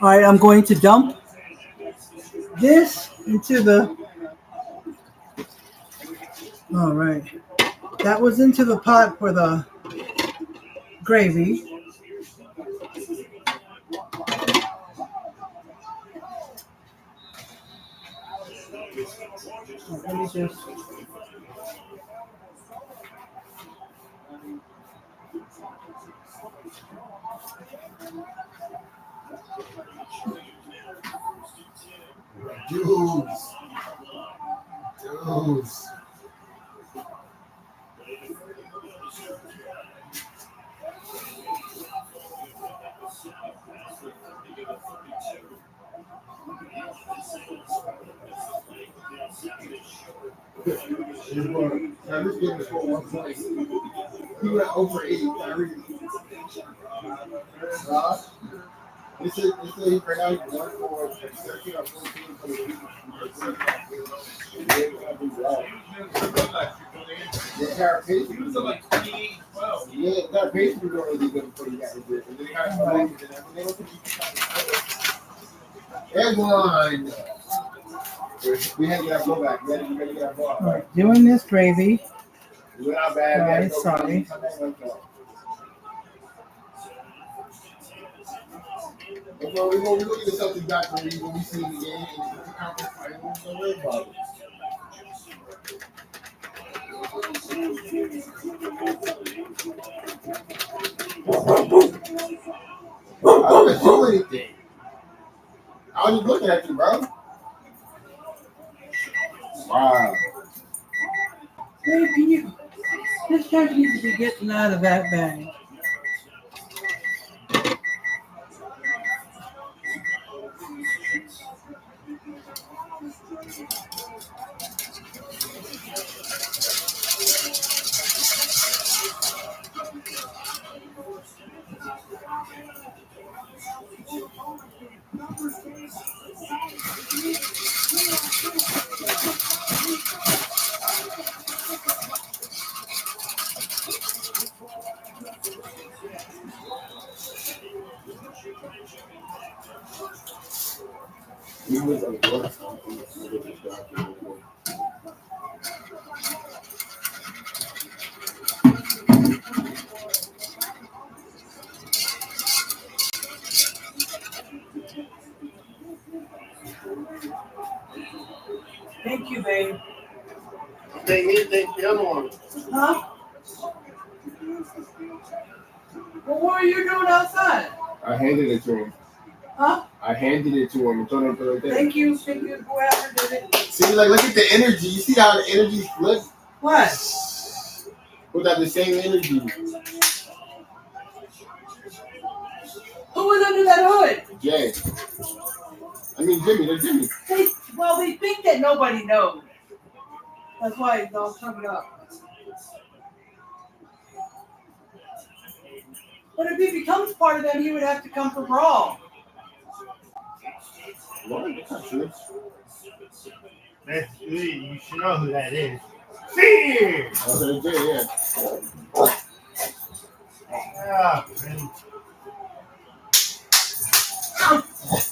All right, I'm going to dump this into the. All right, that was into the pot for the gravy. Let me just. Juice. Now this game is for 1 point. He went over 8. They say he right now he's 1 for 13 or 14 for the week. Yeah, Tara Payton. He was like 28, 12. Yeah, Tara Payton was already good before he got injured. And then he got injured and one. We had to get our ball back. We had to get our ball back. All right, doing this gravy. We went out bad. Guys, sorry. Well, we're going to look at something back when we see the game and the conference finals. Don't worry about it. I don't do anything. I was just looking at you, bro. Wow. Hey, can you? This guy needs to be getting out of that bag. He was a good. Thank you, babe. Take me, take the other one. Huh? Well, what were you doing outside? I handed it to him. Huh? I handed it to him and told him to put it there. Thank you, whoever did it. See, like, look at the energy. You see how the energy flips? What? We got the same energy. Who was under that hood? Jay. I mean, Jimmy. They're Jimmy. They think that nobody knows. That's why it's all covered up. But if he becomes part of them, he would have to come for Brawl. What? That's not true. You should know who that is. Fear! Okay, Jay, yeah. Ah, man.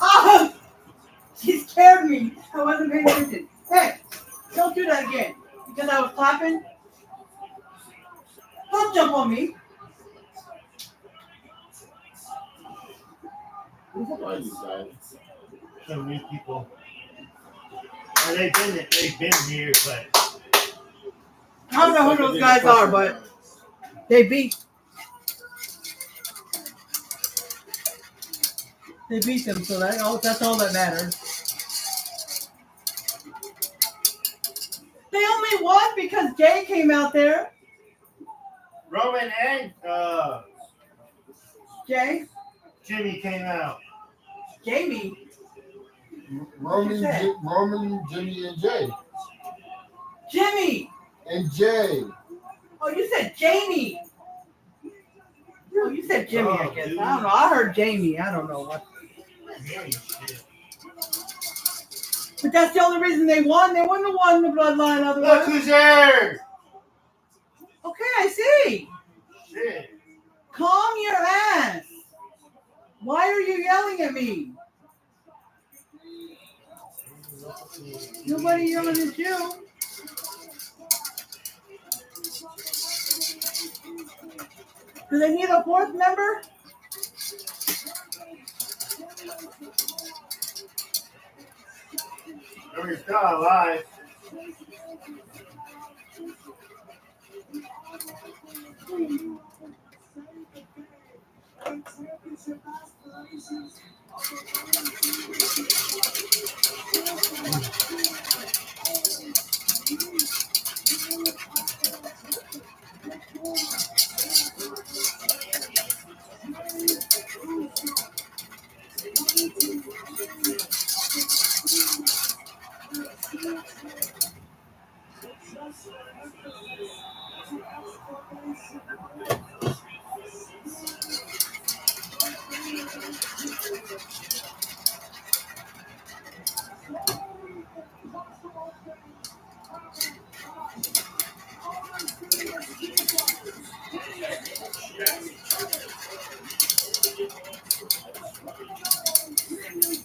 Ah! She scared me. I wasn't paying attention. Hey, don't do that again. Because I was clapping. Don't jump on me. Who the fuck are these guys? Some new people. Well, they've been here, but I don't know who those guys are, but they beat them, so that's all that matters. They only won because Jay came out there. Roman and Jay? Jimmy came out. Jamie? Roman, Jimmy, and Jay. Jimmy! And Jay. Oh, you said Jamie. Oh, you said Jimmy, I guess. Dude. I don't know. I heard Jamie. I don't know what. Jimmy shit. But that's the only reason they won. They wouldn't have won the bloodline Look otherwise. who's there! Okay, I see. Shit. Calm your ass. Why are you yelling at me? Nobody yelling at you. Do they need a fourth member? You're still alive.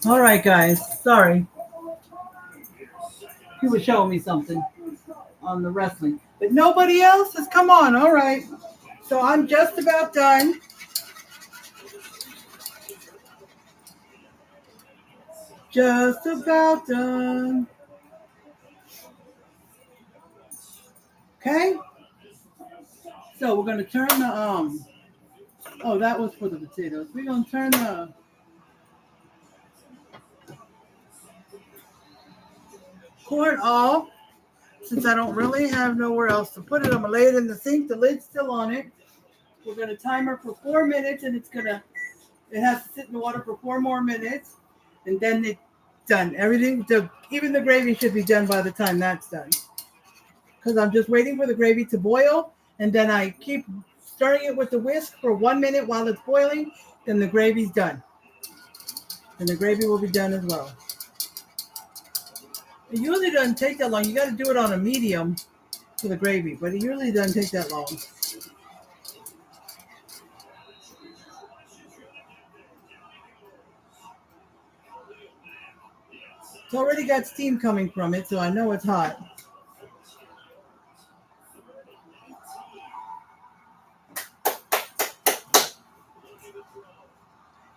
All right, guys. Sorry. He was showing me something on the wrestling. But nobody else has come on. All right. So I'm just about done. Just about done. Okay. So we're going to turn the, oh, that was for the potatoes. We're going to turn the corn off. Since I don't really have nowhere else to put it, I'm going to lay it in the sink. The lid's still on it. We're going to timer for 4 minutes, and it has to sit in the water for 4 more minutes, and then it's done. Even the gravy should be done by the time that's done. Because I'm just waiting for the gravy to boil, and then I keep stirring it with the whisk for 1 minute while it's boiling, then the gravy's done. And the gravy will be done as well. It usually doesn't take that long. You got to do it on a medium for the gravy, but it usually doesn't take that long. It's already got steam coming from it, so I know it's hot.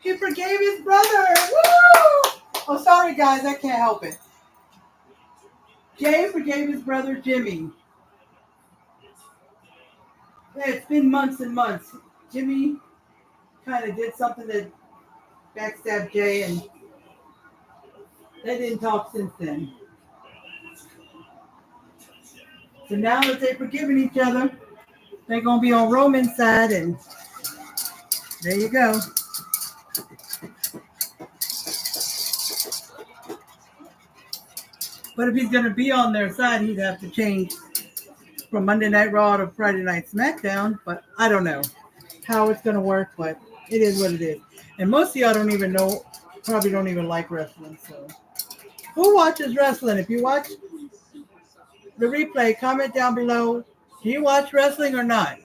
He forgave his brother. Woo! Oh, sorry, guys. I can't help it. Jay forgave his brother, Jimmy. Yeah, it's been months and months. Jimmy kind of did something that backstabbed Jay, and they didn't talk since then. So now that they've forgiven each other, they're going to be on Roman's side, and there you go. But if he's going to be on their side, he'd have to change from Monday Night Raw to Friday Night SmackDown. But I don't know how it's going to work, but it is what it is. And most of y'all don't even know, probably don't even like wrestling. So who watches wrestling? If you watch the replay, comment down below. Do you watch wrestling or not?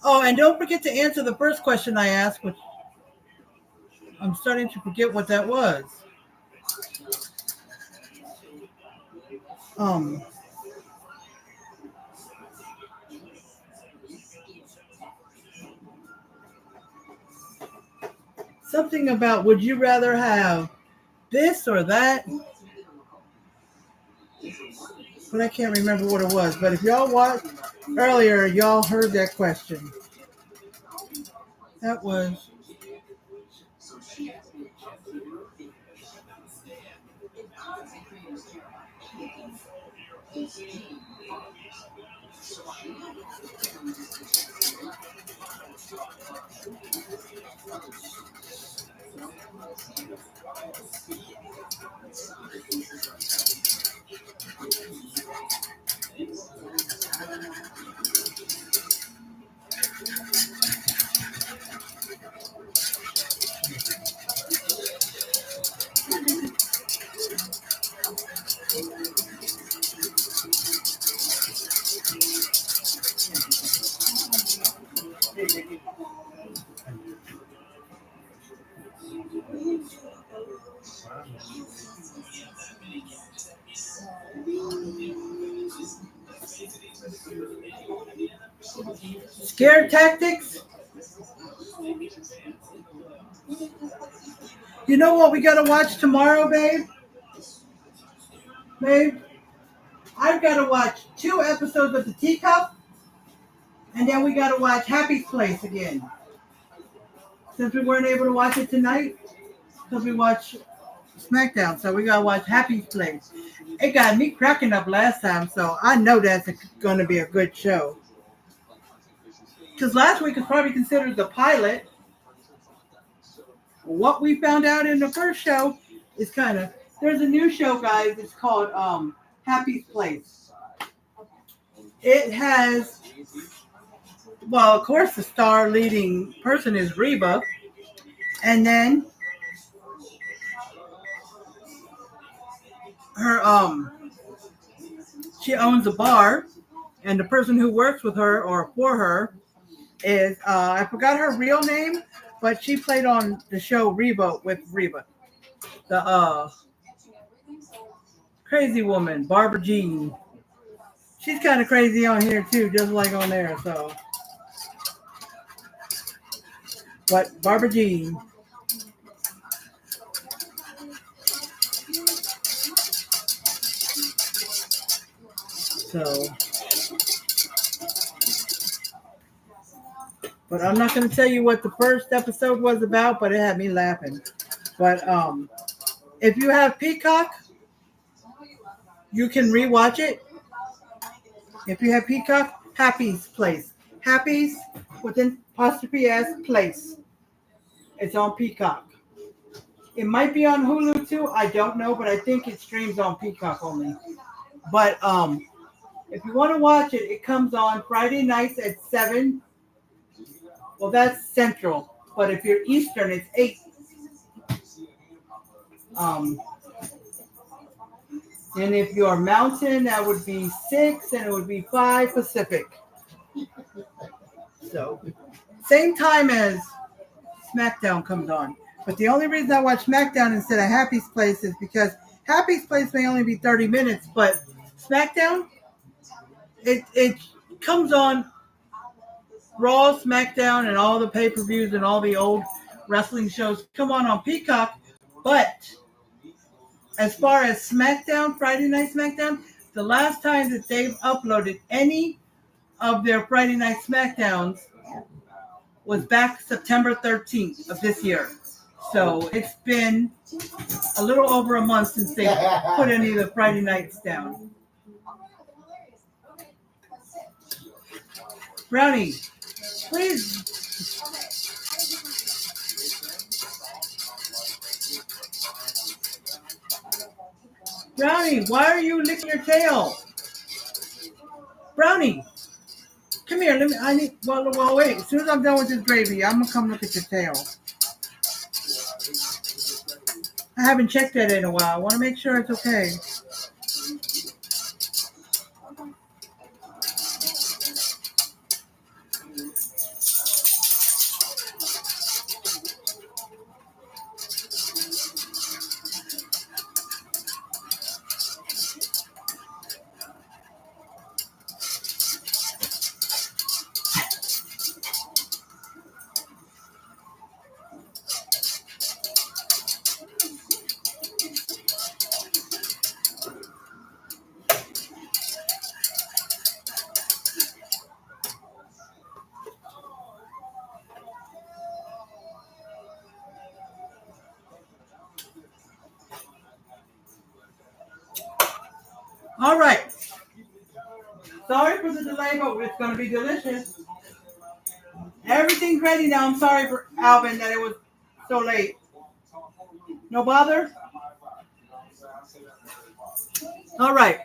Oh, and don't forget to answer the first question I asked, which I'm starting to forget what that was. Something about, would you rather have this or that? But I can't remember what it was. But if y'all watched earlier, y'all heard that question. That was... Scare tactics? You know what we got to watch tomorrow, babe? Babe? I've got to watch 2 episodes of The Teacup, and then we got to watch Happy's Place again. Since we weren't able to watch it tonight, because we watched SmackDown, so we got to watch Happy's Place. It got me cracking up last time, so I know that's going to be a good show. Because last week was probably considered the pilot. What we found out in the first show is kind of... There's a new show, guys. It's called Happy's Place. It has... Well, of course, the star leading person is Reba. And then... her she owns a bar, and the person who works with her or for her is I forgot her real name, but she played on the show Reba with Reba, the crazy woman Barbara Jean. She's kind of crazy on here too, just like on there. So, but Barbara Jean. So, but I'm not going to tell you what the first episode was about, but it had me laughing. But if you have Peacock, you can rewatch it. If you have Peacock, Happy's Place. Happy's with an apostrophe S Place. It's on Peacock. It might be on Hulu too. I don't know, but I think it streams on Peacock only. But if you want to watch it, it comes on Friday nights at 7. Well, that's Central. But if you're Eastern, it's 8. And if you're Mountain, that would be 6, and it would be 5 Pacific. So, same time as SmackDown comes on. But the only reason I watch SmackDown instead of Happy's Place is because Happy's Place may only be 30 minutes, but SmackDown, it comes on Raw, SmackDown, and all the pay-per-views and all the old wrestling shows come on Peacock. But as far as SmackDown, Friday Night SmackDown, the last time that they've uploaded any of their Friday Night SmackDowns was back September 13th of this year. So it's been a little over a month since they put any of the Friday nights down. Brownie, please. Brownie, why are you licking your tail? Brownie, come here. Well, wait. As soon as I'm done with this gravy, I'm gonna come look at your tail. I haven't checked that in a while. I want to make sure it's okay. All right. Sorry for the delay, but it's going to be delicious. Everything's ready now. I'm sorry for Alvin that it was so late. No bother? All right.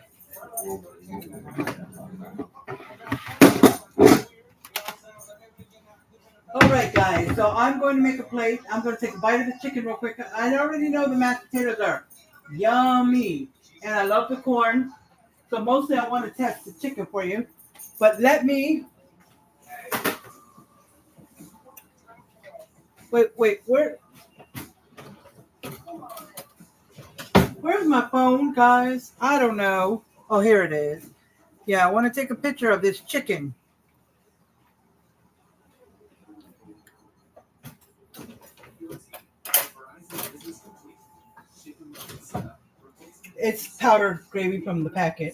All right, guys. So I'm going to make a plate. I'm going to take a bite of the chicken real quick. I already know the mashed potatoes are yummy. And I love the corn. So mostly I want to test the chicken for you. But let me... Wait, where's my phone, guys? I don't know. Oh, here it is. Yeah, I want to take a picture of this chicken. It's powdered gravy from the packet.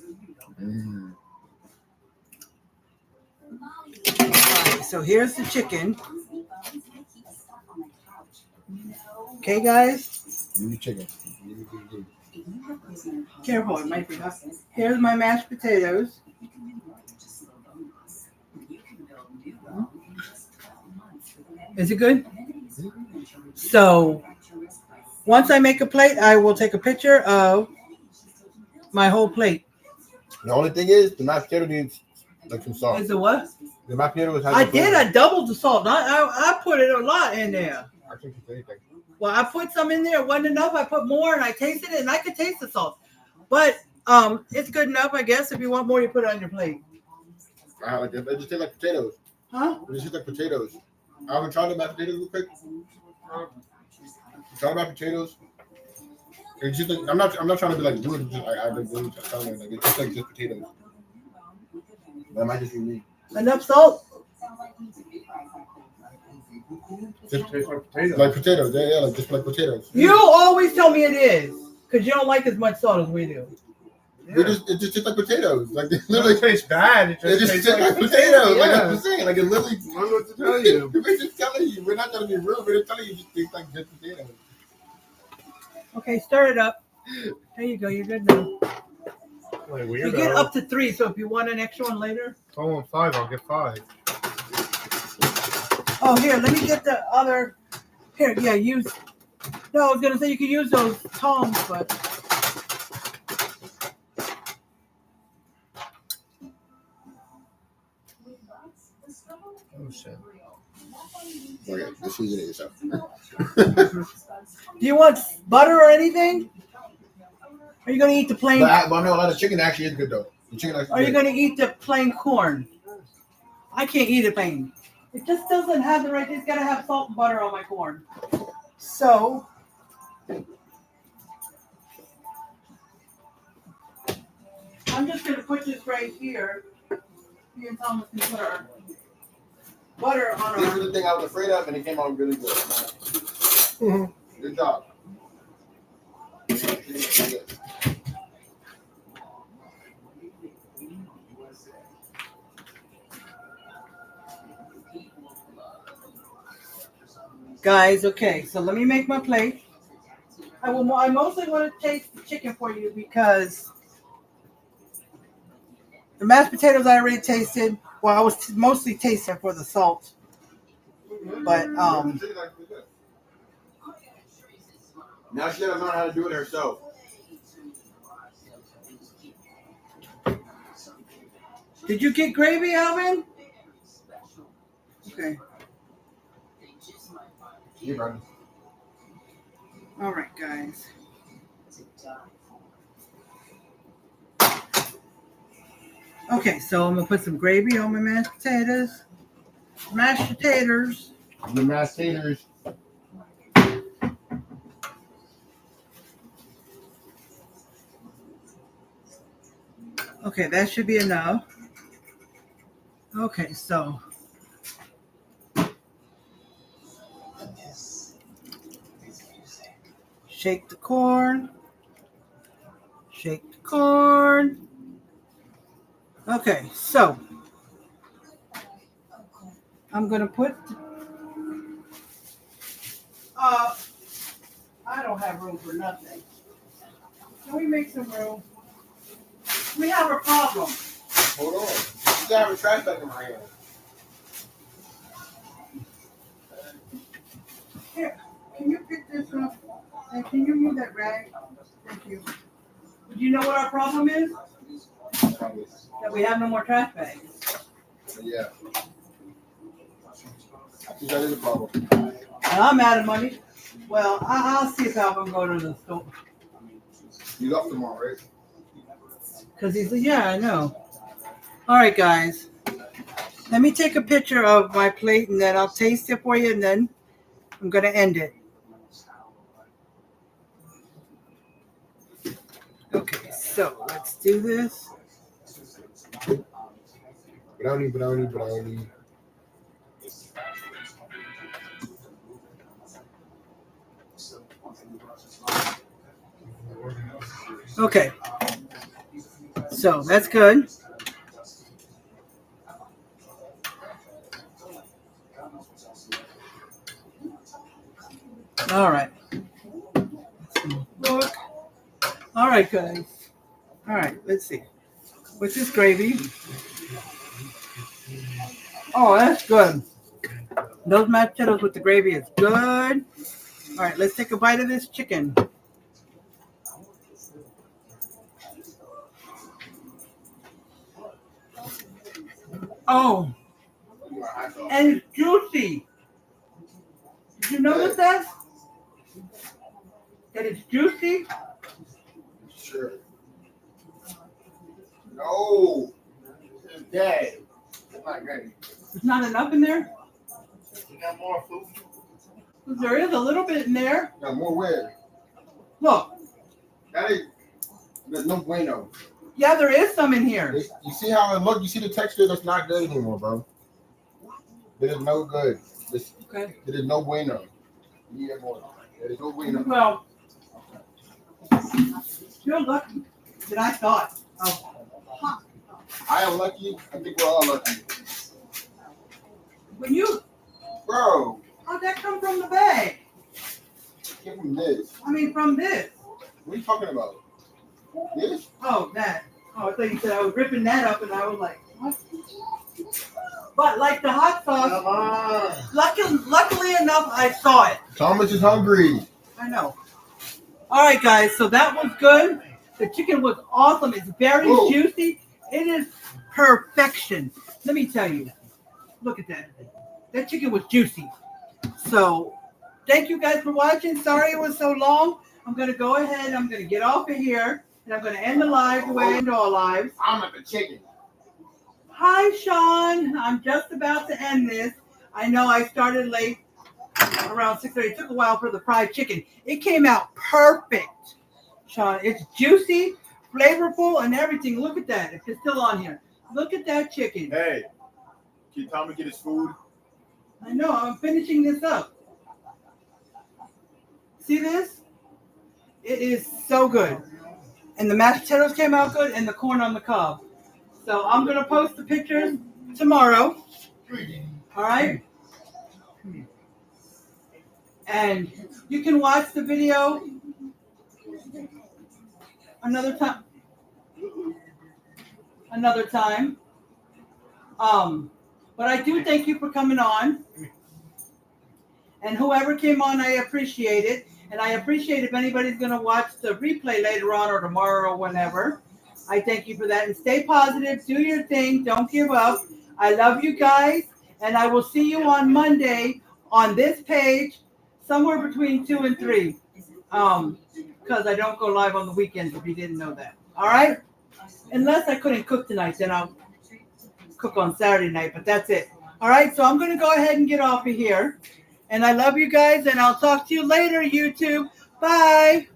Right, so here's the chicken. Okay, guys. Chicken. Careful, it might be hot. Here's my mashed potatoes. Is it good? So, once I make a plate, I will take a picture of my whole plate. The only thing is, the mashed potato needs like some salt. Is it what? The mashed potato has. I doubled the salt. I put it a lot in there. I think it's anything. Well, I put some in there. It wasn't enough. I put more, and I tasted it, and I could taste the salt. But it's good enough, I guess. If you want more, you put it on your plate. It just tastes like potatoes. Huh? It just tastes like potatoes. I haven't tried the mashed potatoes real quick. Try the mashed potatoes. It's just like, I'm not trying to be like rude. Just like I've been rude. Like it's just like just potatoes. That might just be me. Enough salt? Just tastes like potatoes. Like potatoes, yeah, like just like potatoes. You always tell me it is, because you don't like as much salt as we do. Yeah. It just tastes like potatoes. Like it literally tastes bad. It just tastes like potatoes. Yeah. Like I'm just saying, like it literally. I don't know what to tell you. We're just telling you. We're not trying to be rude. We're just telling you it just tastes like just potatoes. Okay, stir it up. There you go. You're good now. Like You get up to 3, so if you want an extra one later. If I want 5, I'll get 5. Oh, here, let me get the other. Here, yeah, use. No, I was going to say you could use those tongs, but. Oh, shit. Okay, just use it yourself. Do you want butter or anything? Are you going to eat the plain? But I know a lot of chicken actually is good though. The chicken actually. Are you going to eat the plain corn? I can't eat it plain. It just doesn't have the right. It's got to have salt and butter on my corn. So. I'm just going to put this right here. Me and Thomas can put our butter on This our. is the thing I was afraid of, and it came out really good. Mm-hmm. Good job. Guys, okay, so let me make my plate. I mostly want to taste the chicken for you because the mashed potatoes I already tasted. Well, I was mostly tasting for the salt, but Now she doesn't know how to do it herself. did you get gravy, Alvin? Okay. You run. All right, guys. Okay, so I'm gonna put some gravy on my mashed potatoes. Mashed potatoes. The mashed taters. Okay, that should be enough. Okay, so shake the corn. Shake the corn. Okay, so I'm gonna put. I don't have room for nothing. Can we make some room? We have a problem. Hold on. You still have a trash bag in my hand. Here, can you pick this up? And can you move that rag? Thank you. Do you know what our problem is? That we have no more trash bags. Yeah. I think that is a problem. And I'm out of money. Well, I'll see if Alvin go to the store. You left tomorrow, right? Because he's, yeah, I know. All right, guys. Let me take a picture of my plate and then I'll taste it for you and then I'm going to end it. Okay, so let's do this. Brownie. Okay. So that's good. All right. Look. All right, guys. All right, let's see. What's this gravy? Oh, that's good. Those mashed potatoes with the gravy is good. All right, let's take a bite of this chicken. Oh, and it's juicy. Did you notice that? That it's juicy? Sure. No. It's dead. It's not good. There's not enough in there? You got more food? There is a little bit in there. You got more where? Look. That is. There's no bueno. Yeah, there is some in here. You see how it look? You see the texture? That's not good anymore, bro. It is no good. Okay. It is no bueno. You need more. It is no bueno. Well, you're lucky that I thought of hot. I am lucky. I think we're all lucky. When you, Bro, how'd that come from the bag? get from this. I mean, from this. What are you talking about? This? Oh, that. Oh, I thought you said I was ripping that up, and I was like, what? But like the hot sauce, Come on. luckily enough, I saw it. Thomas is hungry. I know. All right, guys. So that was good. The chicken was awesome. It's very Whoa. juicy. It is perfection. Let me tell you. Look at that. That chicken was juicy. So thank you guys for watching. Sorry it was so long. I'm going to go ahead. I'm going to get off of here. And I'm going to end the live the way I end all lives. I'm at the chicken. Hi, Sean. I'm just about to end this. I know I started late, around 6:30. It took a while for the fried chicken. It came out perfect, Sean. It's juicy, flavorful, and everything. Look at that. If it's still on here. Look at that chicken. Hey, can Tommy get his food? I know. I'm finishing this up. See this? It is so good. And the mashed potatoes came out good, and the corn on the cob. So I'm going to post the pictures tomorrow. All right? And you can watch the video another time. But I do thank you for coming on. And whoever came on, I appreciate it. And I appreciate if anybody's going to watch the replay later on or tomorrow or whenever. I thank you for that. And stay positive. Do your thing. Don't give up. I love you guys. And I will see you on Monday on this page, somewhere between 2 and 3. Because I don't go live on the weekends, if you didn't know that. All right? Unless I couldn't cook tonight, then I'll cook on Saturday night. But that's it. All right? So I'm going to go ahead and get off of here. And I love you guys. And I'll talk to you later, YouTube. Bye.